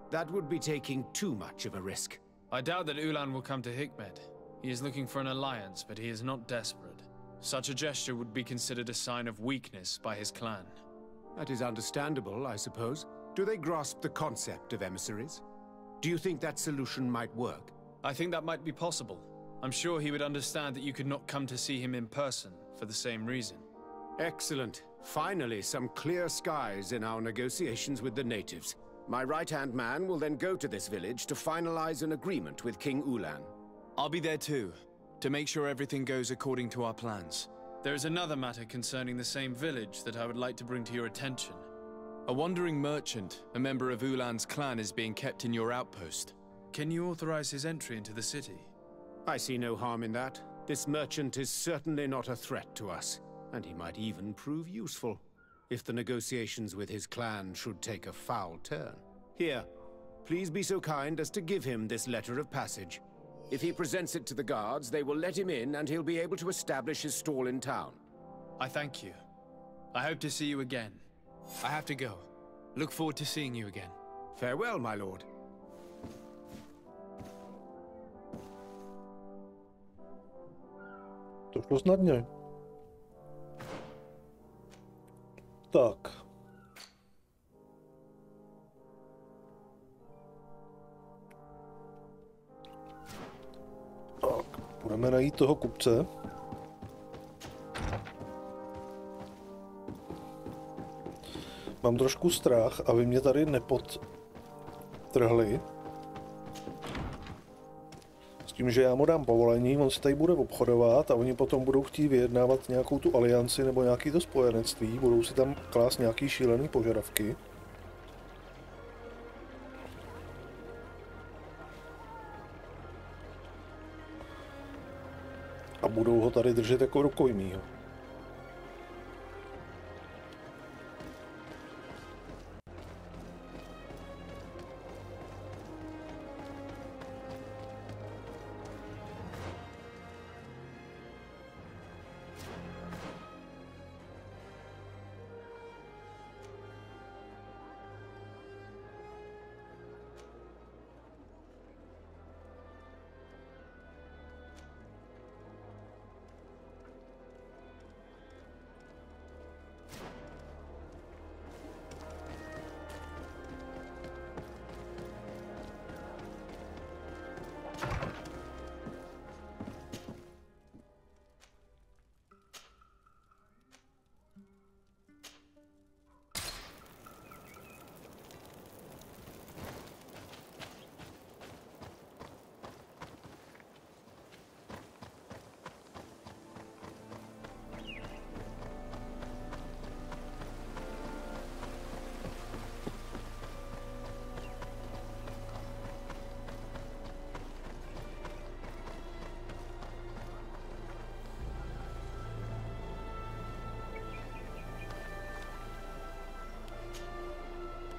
That would be taking too much of a risk. I doubt that Ulan will come to Hikmed. He is looking for an alliance, but he is not desperate. Such a gesture would be considered a sign of weakness by his clan. That is understandable, I suppose. Do they grasp the concept of emissaries? Do you think that solution might work? I think that might be possible. I'm sure he would understand that you could not come to see him in person for the same reason. Excellent. Finally, some clear skies in our negotiations with the natives. My right-hand man will then go to this village to finalize an agreement with King Ulan. I'll be there too, to make sure everything goes according to our plans. There is another matter concerning the same village that I would like to bring to your attention. A wandering merchant, a member of Ulan's clan, is being kept in your outpost. Can you authorize his entry into the city? I see no harm in that. This merchant is certainly not a threat to us, and he might even prove useful, if the negotiations with his clan should take a foul turn. Here, please be so kind as to give him this letter of passage. If he presents it to the guards, they will let him in and he'll be able to establish his stall in town. I thank you. I hope to see you again. I have to go. Look forward to seeing you again. Farewell, my lord. To šlo snadně. Tak. Tak, budeme najít toho kupce. Mám trošku strach, aby mě tady nepodtrhli. S tím, že já mu dám povolení, on se tady bude obchodovat a oni potom budou chtít vyjednávat nějakou tu alianci nebo nějaký to spojenectví, budou si tam klást nějaký šílený požadavky. A budou ho tady držet jako rukojmího.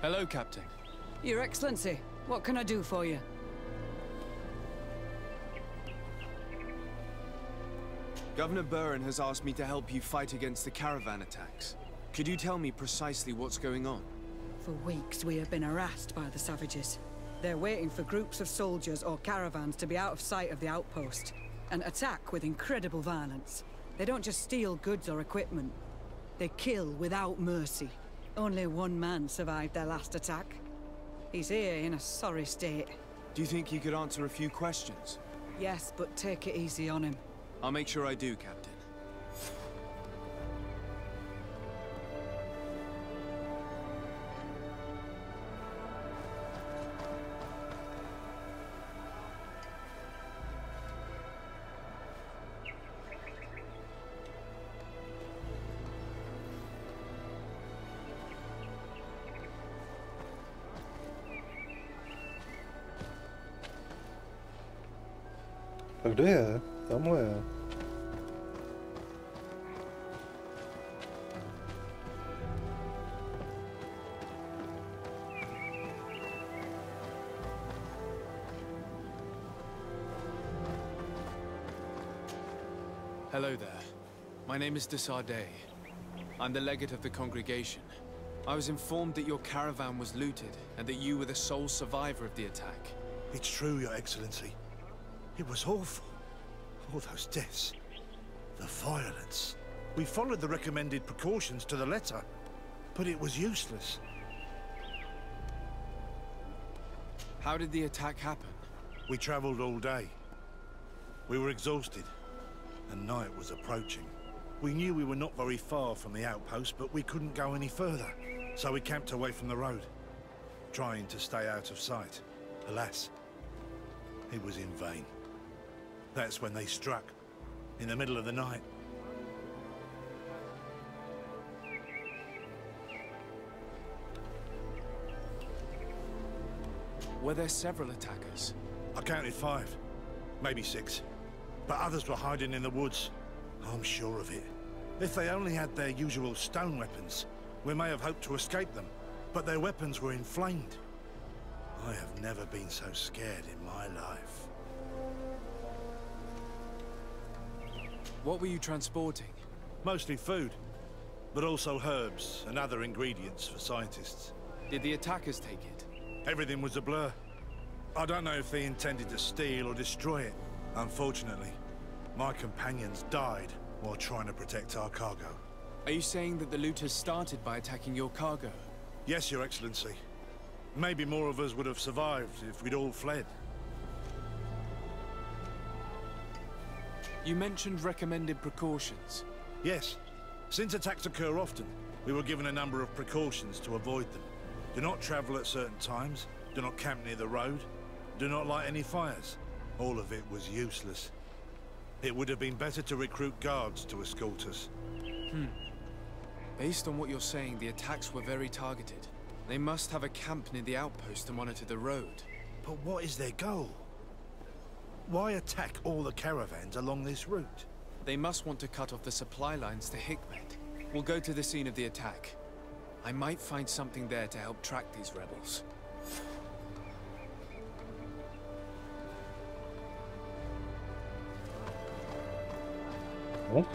Hello, Captain. Your Excellency, what can I do for you? Governor Buren has asked me to help you fight against the caravan attacks. Could you tell me precisely what's going on? For weeks we have been harassed by the savages. They're waiting for groups of soldiers or caravans to be out of sight of the outpost and attack with incredible violence. They don't just steal goods or equipment. They kill without mercy. Only one man survived their last attack. He's here in a sorry state. Do you think you could answer a few questions? Yes, but take it easy on him. I'll make sure I do, Captain. Tak kde je? Tamhle je. Hello there. My name is Desardet. I'm the legate of the congregation. I was informed that your caravan was looted and that you were the sole survivor of the attack. It's true, Your Excellency. It was awful. All those deaths. The violence. We followed the recommended precautions to the letter, but it was useless. How did the attack happen? We traveled all day. We were exhausted, and night was approaching. We knew we were not very far from the outpost, but we couldn't go any further. So we camped away from the road, trying to stay out of sight. Alas, it was in vain. That's when they struck, in the middle of the night. Were there several attackers? I counted 5, maybe 6. But others were hiding in the woods. I'm sure of it. If they only had their usual stone weapons, we may have hoped to escape them. But their weapons were inflamed. I have never been so scared in my life. What were you transporting? Mostly food, but also herbs and other ingredients for scientists. Did the attackers take it? Everything was a blur. I don't know if they intended to steal or destroy it. Unfortunately, my companions died while trying to protect our cargo. Are you saying that the looters started by attacking your cargo? Yes, Your Excellency. Maybe more of us would have survived if we'd all fled. You mentioned recommended precautions. Yes. Since attacks occur often, we were given a number of precautions to avoid them. Do not travel at certain times, do not camp near the road, do not light any fires. All of it was useless. It would have been better to recruit guards to escort us. Based on what you're saying, the attacks were very targeted. They must have a camp near the outpost to monitor the road. But what is their goal? Why attack all the caravans along this route? They must want to cut off the supply lines to Hikmet. We'll go to the scene of the attack. I might find something there to help track these rebels. What?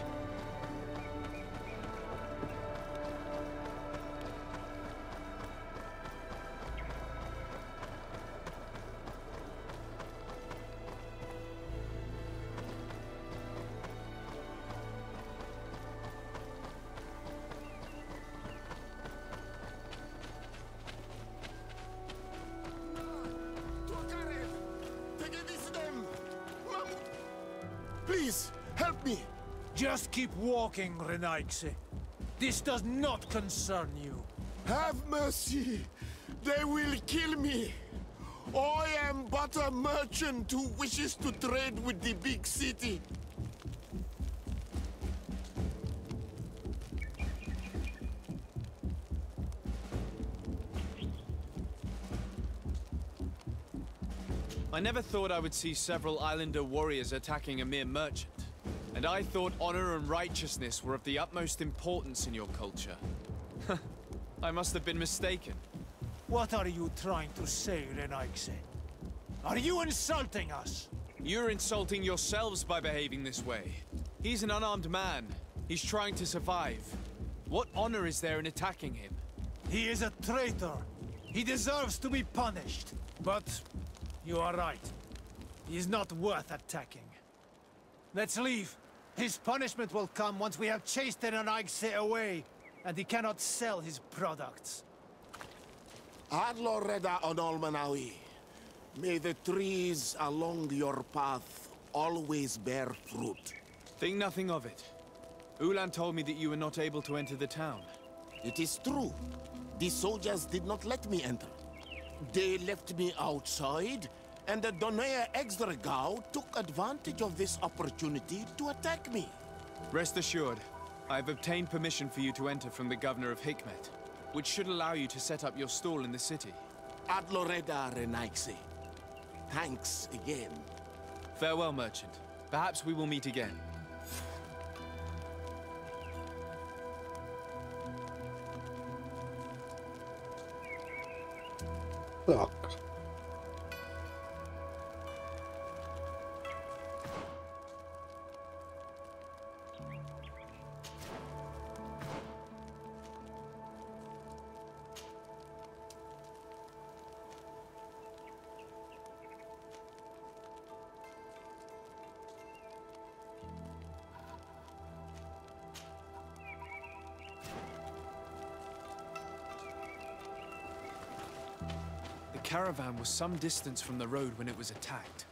Please, help me! Just keep walking, Renaigse. This does not concern you. Have mercy! They will kill me! I am but a merchant who wishes to trade with the big city. I never thought I would see several islander warriors attacking a mere merchant. And I thought honor and righteousness were of the utmost importance in your culture. I must have been mistaken. What are you trying to say, Renaigse? Are you insulting us? You're insulting yourselves by behaving this way. He's an unarmed man. He's trying to survive. What honor is there in attacking him? He is a traitor. He deserves to be punished. But you are right. He is not worth attacking. Let's leave. His punishment will come once we have chased Renaigse away, and he cannot sell his products. Adloreda Onolmanawi, may the trees along your path always bear fruit. Think nothing of it. Ulan told me that you were not able to enter the town. It is true. The soldiers did not let me enter. They left me outside, and the Donea Exdragao took advantage of this opportunity to attack me. Rest assured, I have obtained permission for you to enter from the governor of Hikmet, which should allow you to set up your stall in the city. Adloreda Renaigse. Thanks again. Farewell, merchant. Perhaps we will meet again. Tak. The caravan was some distance from the road when it was attacked.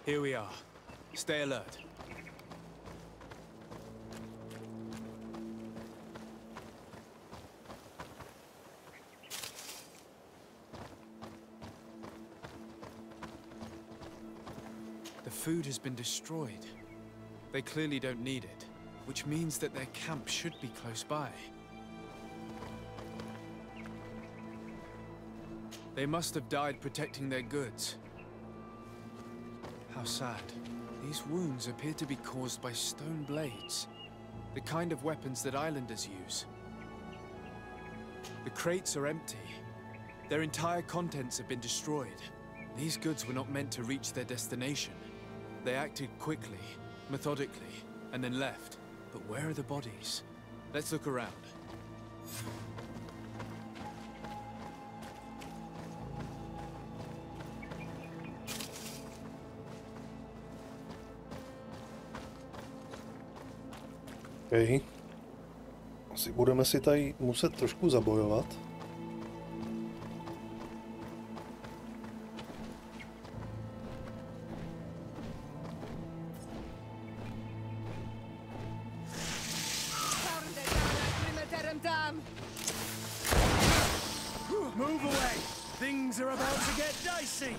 Here we are. Stay alert. The food has been destroyed. They clearly don't need it, which means that their camp should be close by. They must have died protecting their goods. How sad. These wounds appear to be caused by stone blades, the kind of weapons that islanders use. The crates are empty. Their entire contents have been destroyed. These goods were not meant to reach their destination. They acted quickly, methodically, and then left. But where are the bodies? Let's look around. Okay. Asi budeme si tady muset trošku zabojovat. Move away! Things are about to get dicey!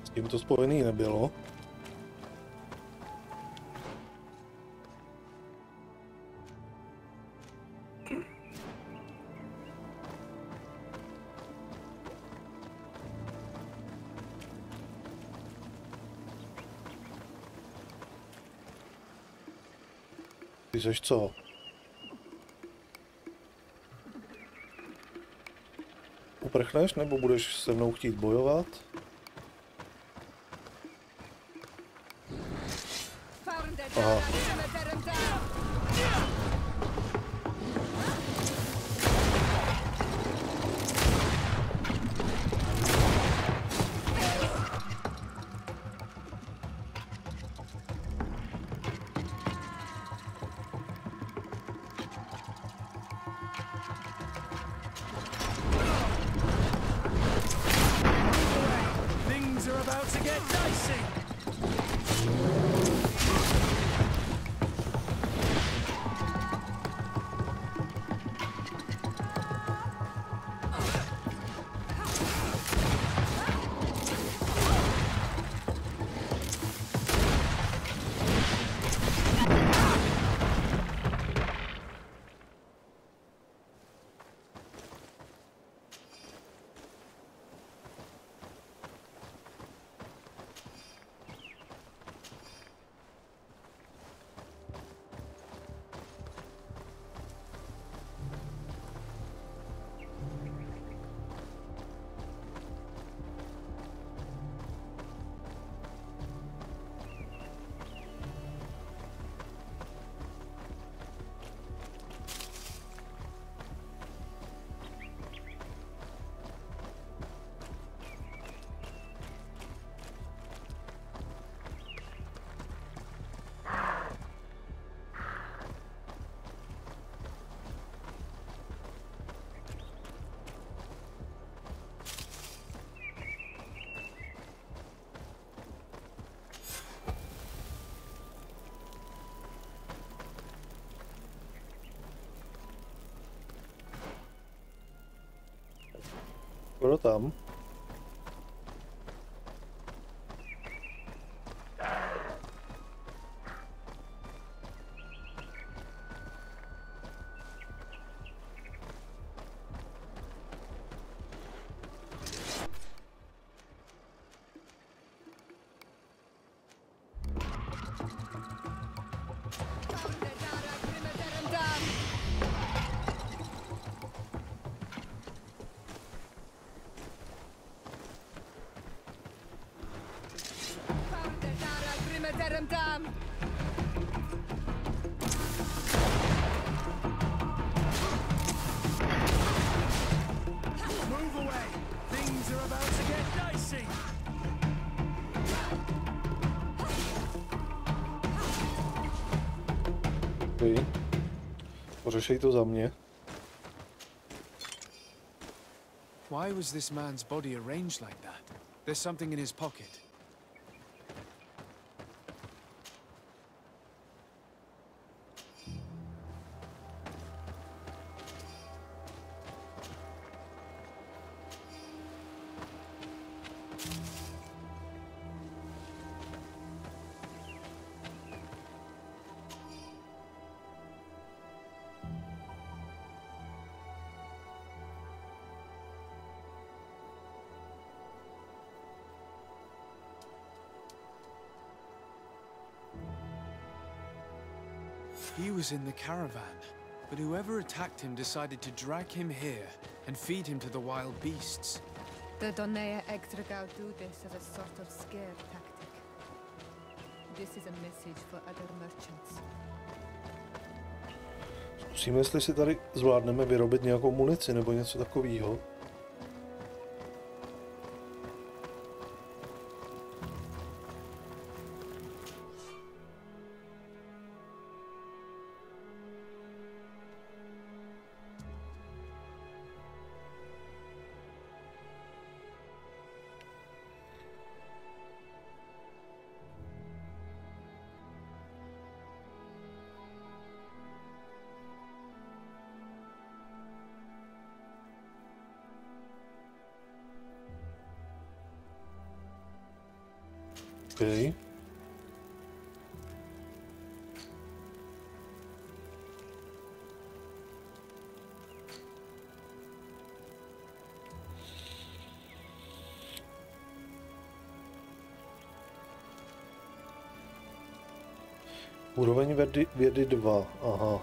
S tím to spojený nebylo. Ty seš co? Uprchneš nebo budeš se mnou chtít bojovat? Aha. Things are about to get dicey! skoro tam. Move away! Things are about to get dicey! Pořešej to za mě. Why was this man's body arranged like that? There's something in his pocket. He was in the caravan, but whoever attacked him decided to drag him here and feed him to the wild beasts. The Donea Extragao do this as a sort of scare tactic. This is a message for other merchants. Zkusíme, jestli si tady zvládneme vyrobit nějakou munici nebo něco takového. Okay. Úroveň vědy 2, aha.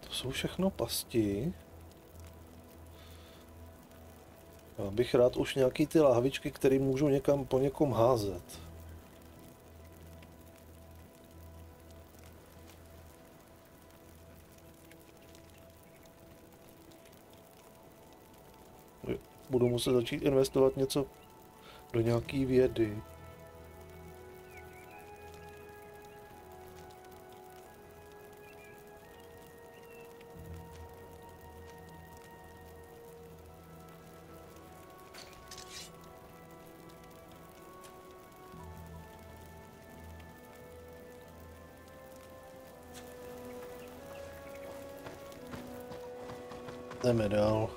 To jsou všechno pasti. Já bych rád už nějaký ty lahvičky, které můžu někam po někom házet. Budu muset začít investovat něco do nějaký vědy. Jdeme dál.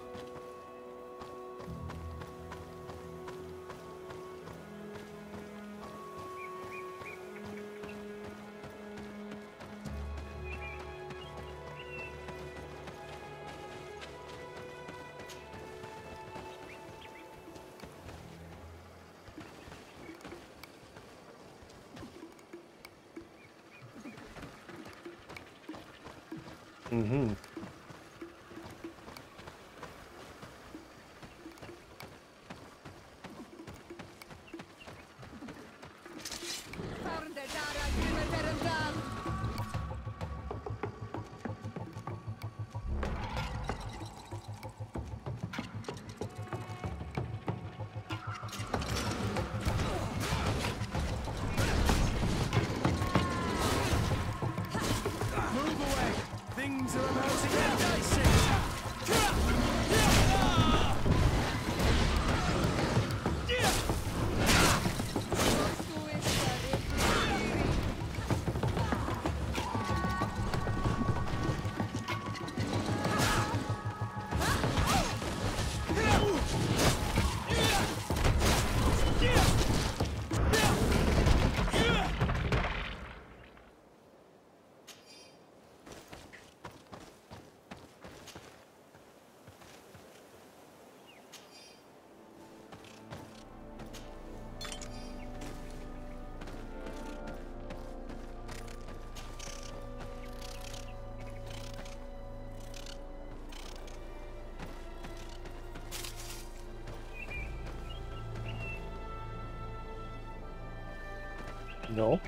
No.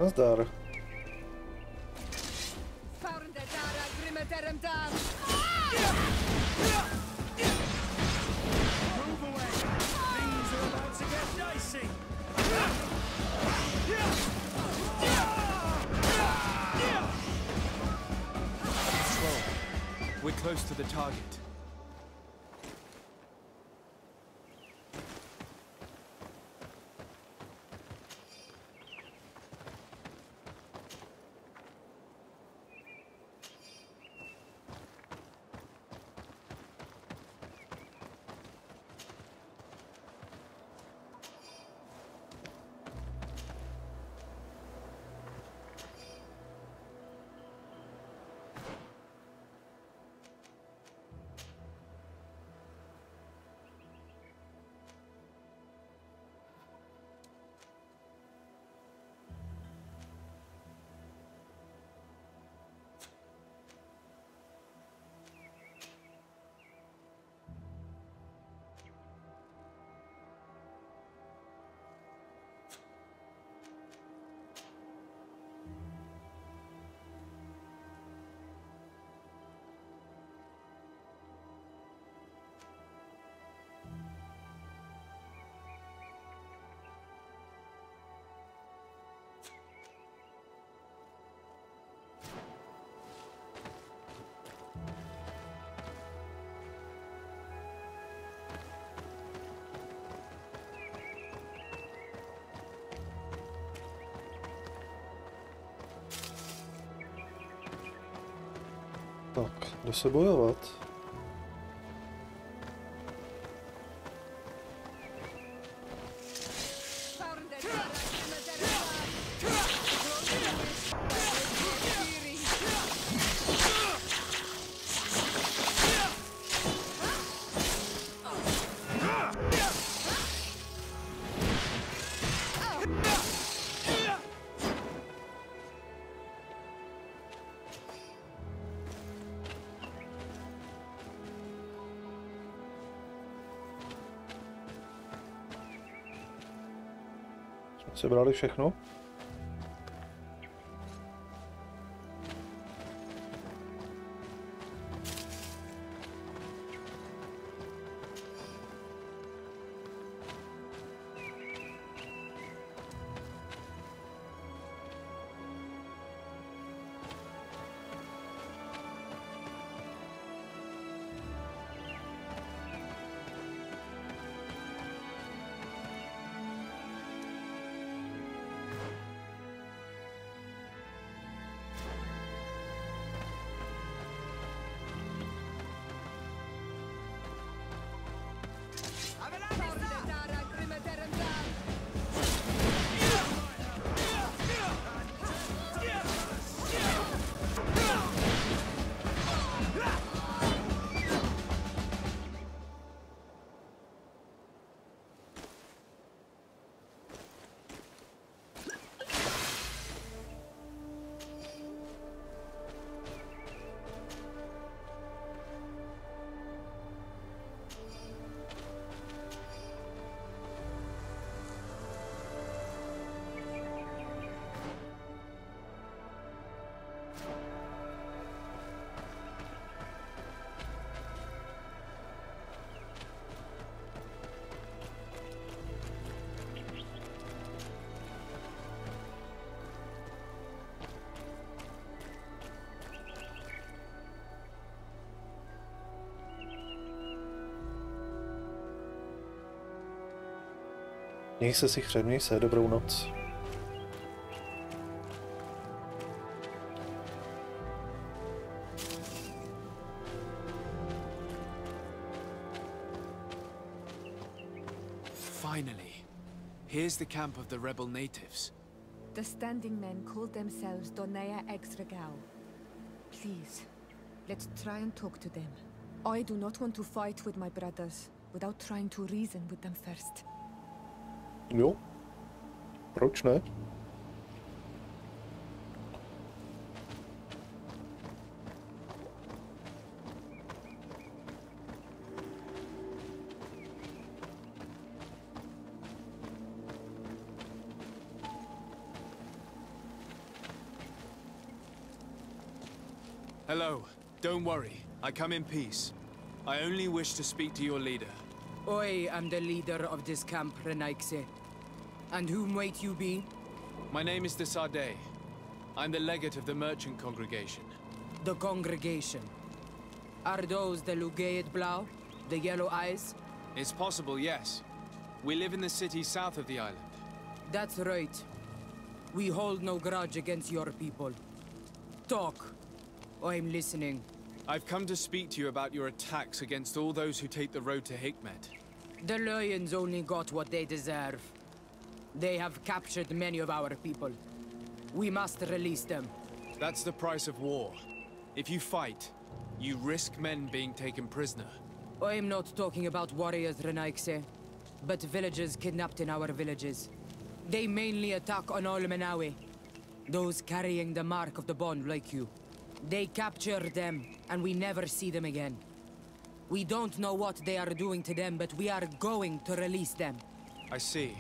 Nazdar. We're close to the target. Tak, jde se bojovat. Sebrali všechno? Měj se si chře, měj se, dobrou noc. Finally. Here's the camp of the rebel natives. The standing men called themselves Donea Exregao. Please, let's try and talk to them. I do not want to fight with my brothers without trying to reason with them first. Jo. Proč ne? Hello. Don't worry. I come in peace. I only wish to speak to your leader. I am the leader of this camp, Renaigse. And whom might you be? My name is de Sardet. I'm the legate of the merchant congregation. The congregation. Are those the Lugaid Blau? The yellow eyes? It's possible, yes. We live in the city south of the island. That's right. We hold no grudge against your people. Talk. I'm listening. I've come to speak to you about your attacks against all those who take the road to Hikmet. The Lions only got what they deserve. They have captured many of our people. We must release them. That's the price of war. If you fight, you risk men being taken prisoner. I'm not talking about warriors, Renaigse, but villagers kidnapped in our villages. They mainly attack on all Menawe, those carrying the mark of the bond like you. They capture them, and we never see them again. We don't know what they are doing to them, but we are going to release them. I see.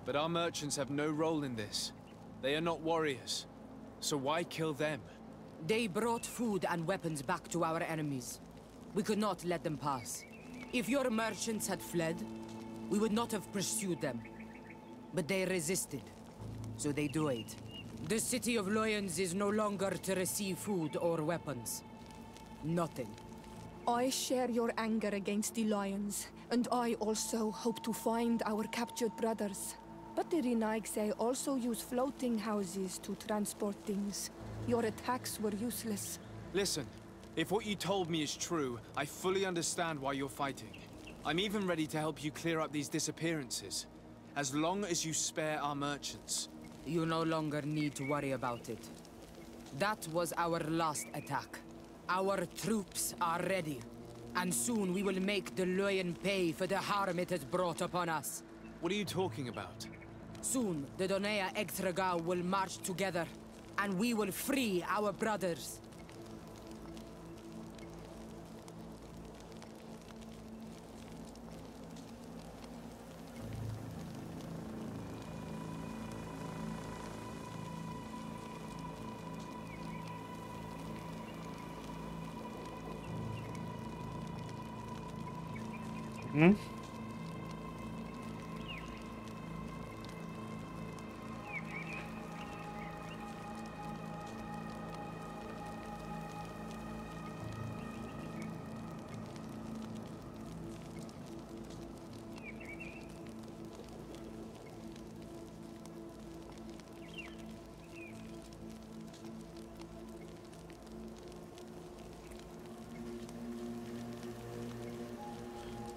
But our merchants have no role in this. They are not warriors. So why kill them? They brought food and weapons back to our enemies. We could not let them pass. If your merchants had fled, we would not have pursued them. But they resisted, so they died. The city of Lions is no longer to receive food or weapons. Nothing. I share your anger against the Lions, and I also hope to find our captured brothers. But the Renaigse also use floating houses to transport things. Your attacks were useless. Listen, if what you told me is true, I fully understand why you're fighting. I'm even ready to help you clear up these disappearances, as long as you spare our merchants. You no longer need to worry about it. That was our last attack. Our troops are ready, and soon we will make the Lion pay for the harm it has brought upon us. What are you talking about? Soon, the Donea Exregao will march together, and we will free our brothers.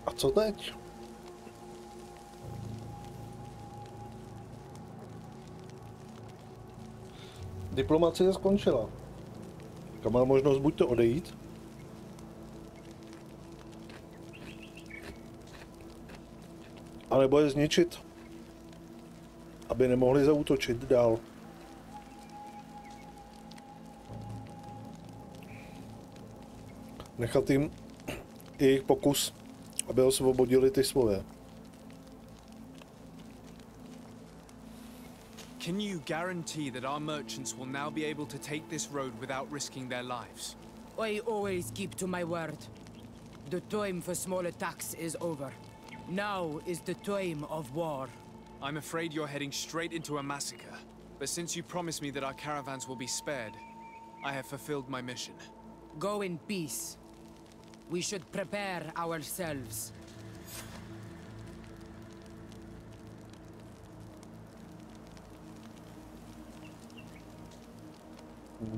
A co teď? Diplomacie skončila. Kam má možnost buď to odejít, anebo je zničit, aby nemohli zaútočit dál. Nechat jim jejich pokus, aby osvobodili ty svoje. Can you guarantee that our merchants will now be able to take this road without risking their lives? I always keep to my word. The time for small attacks is over. Now is the time of war. I'm afraid you're heading straight into a massacre. But since you promised me that our caravans will be spared, I have fulfilled my mission. Go in peace. We should prepare ourselves.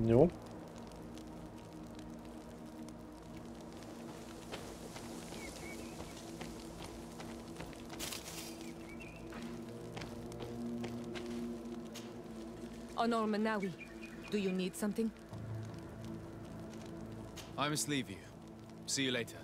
No. Honor Menawi, do you need something? I must leave you. See you later.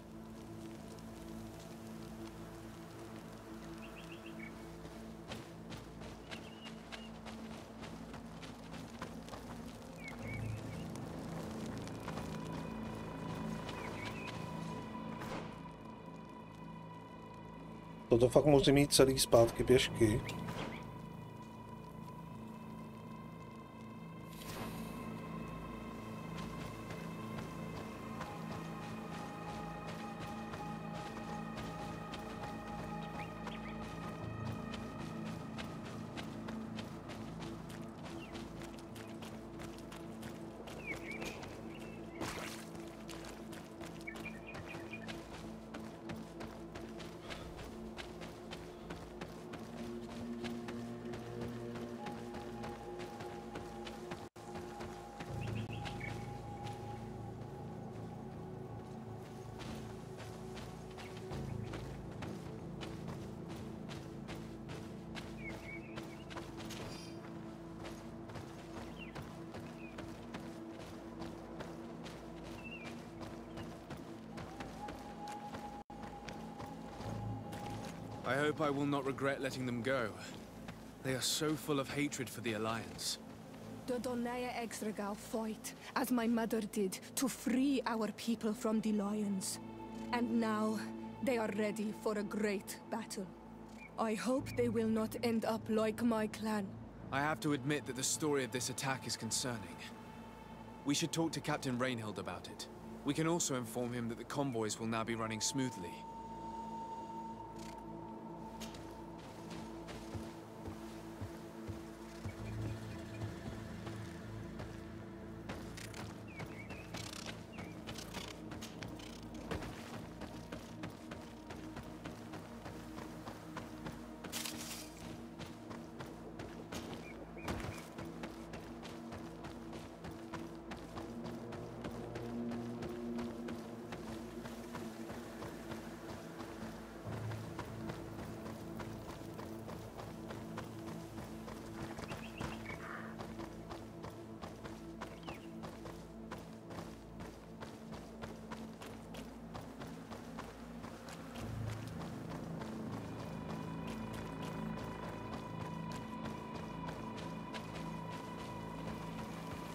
Toto fakt musím jít celý zpátky pěšky. I hope I will not regret letting them go. They are so full of hatred for the Alliance. The Donaya Exregal fought, as my mother did, to free our people from the lions. And now, they are ready for a great battle. I hope they will not end up like my clan. I have to admit that the story of this attack is concerning. We should talk to Captain Rainhild about it. We can also inform him that the convoys will now be running smoothly.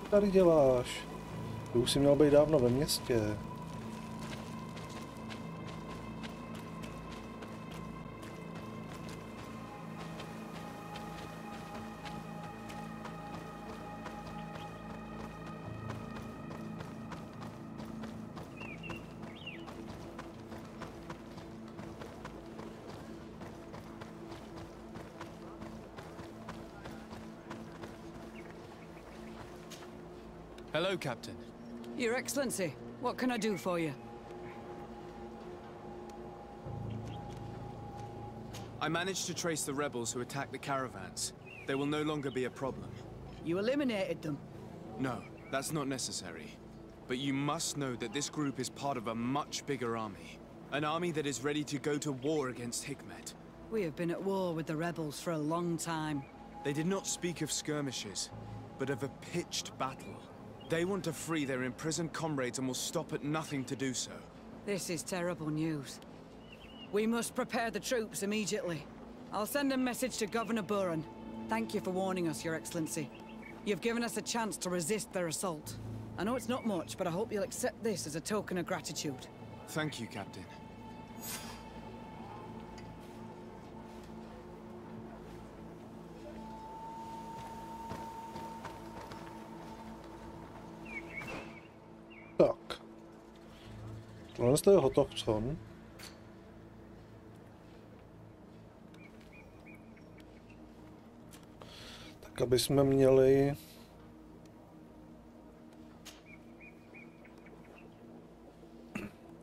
Co tady děláš? Ty už jsi měl být dávno ve městě. Hello, Captain. Your Excellency, what can I do for you? I managed to trace the rebels who attacked the caravans. They will no longer be a problem. You eliminated them? No, that's not necessary. But you must know that this group is part of a much bigger army. An army that is ready to go to war against Hikmet. We have been at war with the rebels for a long time. They did not speak of skirmishes, but of a pitched battle. They want to free their imprisoned comrades and will stop at nothing to do so. This is terrible news. We must prepare the troops immediately. I'll send a message to Governor Buran. Thank you for warning us, Your Excellency. You've given us a chance to resist their assault. I know it's not much, but I hope you'll accept this as a token of gratitude. Thank you, Captain. Tak. Tohle je hotovcon. Tak, aby jsme měli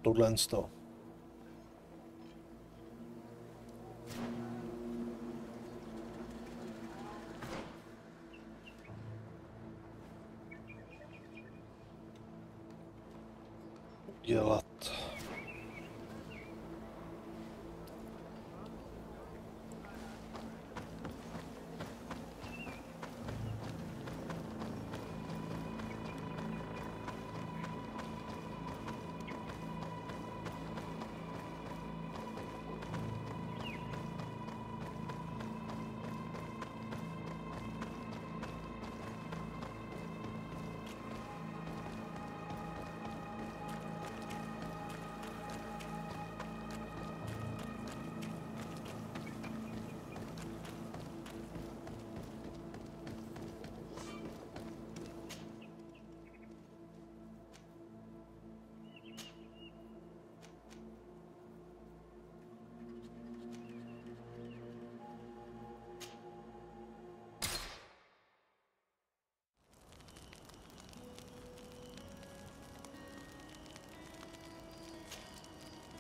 tohle z toho. Dělat.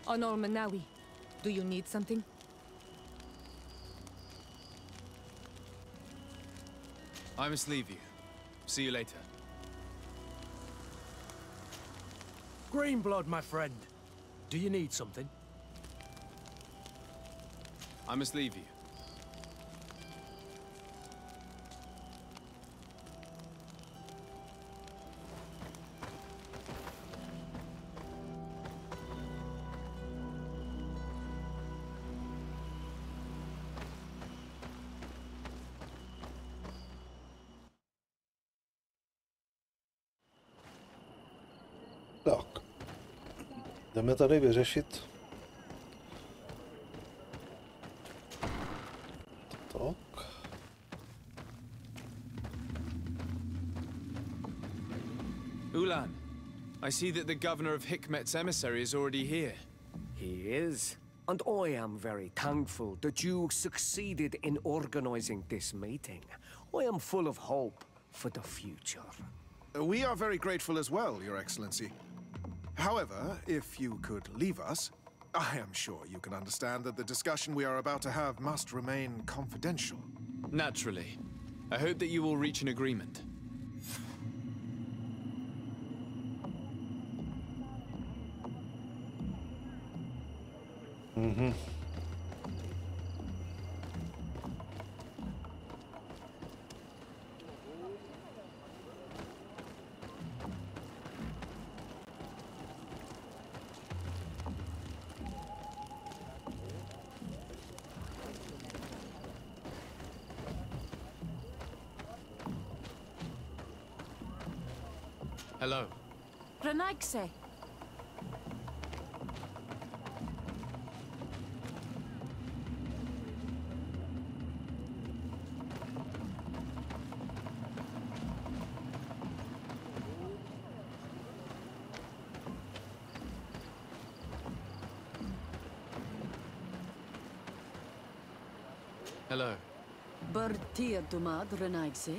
Honor Manawi, do you need something? I must leave you. See you later. Greenblood, my friend. Do you need something? I must leave you. Tak. Jdeme tady vyřešit tak. Ulan, I see that the governor of Hikmet's emissary is already here. He is, and I am very thankful that you succeeded in organizing this meeting. I am full of hope for the future. We are very grateful as well, Your Excellency. However, if you could leave us, I am sure you can understand that the discussion we are about to have must remain confidential. Naturally. I hope that you will reach an agreement. Hello. Renaigse. Hello. Bertia dumad Renaigse.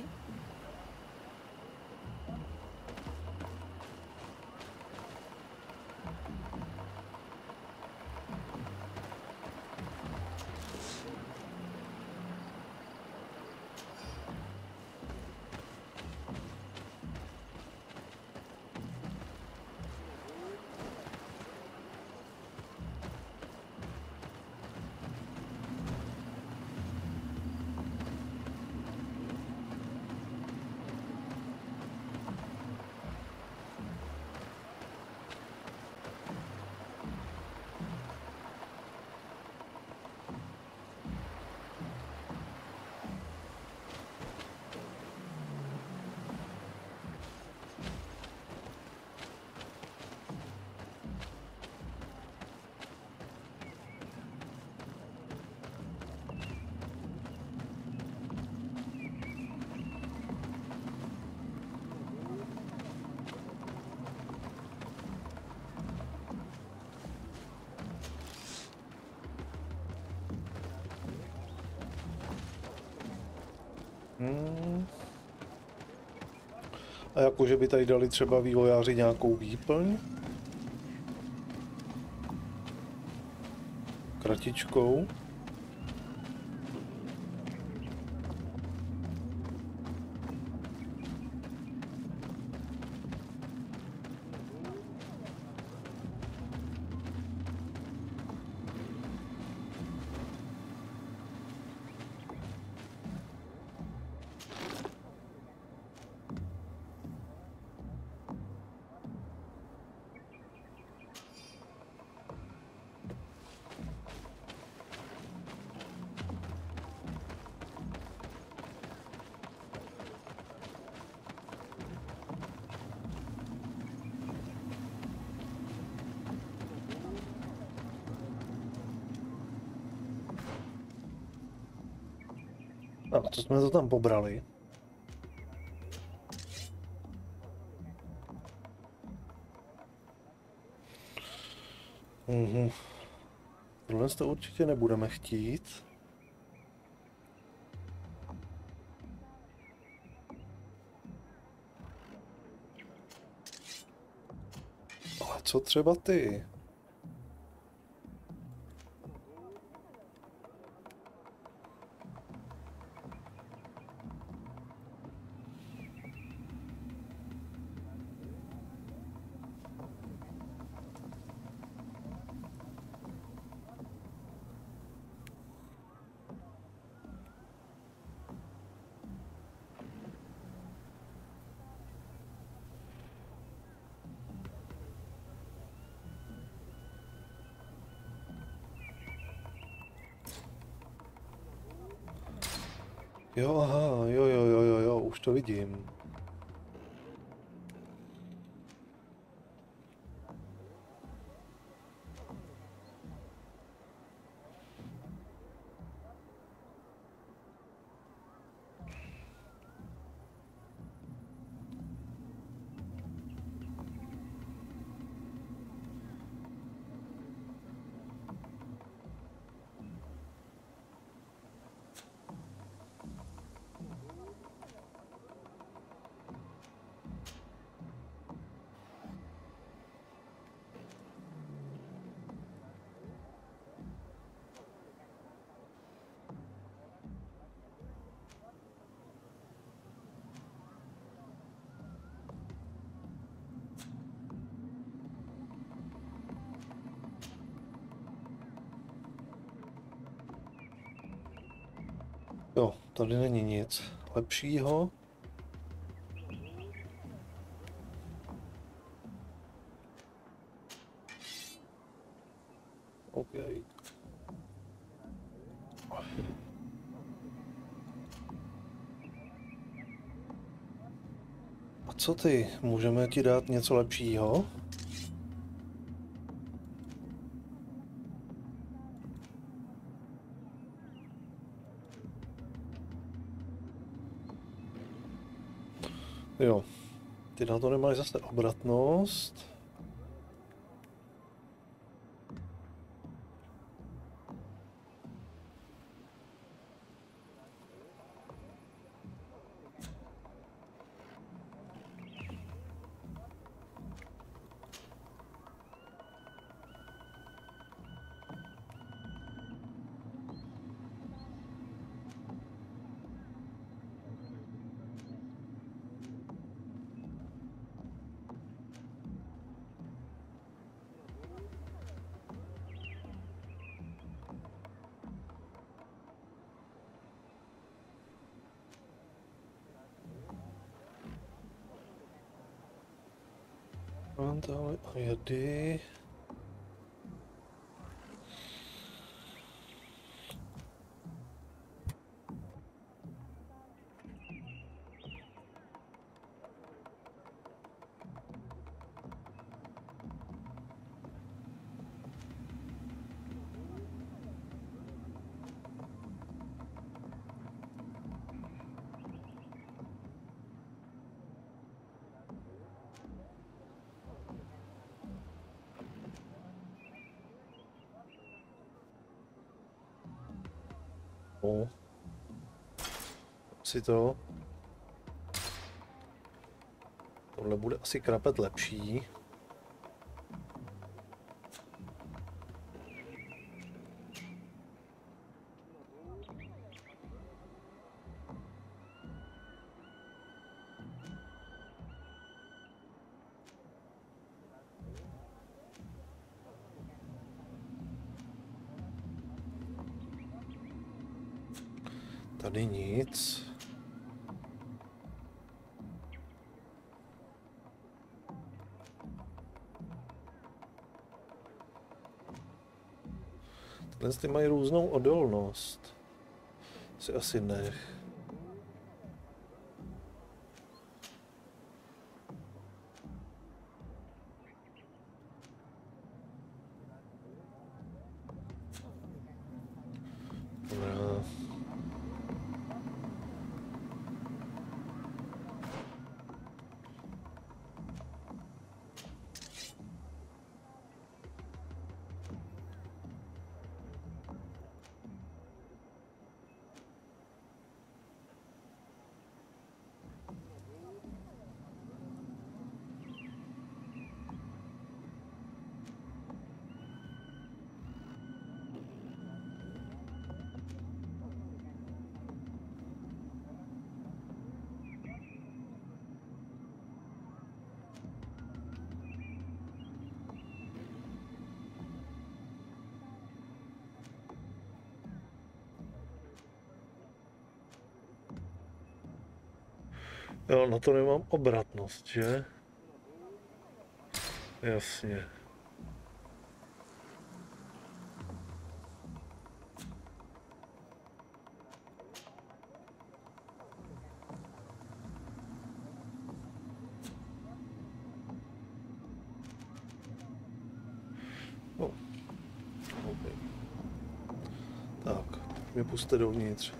A jakože by tady dali třeba vývojáři nějakou výplň? Kratičkou. Tak, co jsme to tam pobrali? Tohle to určitě nebudeme chtít. Ale co třeba ty? Jo, aha, jo, už to vidím. Jo, tady není nic lepšího. OK. A co ty? Můžeme ti dát něco lepšího? Jo, ty na to nemají zase obratnost. Dále a jedy. Si to. Tohle bude asi krapet lepší. Tady nic. Tyhle ty mají různou odolnost. Si asi nech. Jo, na to nemám obratnost, že? Jasně. No. Okay. Tak, mě puste dovnitř.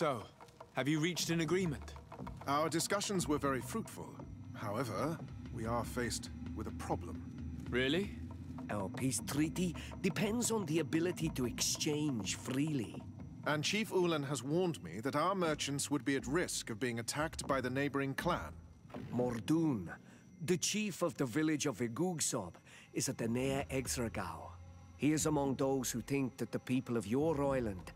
So, have you reached an agreement? Our discussions were very fruitful. However, we are faced with a problem. Really? Our peace treaty depends on the ability to exchange freely. And Chief Ulan has warned me that our merchants would be at risk of being attacked by the neighboring clan. Mordoon, the chief of the village of Igugsob, is a Danea Exregao. He is among those who think that the people of your island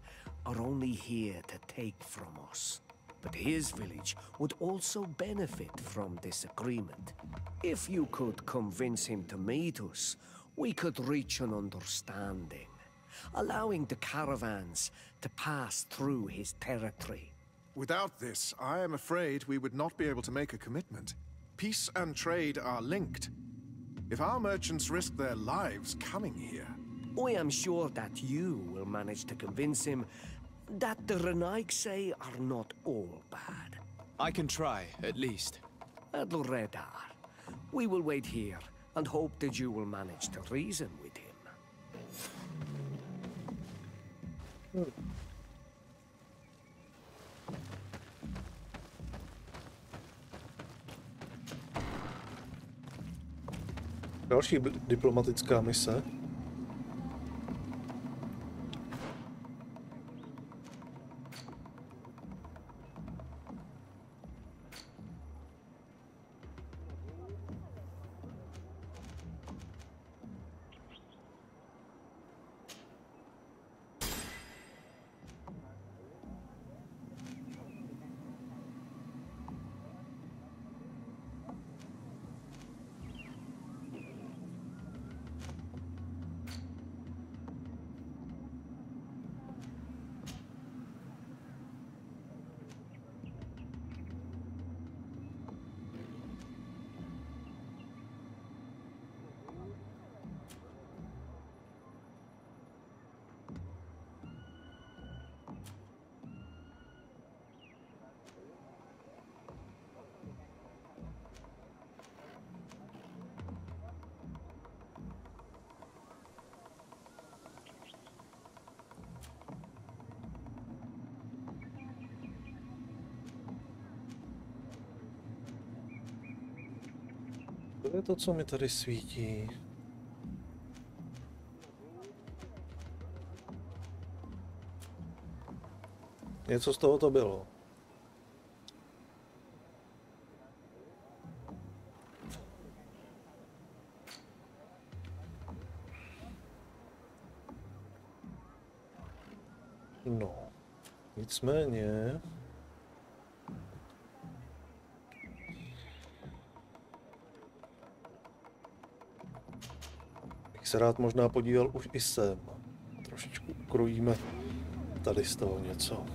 are only here to take from us. But his village would also benefit from this agreement. If you could convince him to meet us, we could reach an understanding, allowing the caravans to pass through his territory. Without this, I am afraid we would not be able to make a commitment. Peace and trade are linked. If our merchants risk their lives coming here... I am sure that you will manage to convince him that the Renaigse are not all bad. I can try, at least. Adredar, we will wait here and hope that you will manage to reason with him. Další diplomatická mise. To je to, co mi tady svítí. Něco z toho to bylo. No, nicméně... se rád možná podíval už i sem. Trošičku ukrojíme tady z toho něco.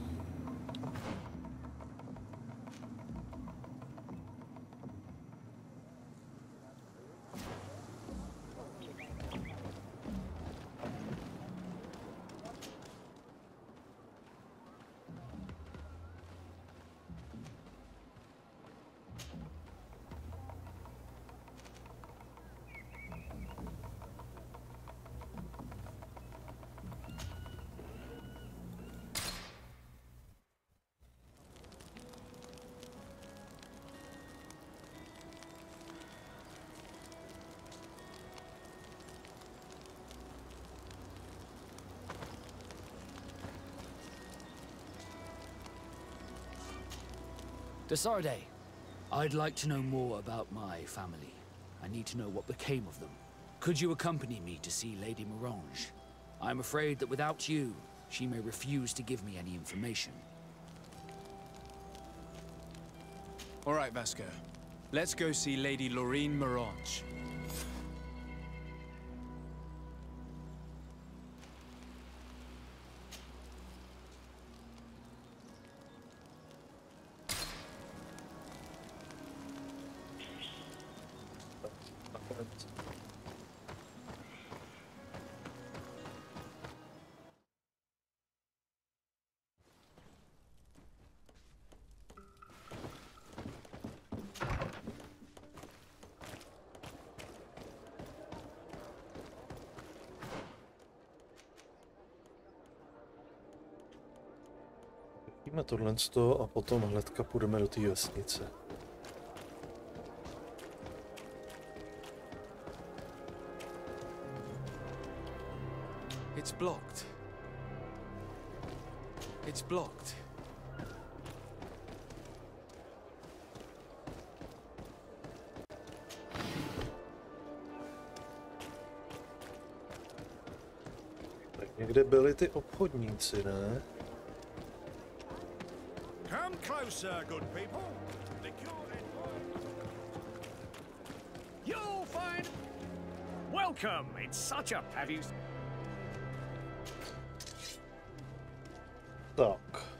Desarde, I'd like to know more about my family. I need to know what became of them. Could you accompany me to see Lady Morange? I'm afraid that without you, she may refuse to give me any information. All right, Vasco. Let's go see Lady Lorraine Morange. Vidíme tohle a potom hnedka půjdeme do té vesnice. It's blocked. It's blocked. někde byli ty obchodníci, ne? Come closer, good people. The cure You'll find... Welcome! It's such a... Have you... Tak.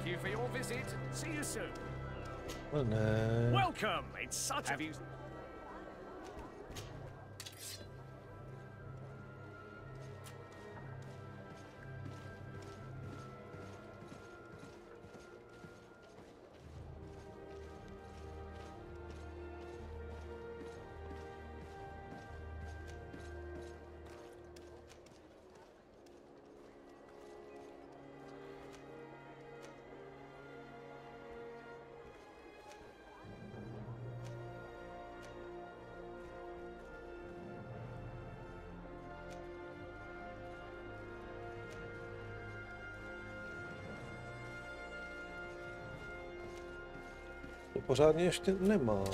Thank you for your visit. See you soon. Oh, no. Welcome! It's such... Have you... To pořádně ještě nemám.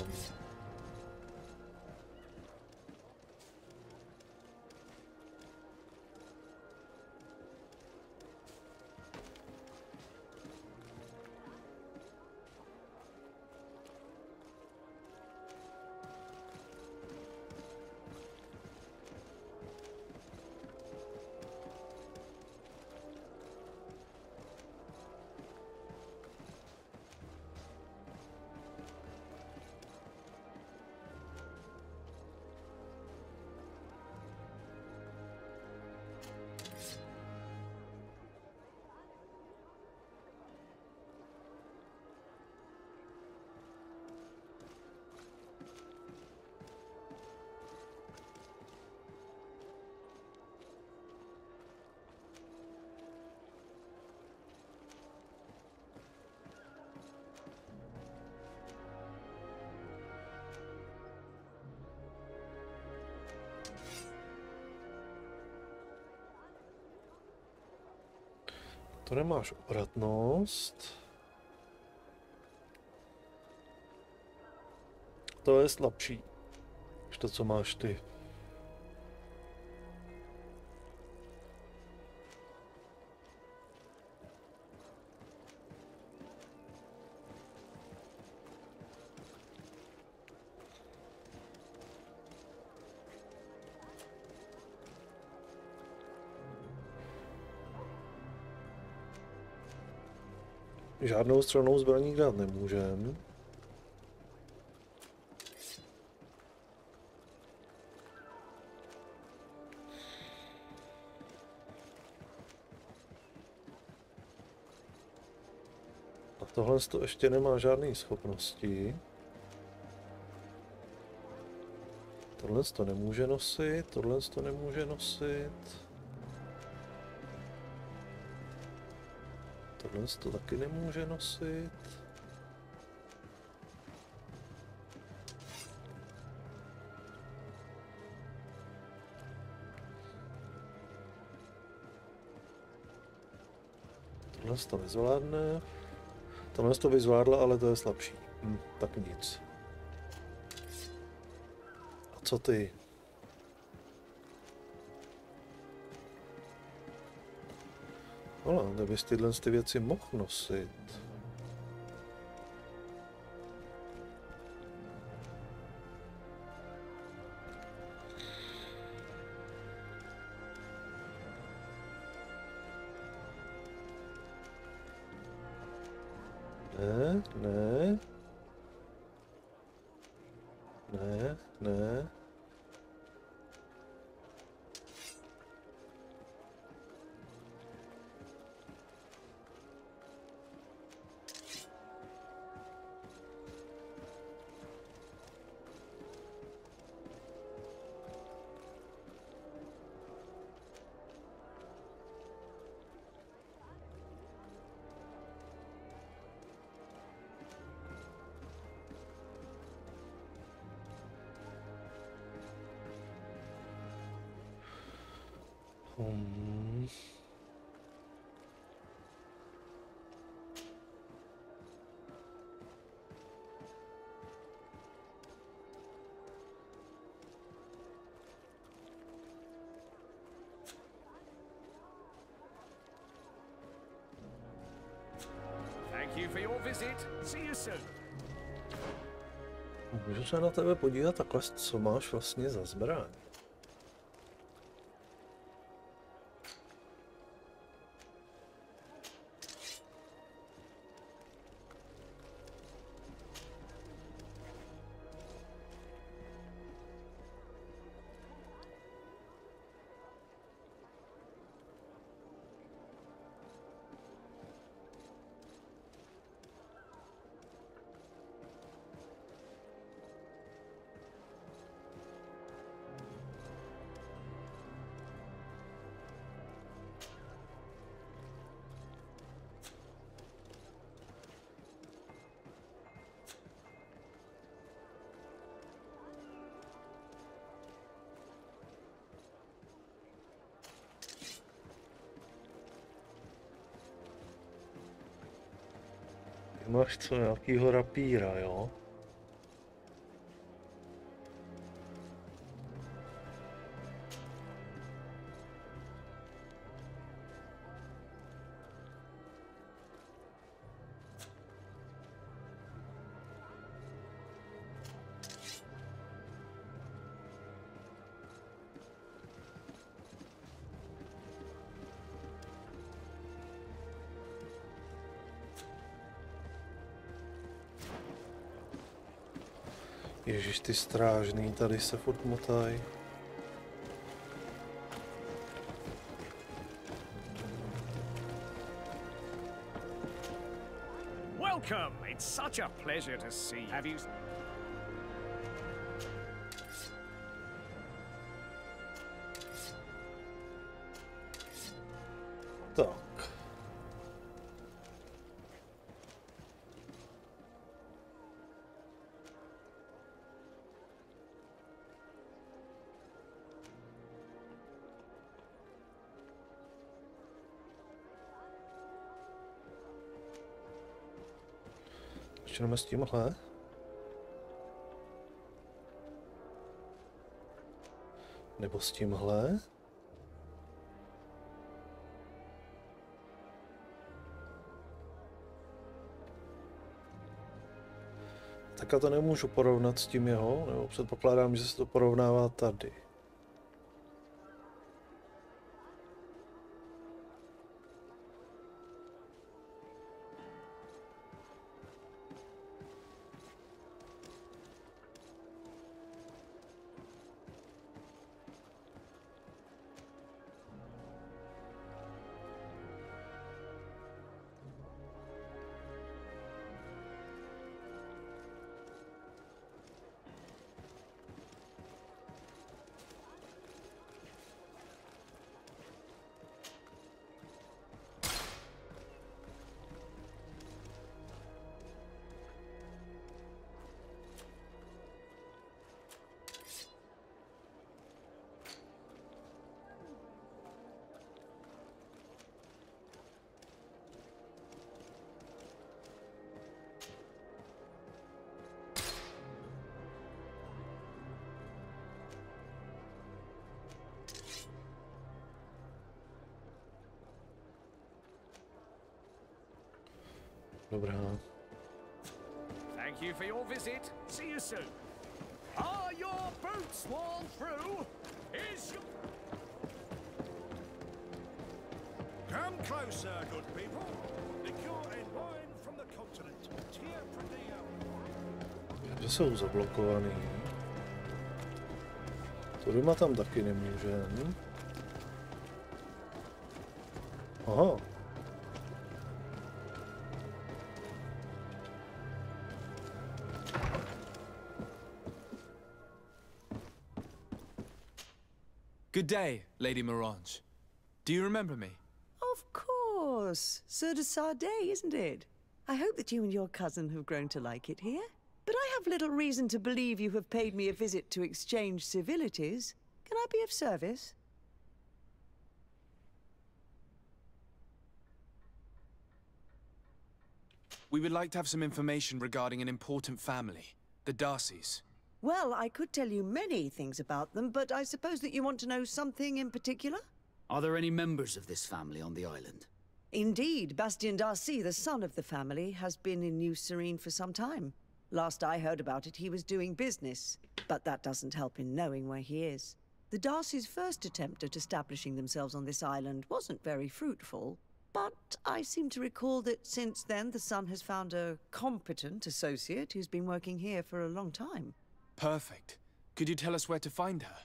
To nemáš obratnost. To je slabší než to, co máš ty. Žádnou střelnou zbraní dát nemůžem. A tohle to ještě nemá žádné schopnosti. Tohle to nemůže nosit, tohle to nemůže nosit. Tohle to taky nemůže nosit. Tohle to nezvládne. Tohle to vyzvládla, ale to je slabší. Tak nic. A co ty? Ale nebys tyhle ty věci mohl nosit. Ne, ne. Ne, ne. Thank you for your visit. See you soon. Můžu se na tebe podívat takhle, co máš vlastně za zbraň? Máš co, nějakýho rapíra, jo? Ježiš, ty strážný tady se furt motají. Welcome! It's such a pleasure to see. Have you... Tak. Začneme s tímhle. Nebo s tímhle. Tak já to nemůžu porovnat s tím jeho, nebo předpokládám, že se to porovnává tady. Dobrá. Thank you for your visit. See you soon. Are your boots worn through? Is your... Come closer, good people. Liqueur and wine from the continent. Že jsou zablokovaný. To doma tam taky nemůžem. Aha. Good day, Lady Morange. Do you remember me? Of course. Sir de Sardet, isn't it? I hope that you and your cousin have grown to like it here. But I have little reason to believe you have paid me a visit to exchange civilities. Can I be of service? We would like to have some information regarding an important family, the Darcys. Well, I could tell you many things about them, but I suppose that you want to know something in particular? Are there any members of this family on the island? Indeed, Bastien Darcy, the son of the family, has been in New Serene for some time. Last I heard about it, he was doing business, but that doesn't help in knowing where he is. The Darcys' first attempt at establishing themselves on this island wasn't very fruitful, but I seem to recall that since then the son has found a competent associate who's been working here for a long time. Perfect. Could you tell us where to find her?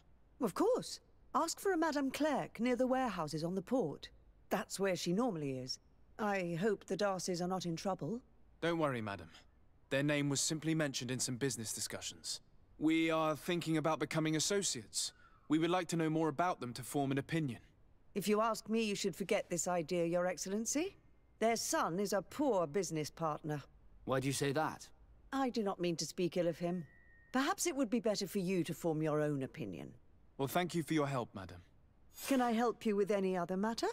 Of course. Ask for a Madame Clerc near the warehouses on the port. That's where she normally is. I hope the Darcys are not in trouble. Don't worry, madam. Their name was simply mentioned in some business discussions. We are thinking about becoming associates. We would like to know more about them to form an opinion. If you ask me, you should forget this idea, Your Excellency. Their son is a poor business partner. Why do you say that? I do not mean to speak ill of him. Perhaps it would be better for you to form your own opinion. Well, thank you for your help, madam. Can I help you with any other matter?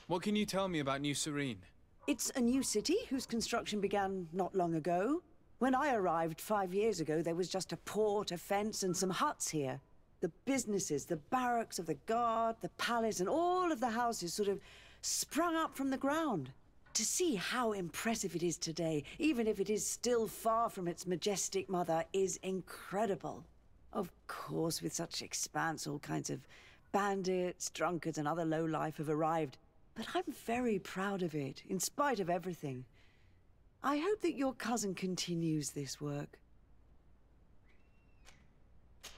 What can you tell me about New Serene? It's a new city whose construction began not long ago. When I arrived 5 years ago, there was just a port, a fence, and some huts here. The businesses, the barracks of the guard, the palace, and all of the houses sort of sprung up from the ground. To see how impressive it is today, even if it is still far from its majestic mother, is incredible. Of course, with such expanse, all kinds of bandits, drunkards, and other lowlife have arrived. But I'm very proud of it, in spite of everything. I hope that your cousin continues this work.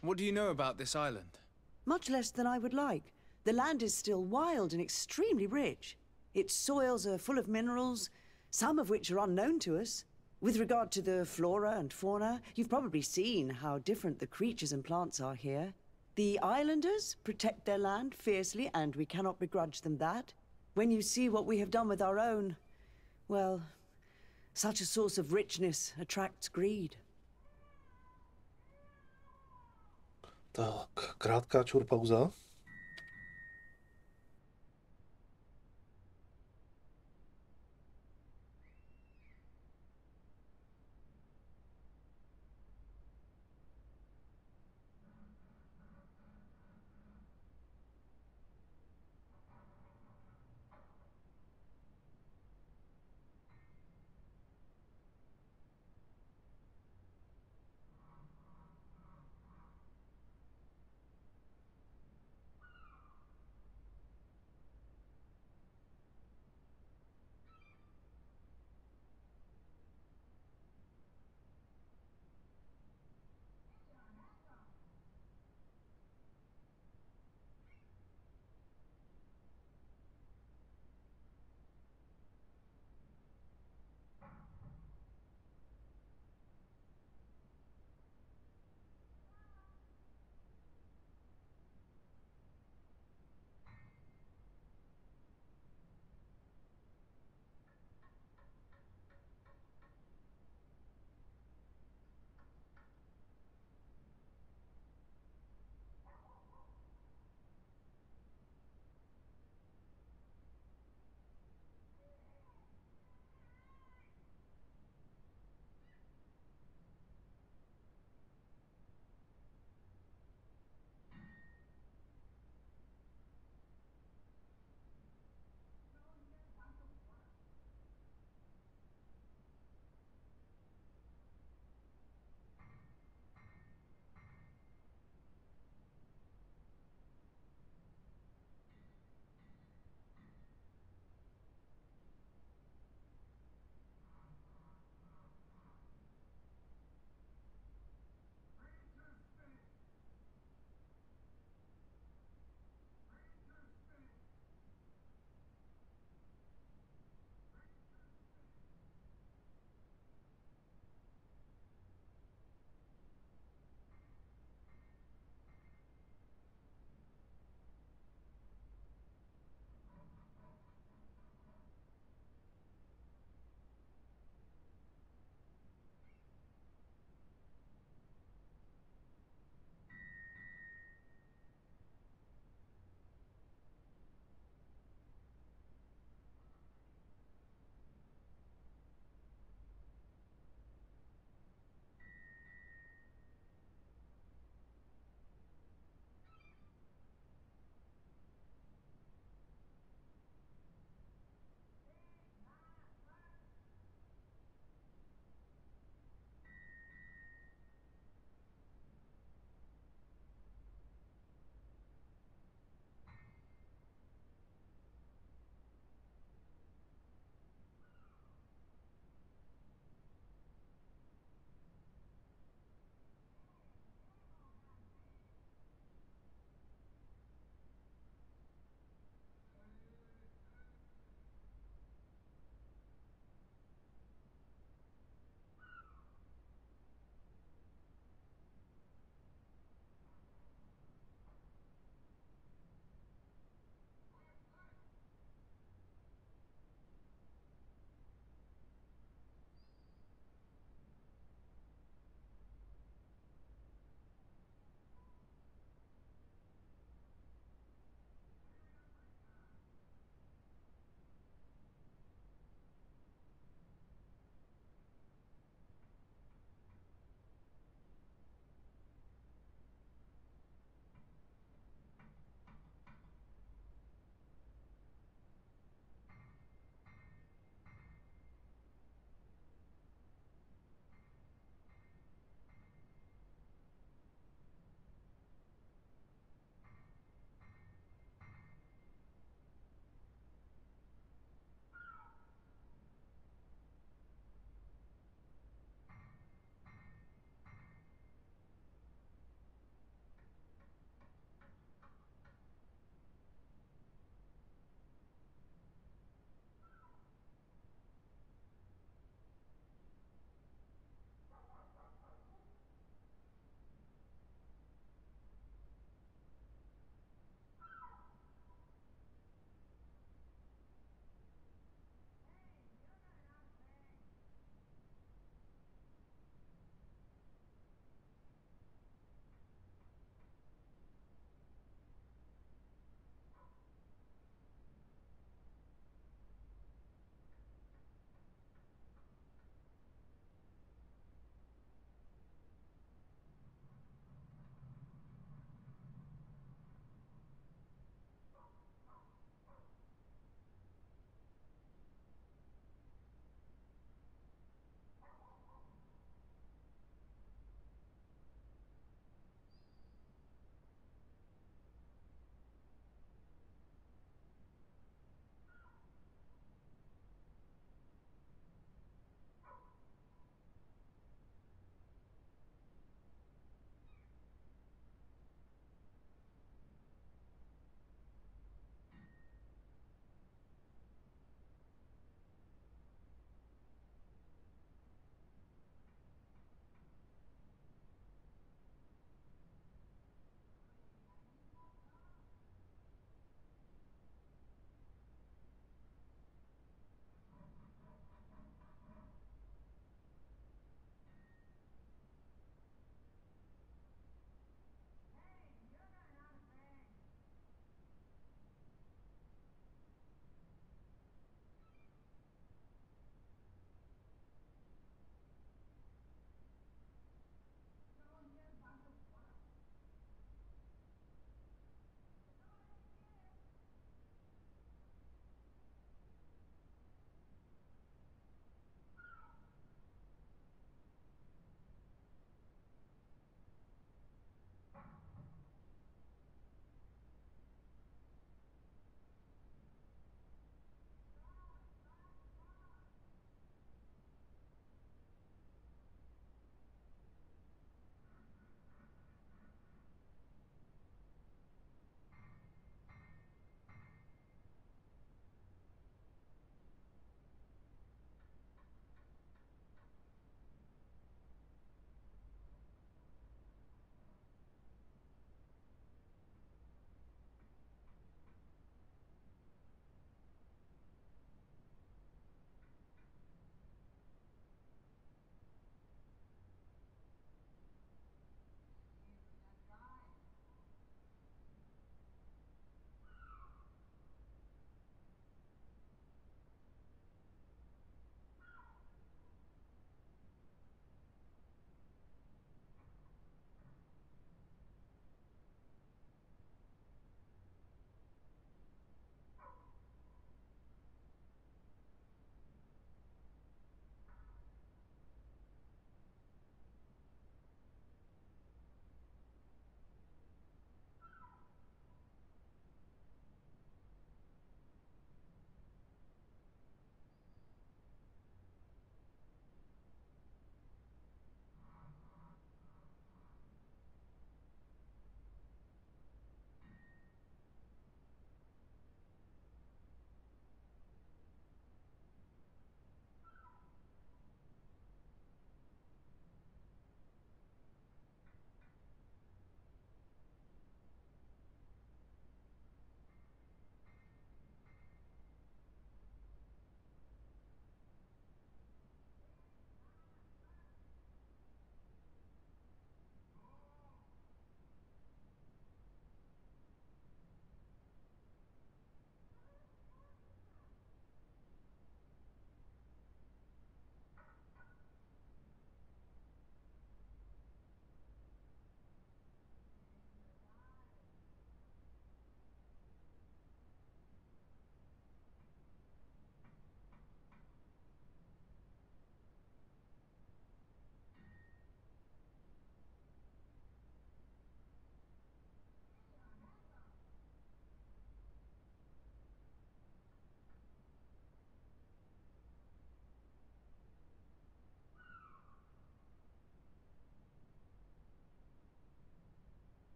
What do you know about this island? Much less than I would like. The land is still wild and extremely rich. Its soils are full of minerals, some of which are unknown to us. With regard to the flora and fauna, you've probably seen how different the creatures and plants are here. The islanders protect their land fiercely, and we cannot begrudge them that. When you see what we have done with our own, well, such a source of richness attracts greed. Tak, krátká čurpauza.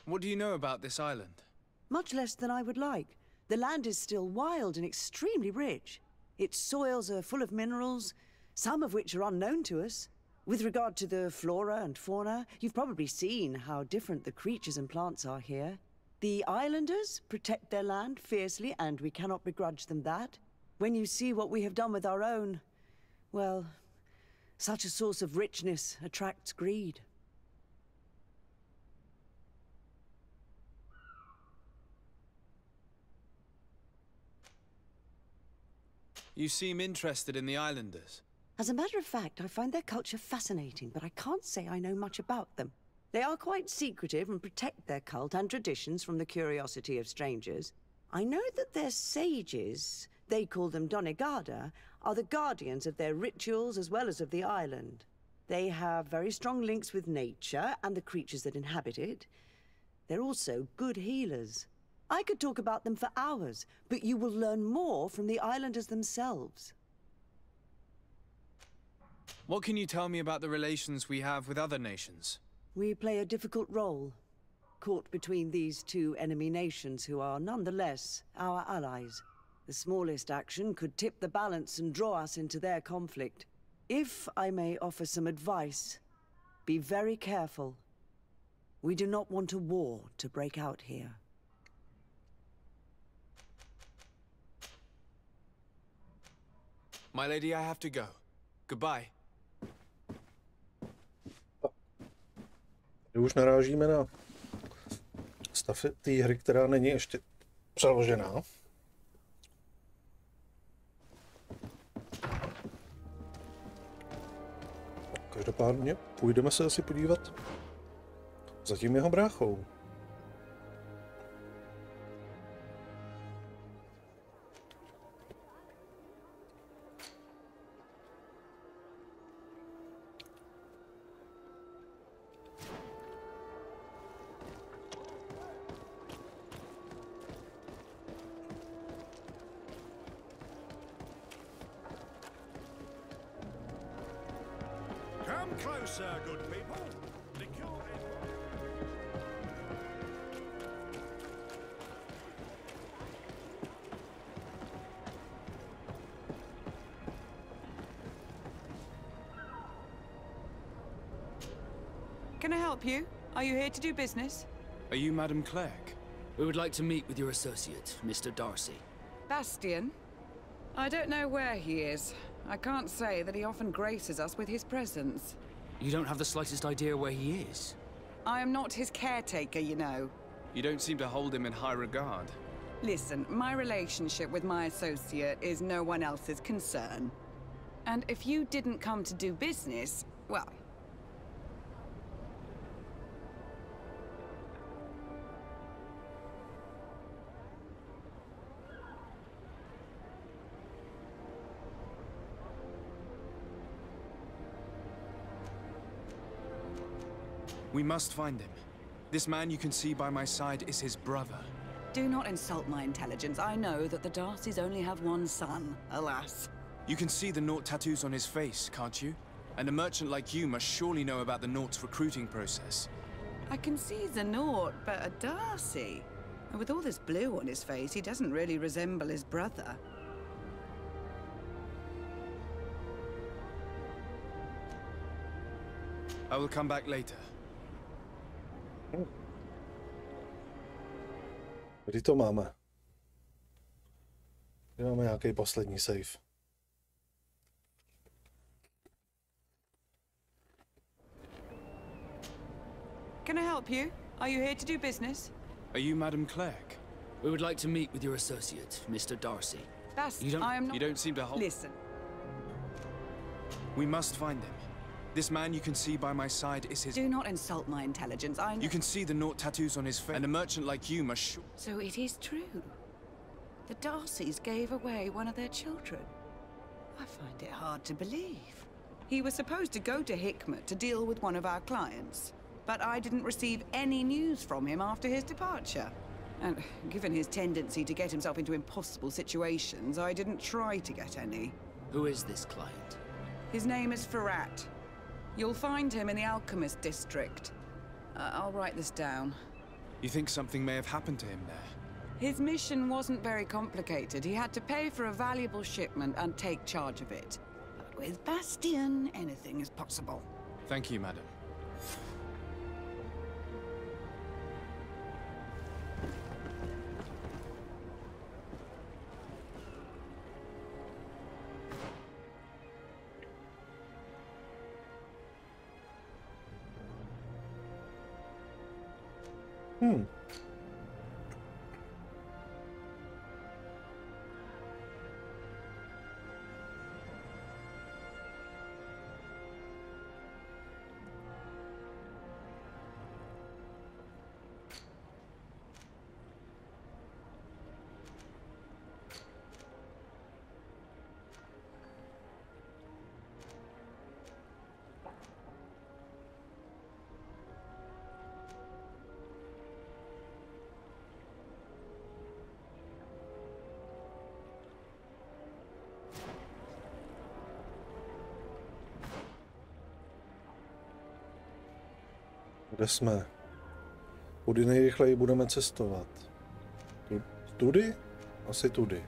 What do you know about this island? Much less than I would like. The land is still wild and extremely rich. Its soils are full of minerals, some of which are unknown to us. With regard to the flora and fauna, you've probably seen how different the creatures and plants are here. The islanders protect their land fiercely, and we cannot begrudge them that. When you see what we have done with our own, well, such a source of richness attracts greed. You seem interested in the islanders. As a matter of fact, I find their culture fascinating, but I can't say I know much about them. They are quite secretive and protect their cult and traditions from the curiosity of strangers. I know that their sages, they call them Donegada, are the guardians of their rituals as well as of the island. They have very strong links with nature and the creatures that inhabit it. They're also good healers. I could talk about them for hours, but you will learn more from the islanders themselves. What can you tell me about the relations we have with other nations? We play a difficult role, caught between these two enemy nations who are nonetheless our allies. The smallest action could tip the balance and draw us into their conflict. If I may offer some advice, be very careful. We do not want a war to break out here. My lady, I have to go. Goodbye. Už narážíme na stav té hry, která není ještě přeložená. Každopádně půjdeme se asi podívat za tím jeho bráchou. Come closer, good people. The cure is... Can I help you? Are you here to do business? Are you Madam Clerk? We would like to meet with your associate, Mr. Darcy. Bastian? I don't know where he is. I can't say that he often graces us with his presence. You don't have the slightest idea where he is? I am not his caretaker, you know. You don't seem to hold him in high regard. Listen, my relationship with my associate is no one else's concern. And if you didn't come to do business, well... We must find him. This man you can see by my side is his brother. Do not insult my intelligence. I know that the Darcys only have one son, alas. You can see the Naught tattoos on his face, can't you? And a merchant like you must surely know about the Naught's recruiting process. I can see the Naught, but a Darcy? And with all this blue on his face, he doesn't really resemble his brother. I will come back later. Kdy to máme? Kdy máme nějaký poslední save? Can I help you? Are you here to do business? Are you Madam Clerk? We would like to meet with your associate, Mr. Darcy. I am not... You don't seem to hold... Listen. We must find him. This man you can see by my side is his... Do not insult my intelligence. I know... You can see the Naught tattoos on his face, and a merchant like you must... So it is true. The Darcys gave away one of their children. I find it hard to believe. He was supposed to go to Hikmet to deal with one of our clients, but I didn't receive any news from him after his departure. And given his tendency to get himself into impossible situations, I didn't try to get any. Who is this client? His name is Ferrat. You'll find him in the Alchemist District. I'll write this down. You think something may have happened to him there? His mission wasn't very complicated. He had to pay for a valuable shipment and take charge of it. But with Bastion, anything is possible. Thank you, madam. Kde jsme? Kudy nejrychleji budeme cestovat? Tudy? Asi tudy.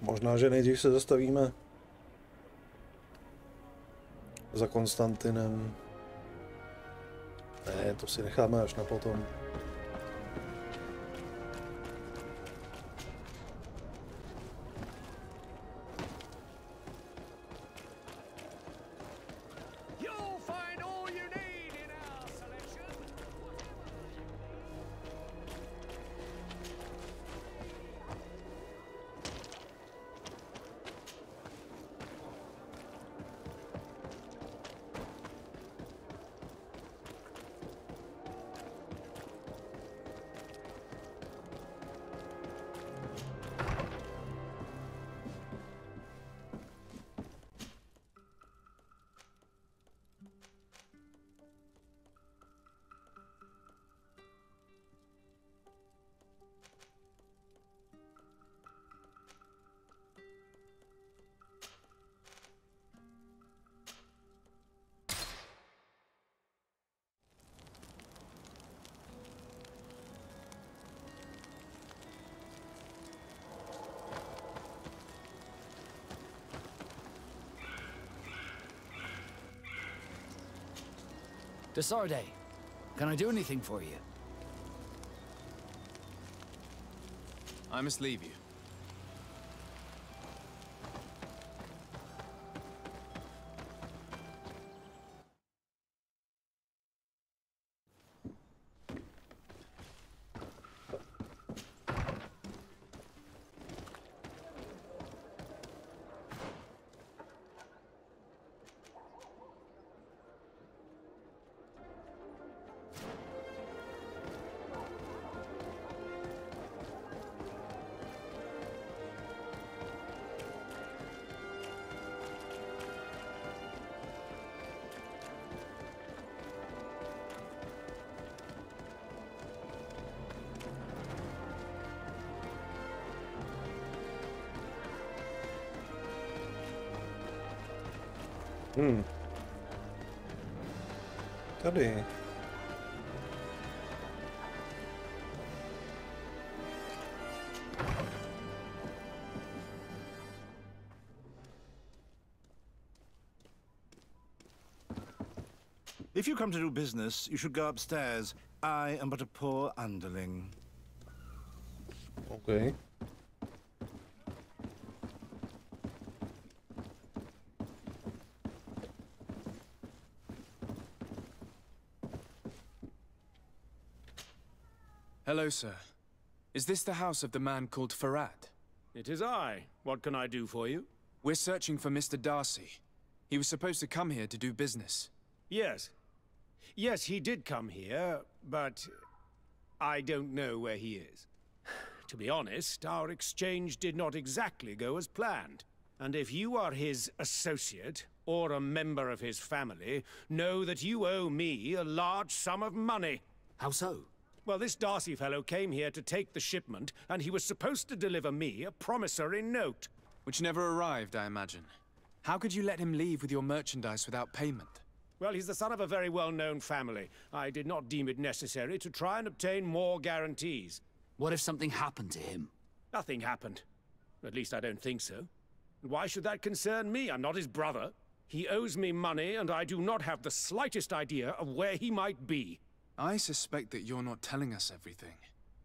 Možná, že nejdřív se zastavíme za Konstantinem. Ne, to si necháme až na potom. Desarde, can I do anything for you? I must leave you. Tady. If you come to do business, you should go upstairs. I am but a poor underling. Okay. Hello, sir. Is this the house of the man called Farad? It is I. What can I do for you? We're searching for Mr. Darcy. He was supposed to come here to do business. Yes. Yes, he did come here, but I don't know where he is. To be honest, our exchange did not exactly go as planned. And if you are his associate, or a member of his family, know that you owe me a large sum of money. How so? Well, this Darcy fellow came here to take the shipment, and he was supposed to deliver me a promissory note. Which never arrived, I imagine. How could you let him leave with your merchandise without payment? Well, he's the son of a very well-known family. I did not deem it necessary to try and obtain more guarantees. What if something happened to him? Nothing happened. At least I don't think so. Why should that concern me? I'm not his brother. He owes me money, and I do not have the slightest idea of where he might be. I suspect that you're not telling us everything.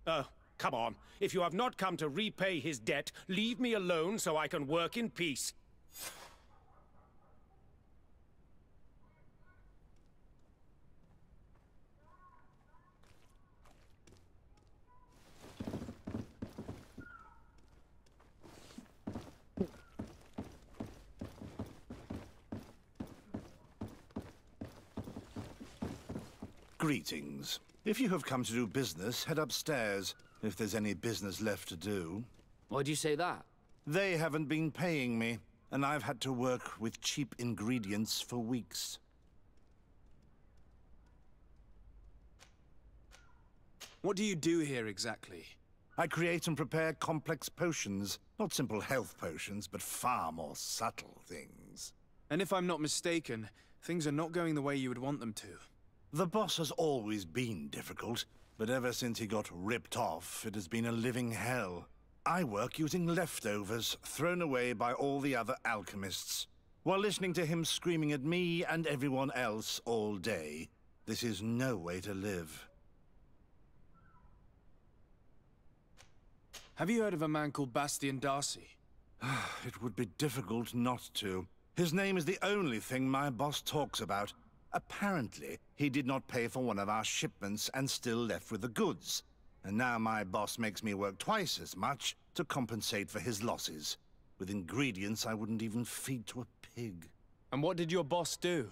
Oh, come on. If you have not come to repay his debt, leave me alone so I can work in peace. Greetings. If you have come to do business, head upstairs, if there's any business left to do. Why'd you say that? They haven't been paying me, and I've had to work with cheap ingredients for weeks. What do you do here exactly? I create and prepare complex potions. Not simple health potions, but far more subtle things. And if I'm not mistaken, things are not going the way you would want them to. The boss has always been difficult, but ever since he got ripped off, it has been a living hell. I work using leftovers thrown away by all the other alchemists, while listening to him screaming at me and everyone else all day. This is no way to live. Have you heard of a man called Bastian Darcy? It would be difficult not to. His name is the only thing my boss talks about. Apparently, he did not pay for one of our shipments and still left with the goods. And now my boss makes me work twice as much to compensate for his losses. With ingredients I wouldn't even feed to a pig. And what did your boss do?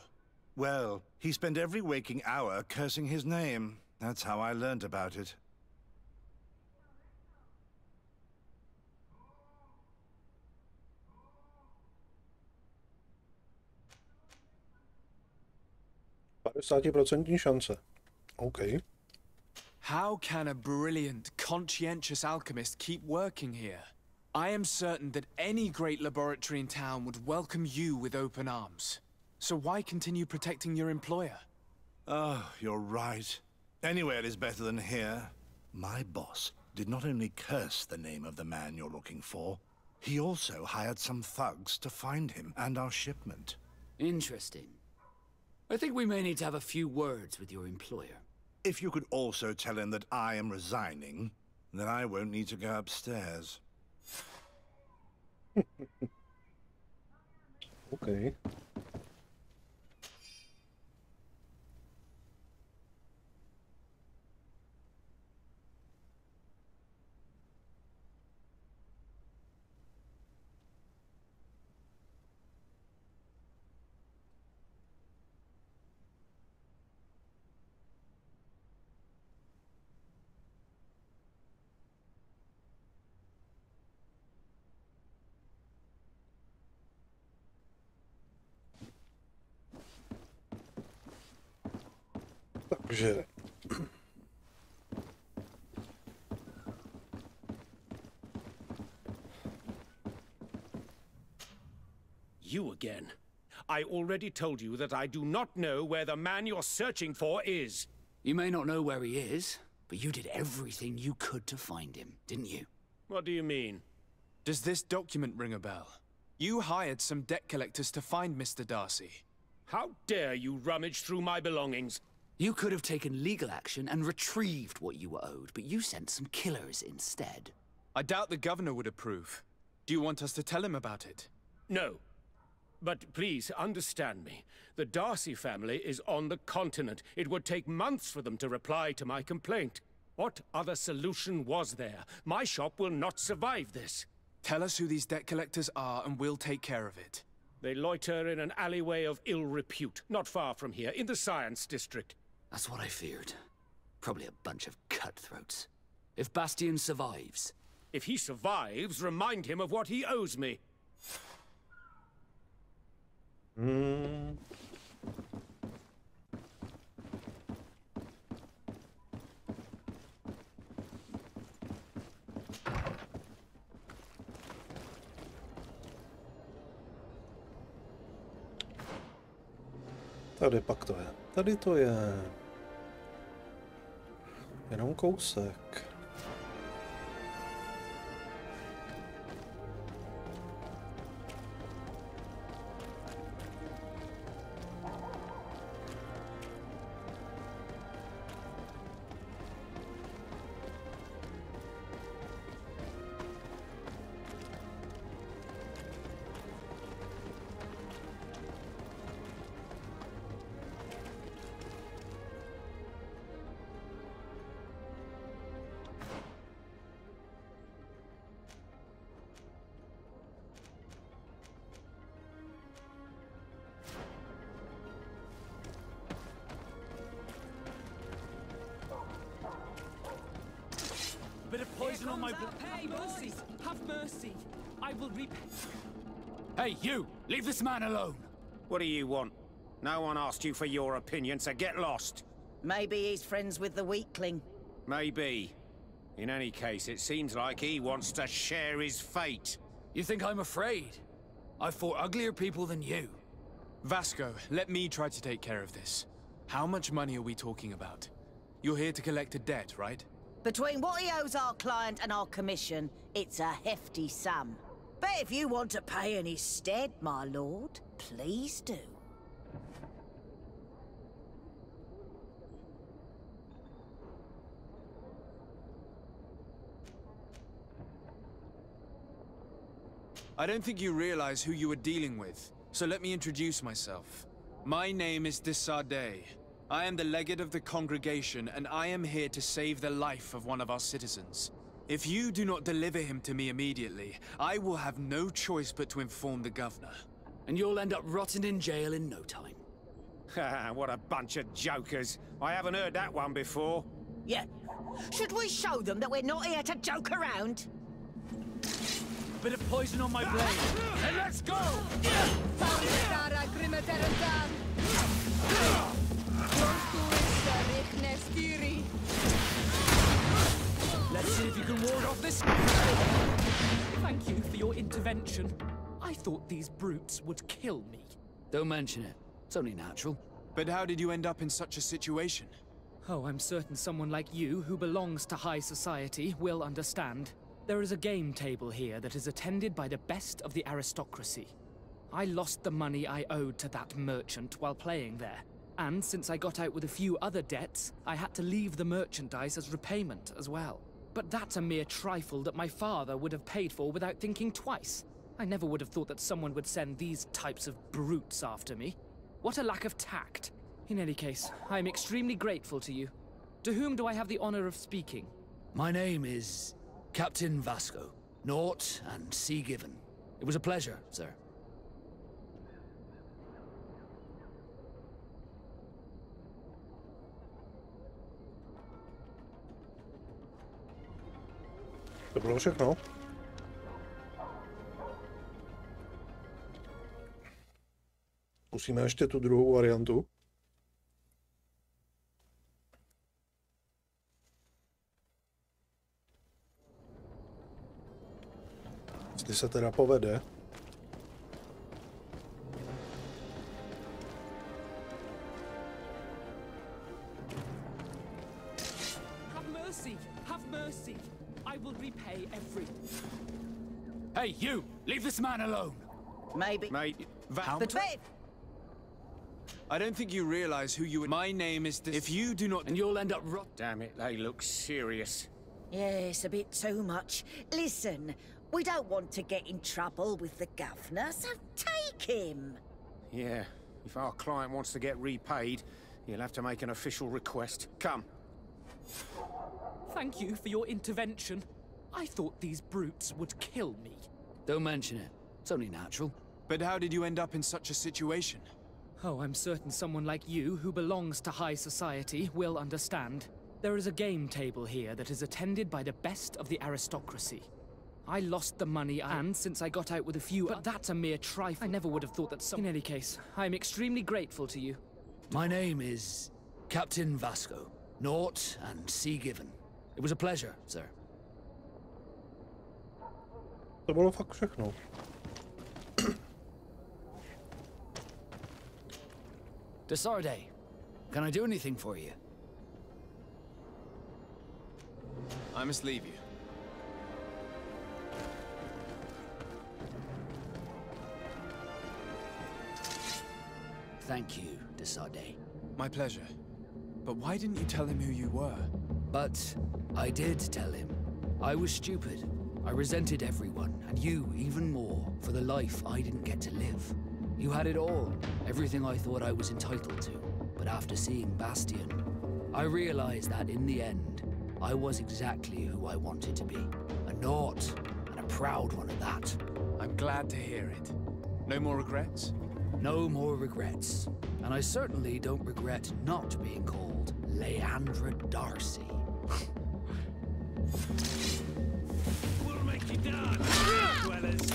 Well, he spent every waking hour cursing his name. That's how I learned about it. Šance. Okay. How can a brilliant, conscientious alchemist keep working here? I am certain that any great laboratory in town would welcome you with open arms. So why continue protecting your employer? Oh, you're right. Anywhere is better than here. My boss did not only curse the name of the man you're looking for, he also hired some thugs to find him and our shipment. Interesting. I think we may need to have a few words with your employer. If you could also tell him that I am resigning, then I won't need to go upstairs. Okay. Takže... You again. I already told you that I do not know where the man you're searching for is. You may not know where he is, but you did everything you could to find him, didn't you? What do you mean? Does this document ring a bell? You hired some debt collectors to find Mr. Darcy. How dare you rummage through my belongings? You could have taken legal action and retrieved what you were owed, but you sent some killers instead. I doubt the governor would approve. Do you want us to tell him about it? No. But please, understand me. The Darcy family is on the continent. It would take months for them to reply to my complaint. What other solution was there? My shop will not survive this. Tell us who these debt collectors are and we'll take care of it. They loiter in an alleyway of ill repute, not far from here, in the Science District. That's what I feared. Probably a bunch of cutthroats. If Bastian survives... If he survives, remind him of what he owes me. Tady pak to je. Tady to je. Jenom kousek. Bit of poison on my blood. Hey, mercy! Have mercy! I will repay. Hey, you! Leave this man alone! What do you want? No one asked you for your opinion, so get lost. Maybe he's friends with the weakling. Maybe. In any case, it seems like he wants to share his fate. You think I'm afraid? I've fought uglier people than you. Vasco, let me try to take care of this. How much money are we talking about? You're here to collect a debt, right? Between what he owes our client and our commission, it's a hefty sum. But if you want to pay in his stead, my lord, please do. I don't think you realize who you are dealing with, so let me introduce myself. My name is de Sardet. I am the legate of the congregation, and I am here to save the life of one of our citizens. If you do not deliver him to me immediately, I will have no choice but to inform the governor. And you'll end up rotting in jail in no time. Ha! What a bunch of jokers. I haven't heard that one before. Yeah. Should we show them that we're not here to joke around? Bit of poison on my blade. And let's go! Let's see if you can ward off this. Thank you for your intervention. I thought these brutes would kill me. Don't mention it. It's only natural. But how did you end up in such a situation? Oh, I'm certain someone like you, who belongs to high society, will understand. There is a game table here that is attended by the best of the aristocracy. I lost the money I owed to that merchant while playing there. And since I got out with a few other debts, I had to leave the merchandise as repayment as well. But that's a mere trifle that my father would have paid for without thinking twice. I never would have thought that someone would send these types of brutes after me. What a lack of tact. In any case, I am extremely grateful to you. To whom do I have the honor of speaking? My name is Captain Vasco. Naught and sea given. It was a pleasure, sir. To bylo všechno. Zkusíme ještě tu druhou variantu. Jestli se teda povede. Have mercy! Have mercy! I will repay every... Hey, you! Leave this man alone! Maybe. Mate, I don't think you realize who you are. My name is this. If you do not... And you'll end up rot... Damn it, they look serious. Yeah, it's a bit too much. Listen, we don't want to get in trouble with the governor, so take him. Yeah, if our client wants to get repaid, he'll have to make an official request. Come. Thank you for your intervention. I thought these brutes would kill me. Don't mention it. It's only natural. But how did you end up in such a situation? Oh, I'm certain someone like you, who belongs to high society, will understand. There is a game table here that is attended by the best of the aristocracy. I lost the money and since I got out with a few... But that's a mere trifle. I never would have thought that some... In any case, I'm extremely grateful to you. My name is Captain Vasco. Naught and sea given. It was a pleasure, sir. To bylo fakt všechno. Desarde, can I do anything for you? I must leave you. Thank you, Desarde. My pleasure. But why didn't you tell him who you were? But I did tell him. I was stupid. I resented everyone, and you even more, for the life I didn't get to live. You had it all, everything I thought I was entitled to. But after seeing Bastion, I realized that in the end, I was exactly who I wanted to be. A Naut, and a proud one at that. I'm glad to hear it. No more regrets? No more regrets. And I certainly don't regret not being called Leandra Darcy. We'll make you dance, dwellers.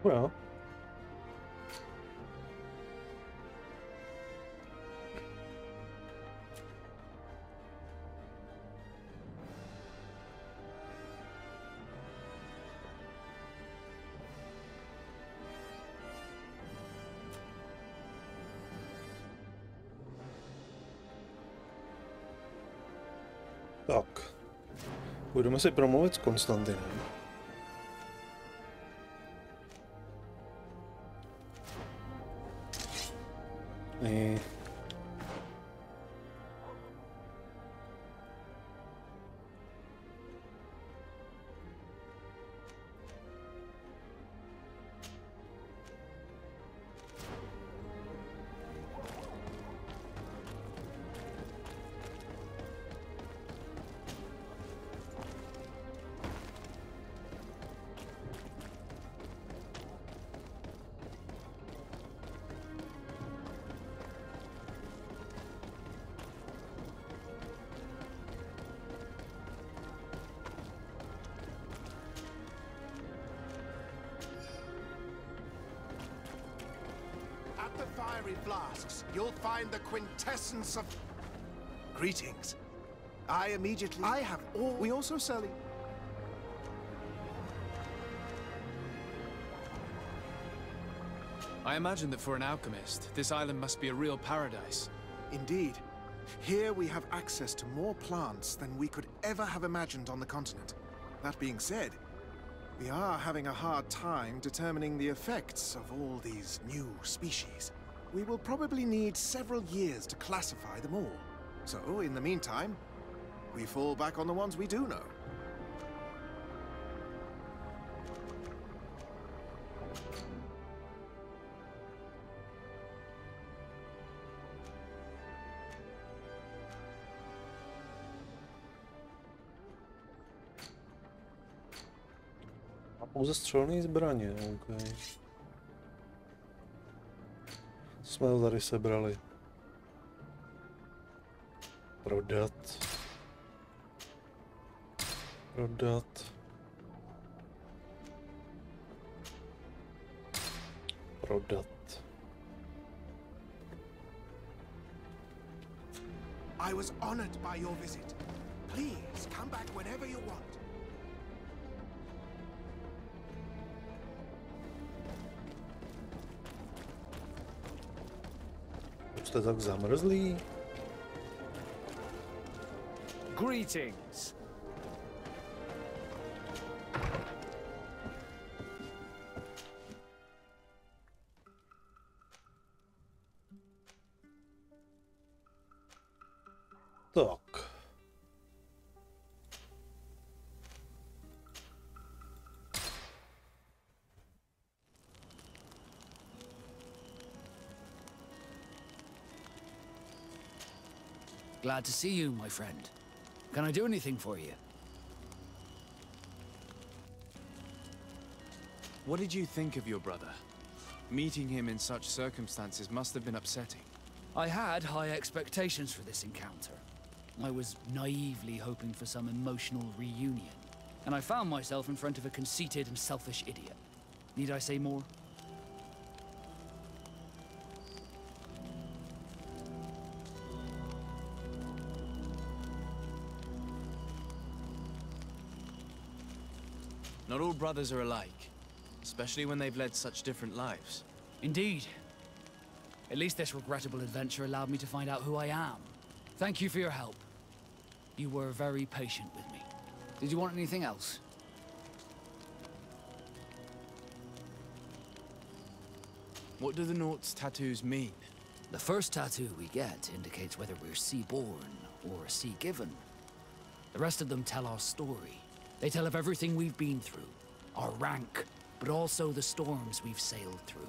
Well. Tak. Budeme si promluvit s Konstantinem. Fiery flasks, you'll find the quintessence of... Greetings. I have all... We also sell... I imagine that for an alchemist, this island must be a real paradise. Indeed. Here we have access to more plants than we could ever have imagined on the continent. That being said, we are having a hard time determining the effects of all these new species. We will probably need several years to classify them all. So, in the meantime, we fall back on the ones we do know. A pouze střelné zbraně, ok. Jsme to tady sebrali. Prodat. Prodat. Prodat. I was honored by your visit. Please come back whenever you want. Jste tak zamrzlí? Greetings. Tak. Glad to see you, my friend. Can I do anything for you? What did you think of your brother? Meeting him in such circumstances must have been upsetting. I had high expectations for this encounter. I was naively hoping for some emotional reunion, and I found myself in front of a conceited and selfish idiot. Need I say more? Not all brothers are alike, especially when they've led such different lives. Indeed. At least this regrettable adventure allowed me to find out who I am. Thank you for your help. You were very patient with me. Did you want anything else? What do the Naught's tattoos mean? The first tattoo we get indicates whether we're sea-born or sea-given. The rest of them tell our story. They tell of everything we've been through, our rank, but also the storms we've sailed through.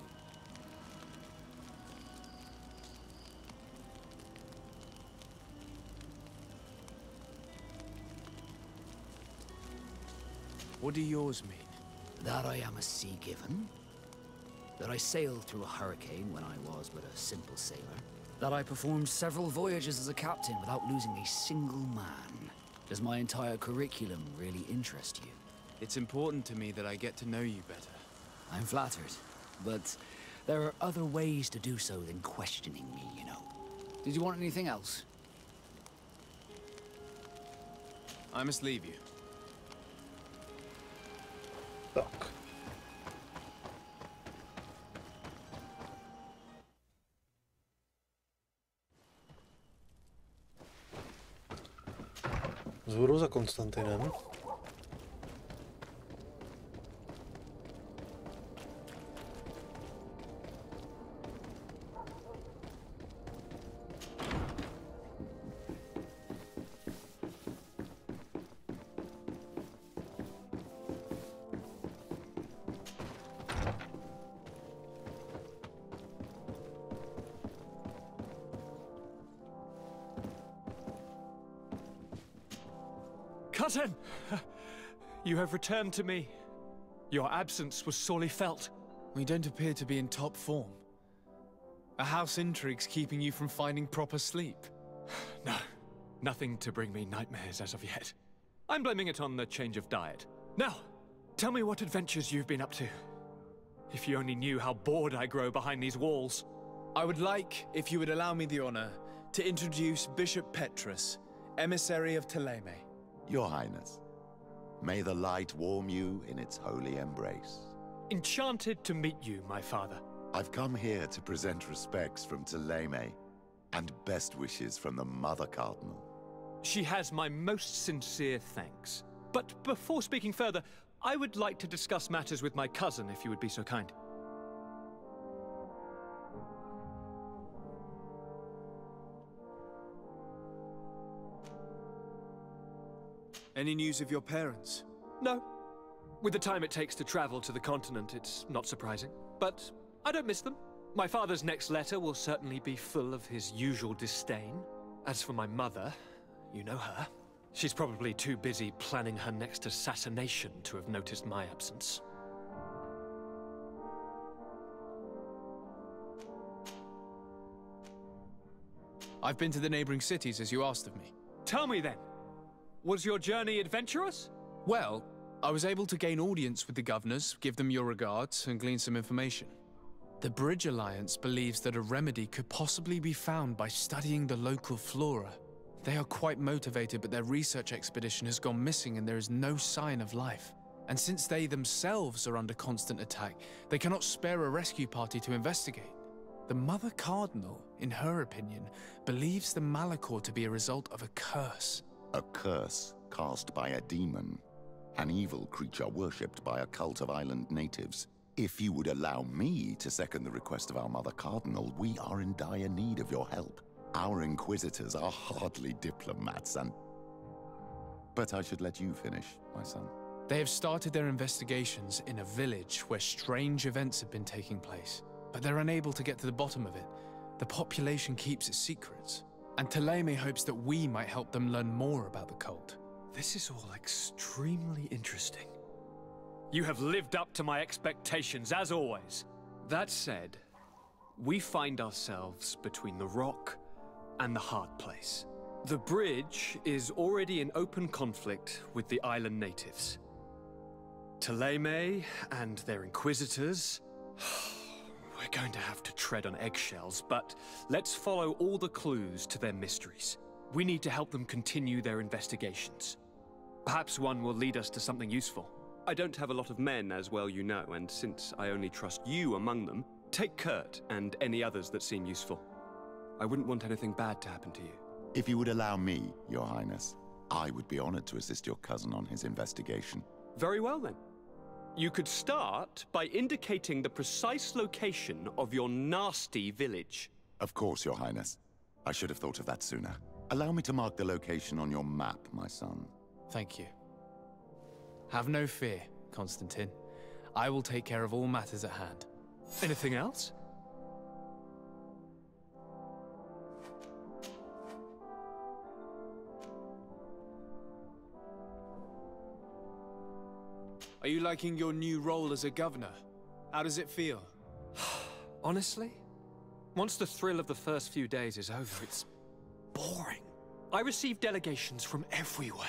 What do yours mean? That I am a sea-given. That I sailed through a hurricane when I was but a simple sailor. That I performed several voyages as a captain without losing a single man. Does my entire curriculum really interest you? It's important to me that I get to know you better. I'm flattered, but there are other ways to do so than questioning me, you know. Did you want anything else? I must leave you. Tak. Zvodu za Konstantinem. Cousin! You have returned to me. Your absence was sorely felt. We don't appear to be in top form. A house intrigue's keeping you from finding proper sleep. No, nothing to bring me nightmares as of yet. I'm blaming it on the change of diet. Now, tell me what adventures you've been up to. If you only knew how bored I grow behind these walls. I would like, if you would allow me the honor, to introduce Bishop Petrus, emissary of Ptolemy. Your Highness, may the light warm you in its holy embrace. Enchanted to meet you, my father. I've come here to present respects from Ptolemy, and best wishes from the Mother Cardinal. She has my most sincere thanks. But before speaking further, I would like to discuss matters with my cousin, if you would be so kind. Any news of your parents? No. With the time it takes to travel to the continent, it's not surprising. But I don't miss them. My father's next letter will certainly be full of his usual disdain. As for my mother, you know her. She's probably too busy planning her next assassination to have noticed my absence. I've been to the neighboring cities as you asked of me. Tell me then. Was your journey adventurous? Well, I was able to gain audience with the governors, give them your regards, and glean some information. The Bridge Alliance believes that a remedy could possibly be found by studying the local flora. They are quite motivated, but their research expedition has gone missing and there is no sign of life. And since they themselves are under constant attack, they cannot spare a rescue party to investigate. The Mother Cardinal, in her opinion, believes the Malachor to be a result of a curse. A curse cast by a demon, an evil creature worshipped by a cult of island natives. If you would allow me to second the request of our Mother Cardinal, we are in dire need of your help. Our inquisitors are hardly diplomats and... But I should let you finish, my son. They have started their investigations in a village where strange events have been taking place, but they're unable to get to the bottom of it. The population keeps its secrets. And Thélème hopes that we might help them learn more about the cult. This is all extremely interesting. You have lived up to my expectations, as always. That said, we find ourselves between the rock and the hard place. The bridge is already in open conflict with the island natives. Thélème and their inquisitors... We're going to have to tread on eggshells, but let's follow all the clues to their mysteries. We need to help them continue their investigations. Perhaps one will lead us to something useful. I don't have a lot of men, as well you know, and since I only trust you among them, take Kurt and any others that seem useful. I wouldn't want anything bad to happen to you. If you would allow me, Your Highness, I would be honored to assist your cousin on his investigation. Very well, then. You could start by indicating the precise location of your nasty village. Of course, Your Highness. I should have thought of that sooner. Allow me to mark the location on your map, my son. Thank you. Have no fear, Constantine. I will take care of all matters at hand. Anything else? Are you liking your new role as a governor? How does it feel? Honestly, once the thrill of the first few days is over, it's boring. I receive delegations from everywhere.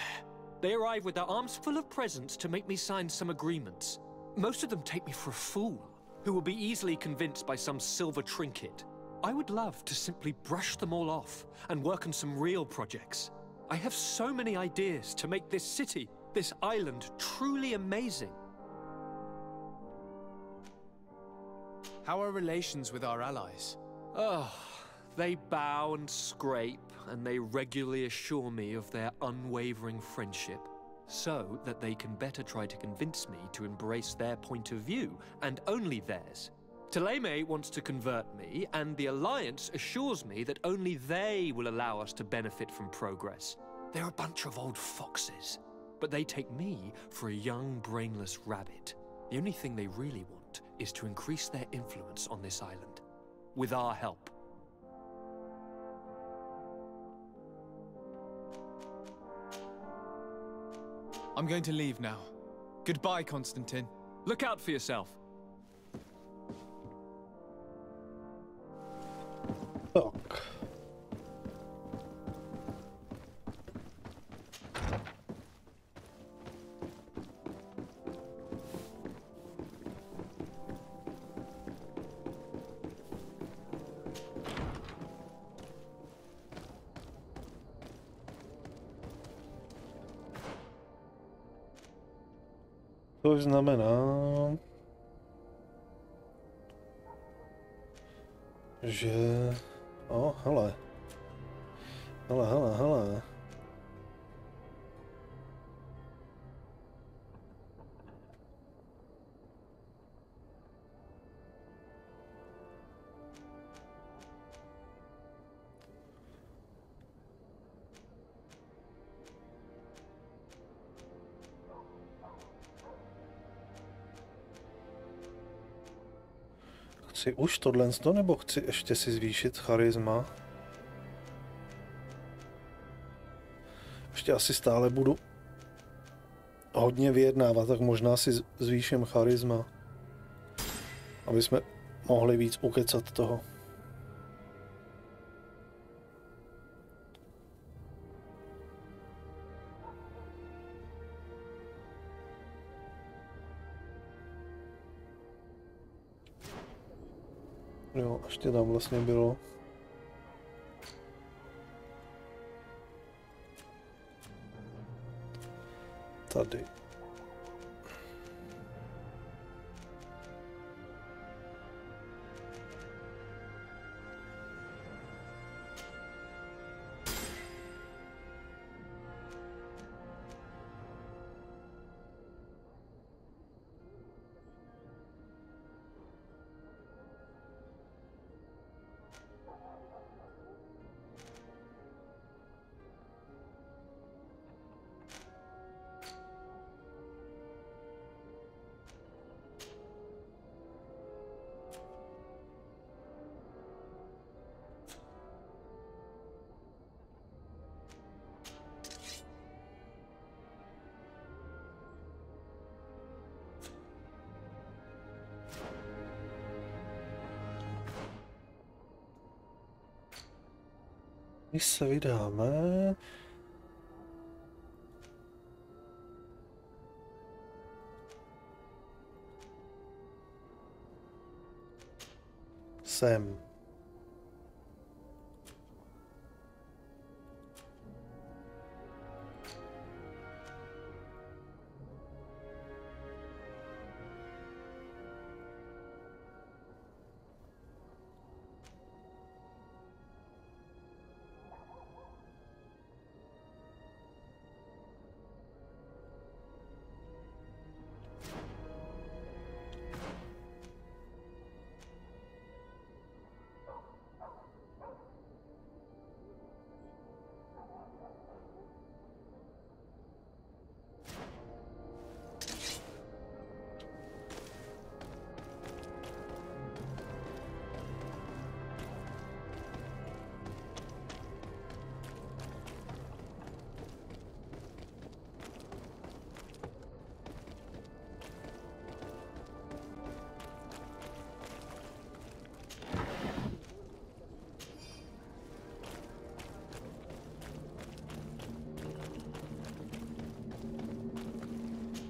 They arrive with their arms full of presents to make me sign some agreements. Most of them take me for a fool, who will be easily convinced by some silver trinket. I would love to simply brush them all off and work on some real projects. I have so many ideas to make this city, this island, truly amazing. How are relations with our allies? Oh, they bow and scrape, and they regularly assure me of their unwavering friendship, so that they can better try to convince me to embrace their point of view, and only theirs. Thélème wants to convert me, and the Alliance assures me that only they will allow us to benefit from progress. They're a bunch of old foxes, but they take me for a young, brainless rabbit. The only thing they really want is to increase their influence on this island, with our help. I'm going to leave now. Goodbye, Constantine. Look out for yourself. Tak. To znamená, že... hele. Chci už tohle, nebo chci ještě si zvýšit charisma? Ještě asi stále budu hodně vyjednávat, tak možná si zvýším charisma, aby jsme mohli víc ukecat toho. Jo, ještě tam vlastně bylo. Tady. My se vydáme. Sem.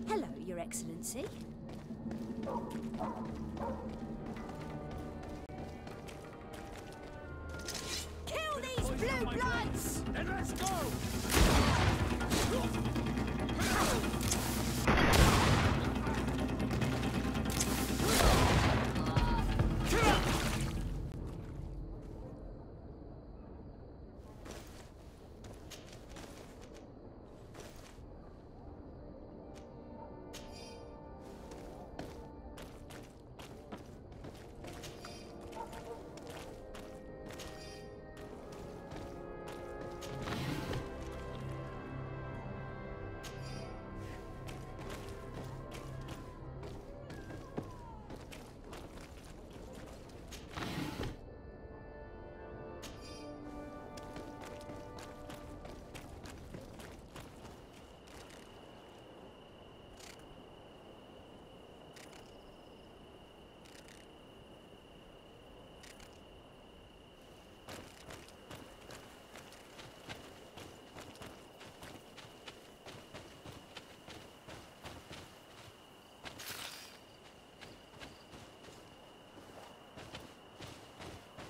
Hello, Your Excellency. Kill these blue bloods! Then let's go!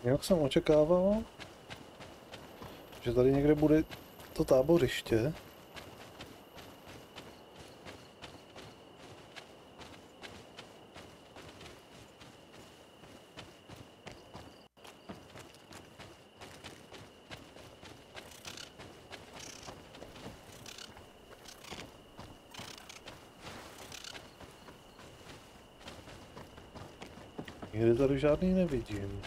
Jak jsem očekával, že tady někde bude to tábořiště. Nikdy tady žádný nevidím.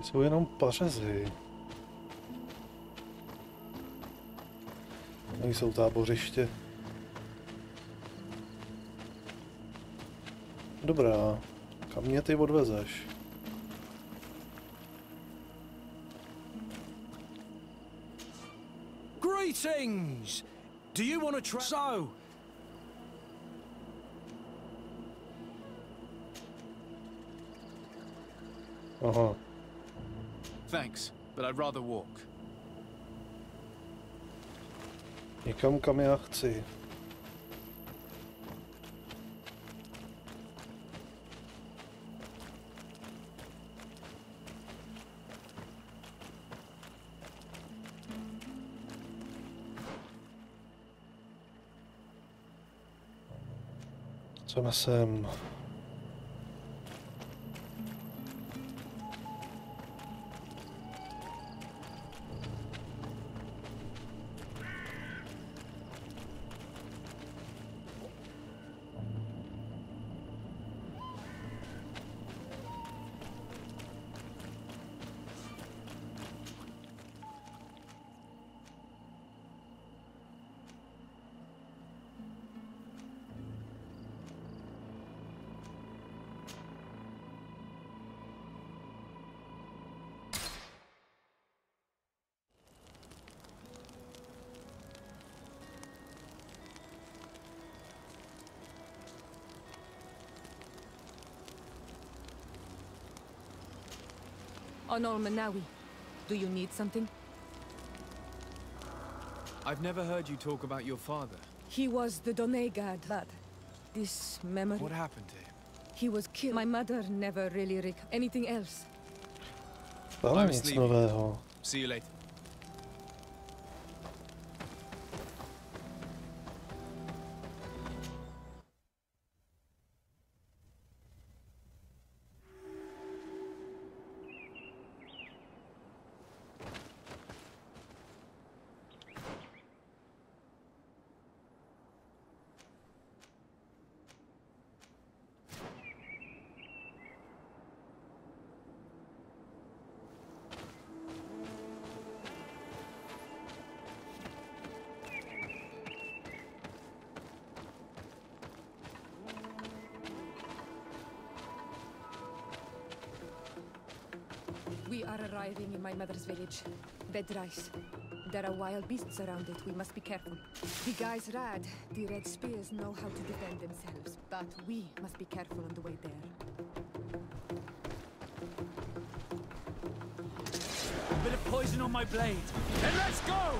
Jsou jenom pařezy. Nejsou tábořiště. Dobrá, kam mě ty odvezeš? Greetings! Do you want to try? So. Aha. Thanks, but I'd rather walk. Někam, kam já chci. Chceme sem. Onol Manawi, do you need something? I've never heard you talk about your father. He was the Donai god, but this memory... What happened to him? He was killed. My mother never really anything else. Ale nic nového. See you later. We are arriving in my mother's village, Bedrais. There are wild beasts around it, we must be careful. The guys Rad, the Red Spears know how to defend themselves, but we must be careful on the way there. A bit of poison on my blade, and let's go!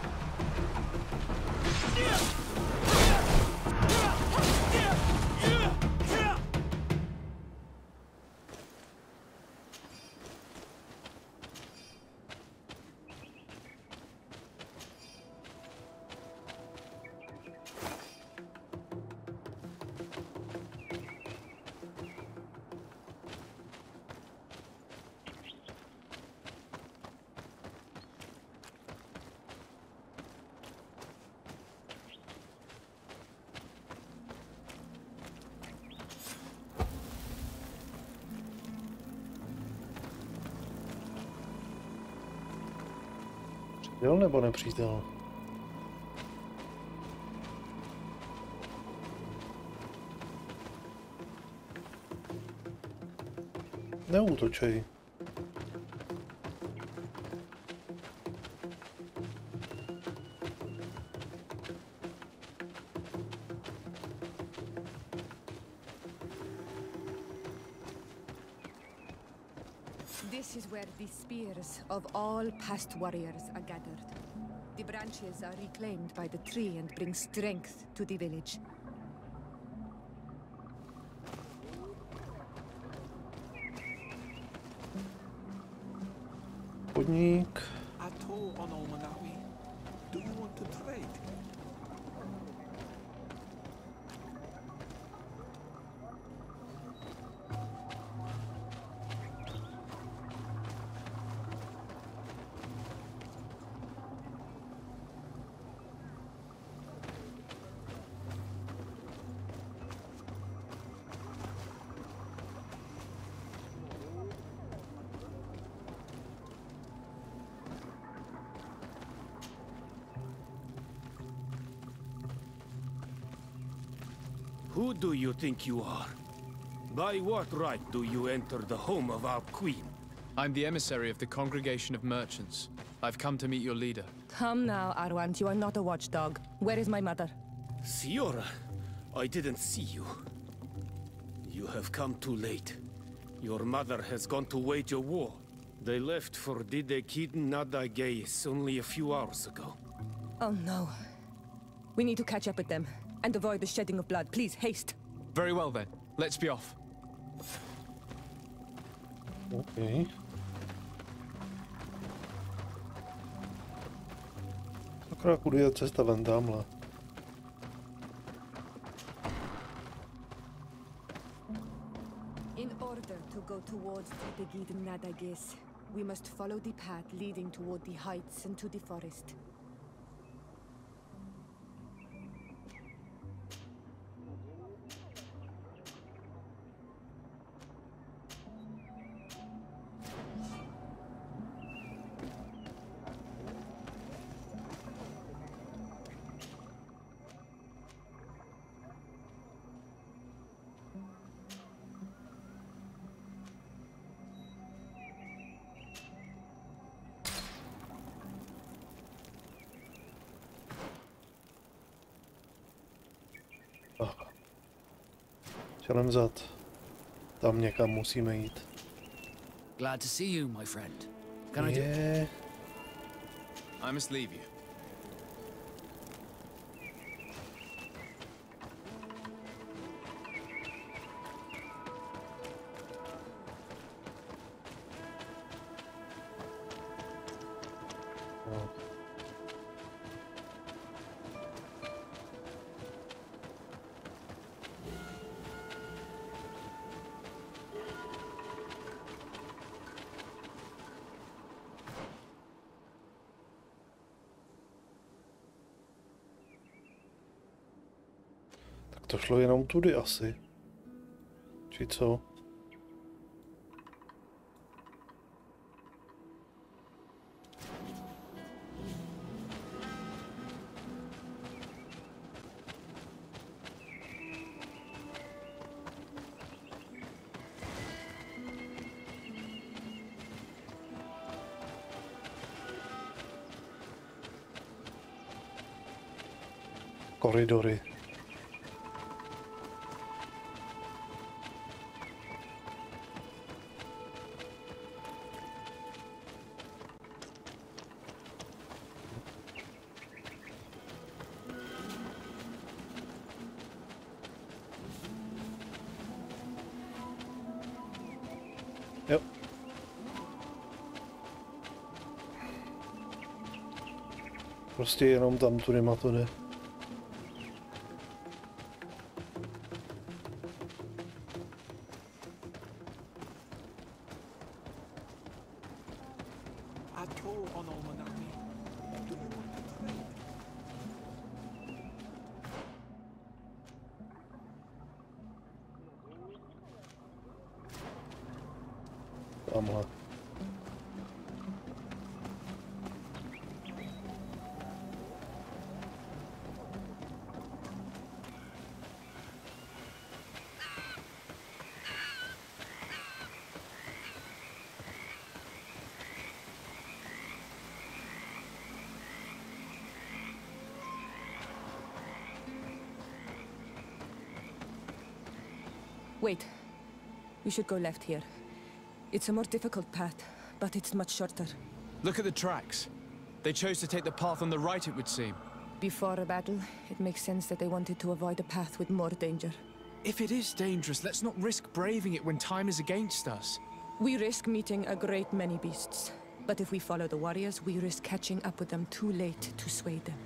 Přítel nebo nepřítel? Neútočej. This is where the spears of all past warriors are gathered. The branches are reclaimed by the tree and bring strength to the village. Podnik. Do you want to trade? Who do you think you are? By what right do you enter the home of our queen? I'm the emissary of the Congregation of Merchants. I've come to meet your leader. Come now, Arwant, you are not a watchdog. Where is my mother? Siora, I didn't see you. You have come too late. Your mother has gone to wage a war. They left for Didekid Nadagais only a few hours ago. Oh no. We need to catch up with them. And avoid the shedding of blood. Please, haste. Very well then. Let's be off. Okay. Sakra, kudy je cesta ven tamhle? towards the Nadagis. We must follow the path leading toward the heights and to the forest. Čelem zad. Tam někam musíme jít. Glad to see you, my friend. Can I do? I must leave you. To šlo jenom tudy asi. Či co? Koridory. Jo. Prostě jenom tam tudy to jde. Tamhle. Wait. We should go left here. It's a more difficult path, but it's much shorter. Look at the tracks. They chose to take the path on the right, it would seem. Before a battle, it makes sense that they wanted to avoid a path with more danger. If it is dangerous, let's not risk braving it when time is against us. We risk meeting a great many beasts. But if we follow the warriors, we risk catching up with them too late to sway them.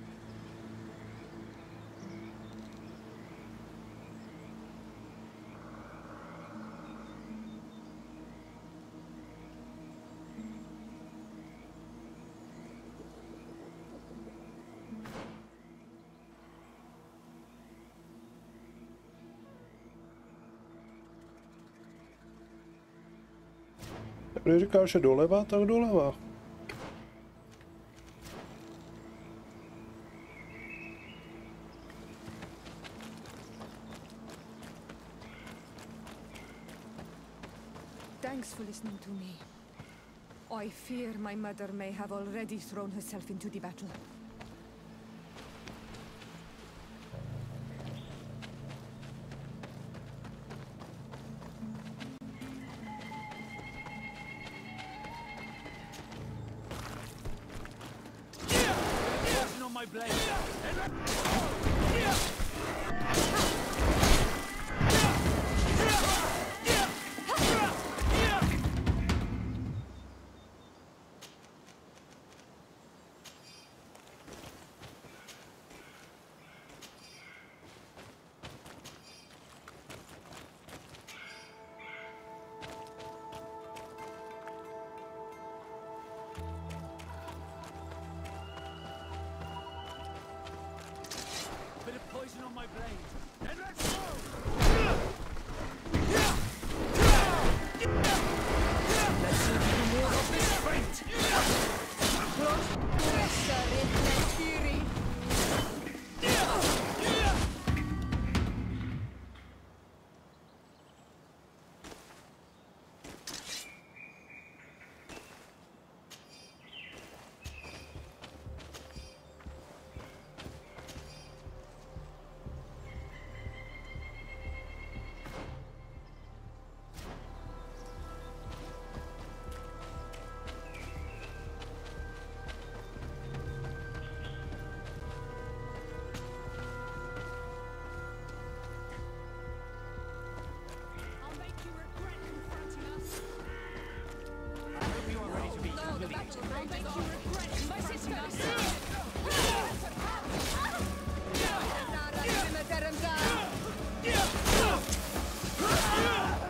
Když říkáš, že doleva, tak doleva. Thanks for listening to me. I fear my mother may have already thrown herself into the battle. My blade. my blade. Then let's go! Let's see if we can move off this fight!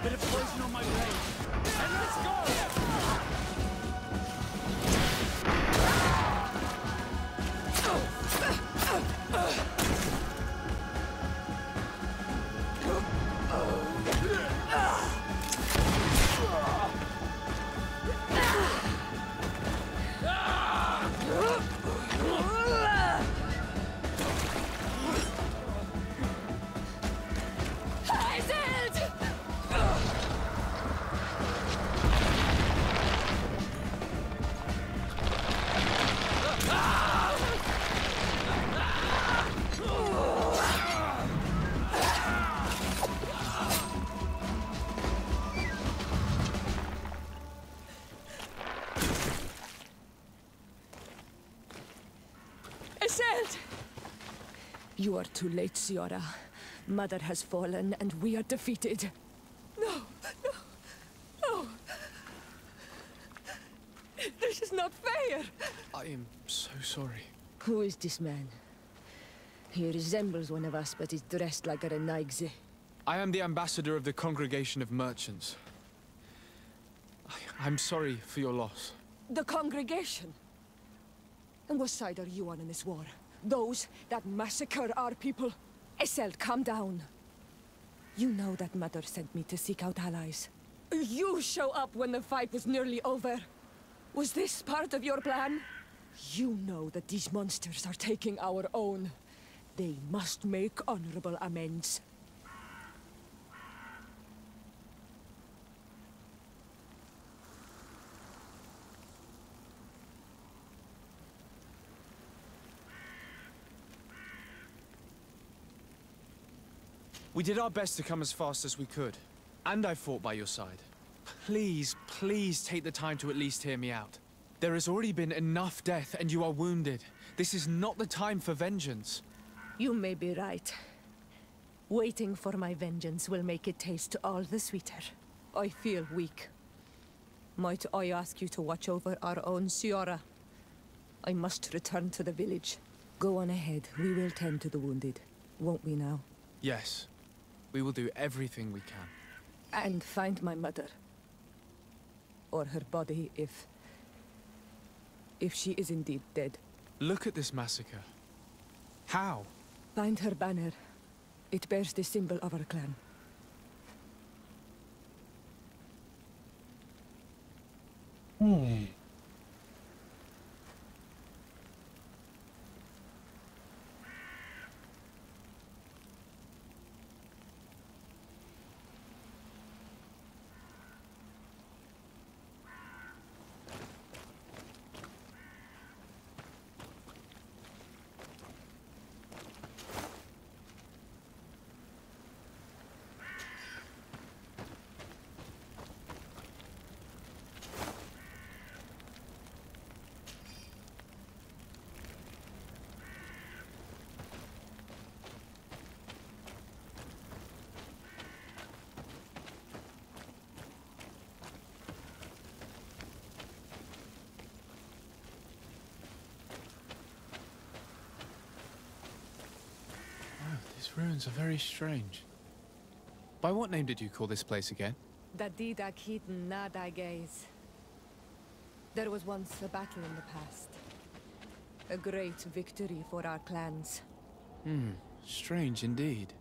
Bit of poison on my blade. And let's go! You are too late, Ciara. Mother has fallen, and we are defeated. No, no, no. This is not fair. I am so sorry. Who is this man? He resembles one of us, but is dressed like a Renaigze. I am the ambassador of the Congregation of Merchants. I'm sorry for your loss. The congregation? And what side are you on in this war? Those that massacre our people? Esselt, calm down. You know that Mother sent me to seek out allies. You show up when the fight was nearly over. Was this part of your plan? You know that these monsters are taking our own. They must make honorable amends. We did our best to come as fast as we could, and I fought by your side. Please, please take the time to at least hear me out. There has already been enough death, and you are wounded. This is not the time for vengeance. You may be right. Waiting for my vengeance will make it taste all the sweeter. I feel weak. Might I ask you to watch over our own Ciara? I must return to the village. Go on ahead. We will tend to the wounded. Won't we now? Yes. We will do everything we can. And find my mother. Or her body, if she is indeed dead. Look at this massacre. How? Find her banner. It bears the symbol of our clan. These ruins are very strange. By what name did you call this place again? Dadida Keaton Nada Gaze. There was once a battle in the past. A great victory for our clans. Strange indeed.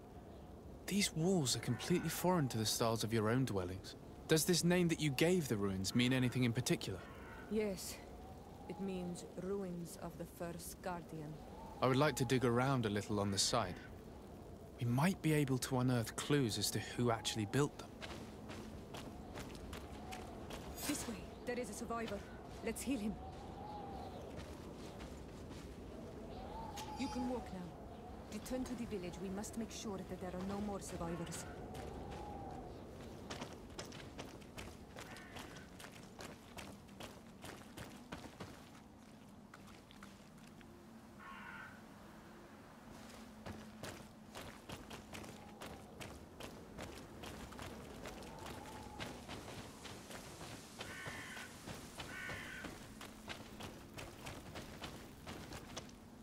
These walls are completely foreign to the styles of your own dwellings. Does this name that you gave the ruins mean anything in particular? Yes. It means ruins of the first guardian. I would like to dig around a little on the side. We might be able to unearth clues as to who actually built them. This way. There is a survivor. Let's heal him. You can walk now. Return to the village. We must make sure that there are no more survivors.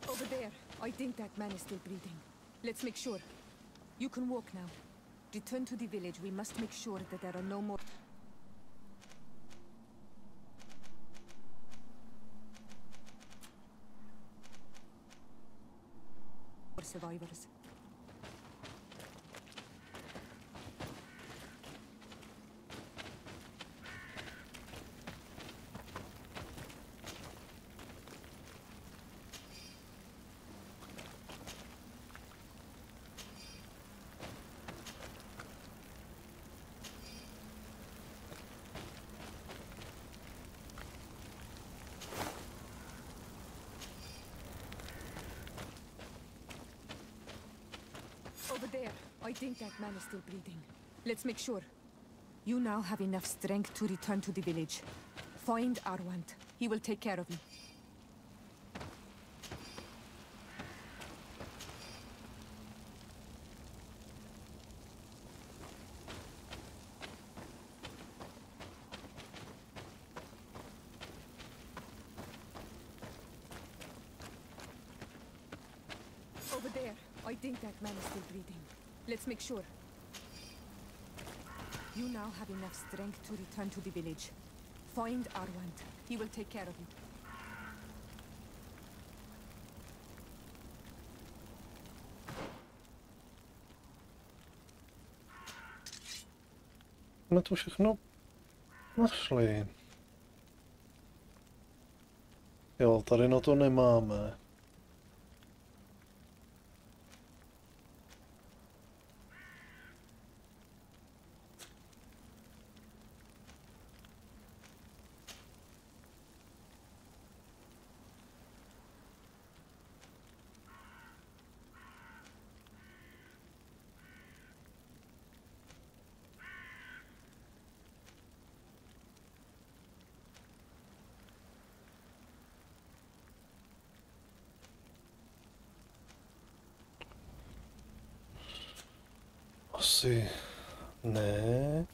Over there. I think that man is still breathing. Let's make sure. You can walk now. Return to the village. We must make sure that there are no more survivors. Over there. I think that man is still breathing. Let's make sure. You now have enough strength to return to the village. Find Arwant. He will take care of you. Over there. I think that man is still breathing. Let's make sure. You now have enough strength to return to the village. Find Arwant. He will take care of you. Jsme to všechno našli. Jo, tady na to nemáme. Asi ne.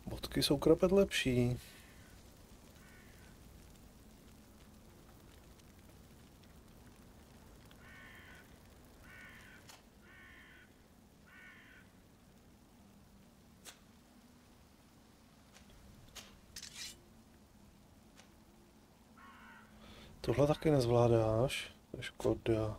Bodky jsou krapet lepší. Tohle taky nezvládáš, to je škoda.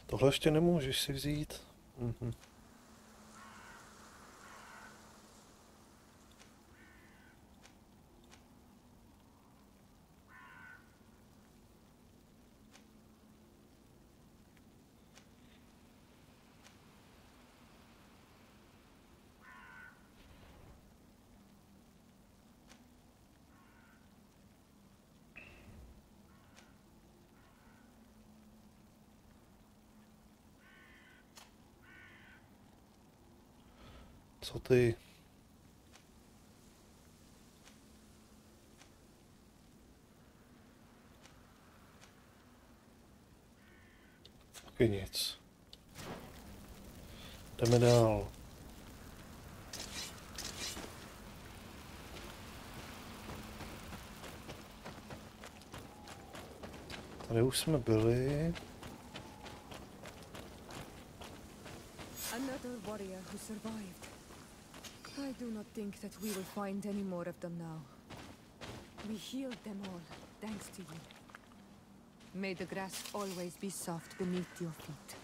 Tohle ještě nemůžeš si vzít. Co ty? Taky nic. Jdeme dál. Tady už jsme byli. Another warrior who survived. I do not think that we will find any more of them now. We healed them all, thanks to you. May the grass always be soft beneath your feet.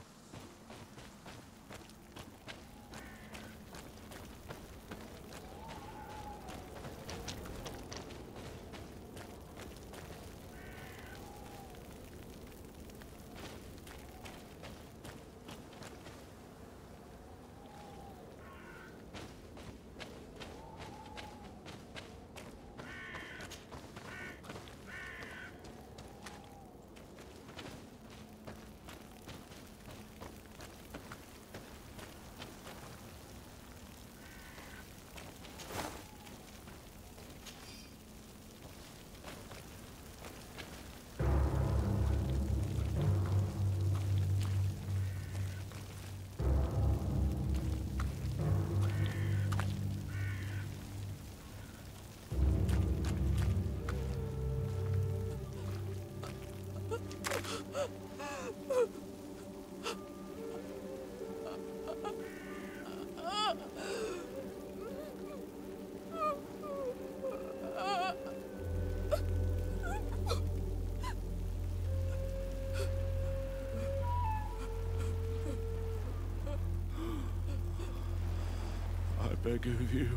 I beg of you,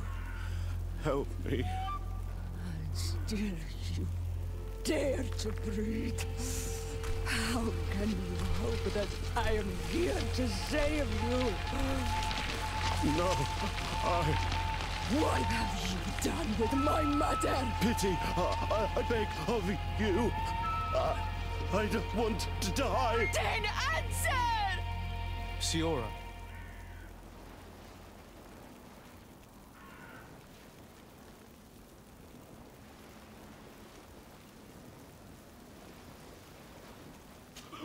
help me. And still you dare to breathe. How can you hope that I am here to save you? No, What have you done with my mother? Pity, I beg of you. I don't want to die. Then answer! Siora.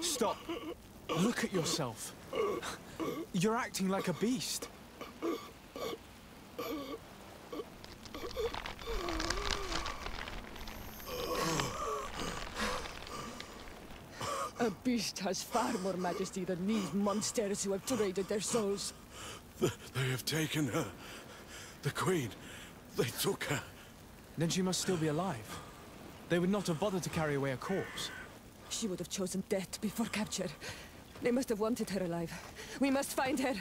Stop. Look at yourself. You're acting like a beast. A beast has far more majesty than these monsters who have traded their souls. They have taken her. The Queen. They took her. Then she must still be alive. They would not have bothered to carry away a corpse. She would have chosen death before capture. They must have wanted her alive. We must find her.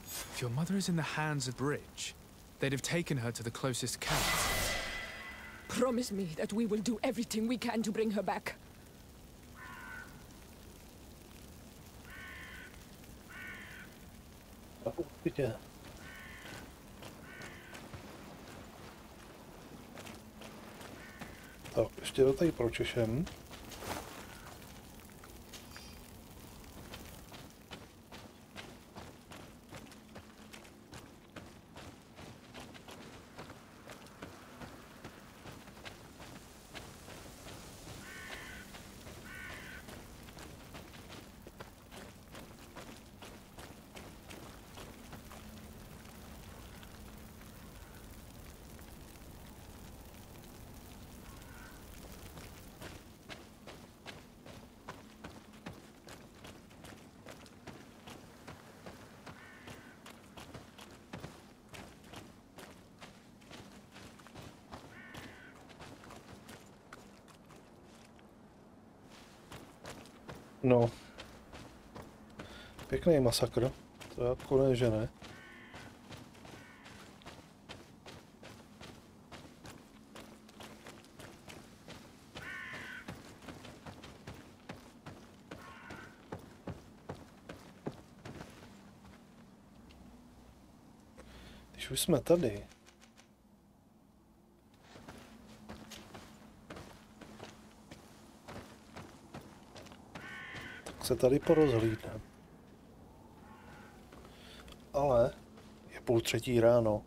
If your mother is in the hands of Bridge, they'd have taken her to the closest camp. Promise me that we will do everything we can to bring her back. Určitě. Tak, ještě to tady pročešem. No. Pěkný masakr. To jako ne, že ne. Když už jsme tady, tak se tady porozhlídneme. Ale je 2:30 ráno,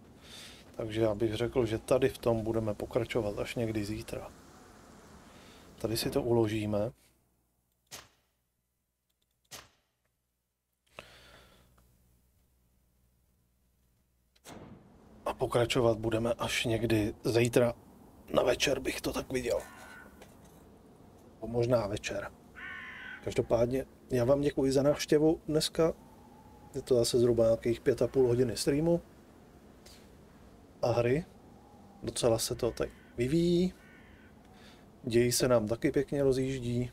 takže já bych řekl, že tady v tom budeme pokračovat až někdy zítra. Tady si to uložíme. A pokračovat budeme až někdy zítra na večer, bych to tak viděl. O možná večer. Každopádně já vám děkuji za návštěvu dneska. Je to zase zhruba nějakých 5,5 hodiny streamu. A hry. Docela se to tak vyvíjí. Děj se nám taky pěkně rozjíždí.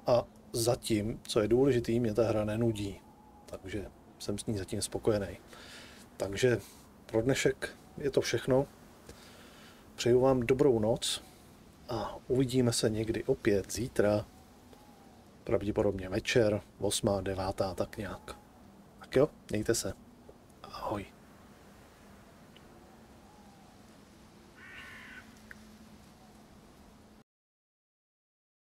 A zatím, co je důležitý, mě ta hra nenudí. Takže jsem s ní zatím spokojený. Takže pro dnešek je to všechno. Přeju vám dobrou noc a uvidíme se někdy opět zítra. Pravděpodobně večer, 8., 9., tak nějak. Tak jo, mějte se. Ahoj.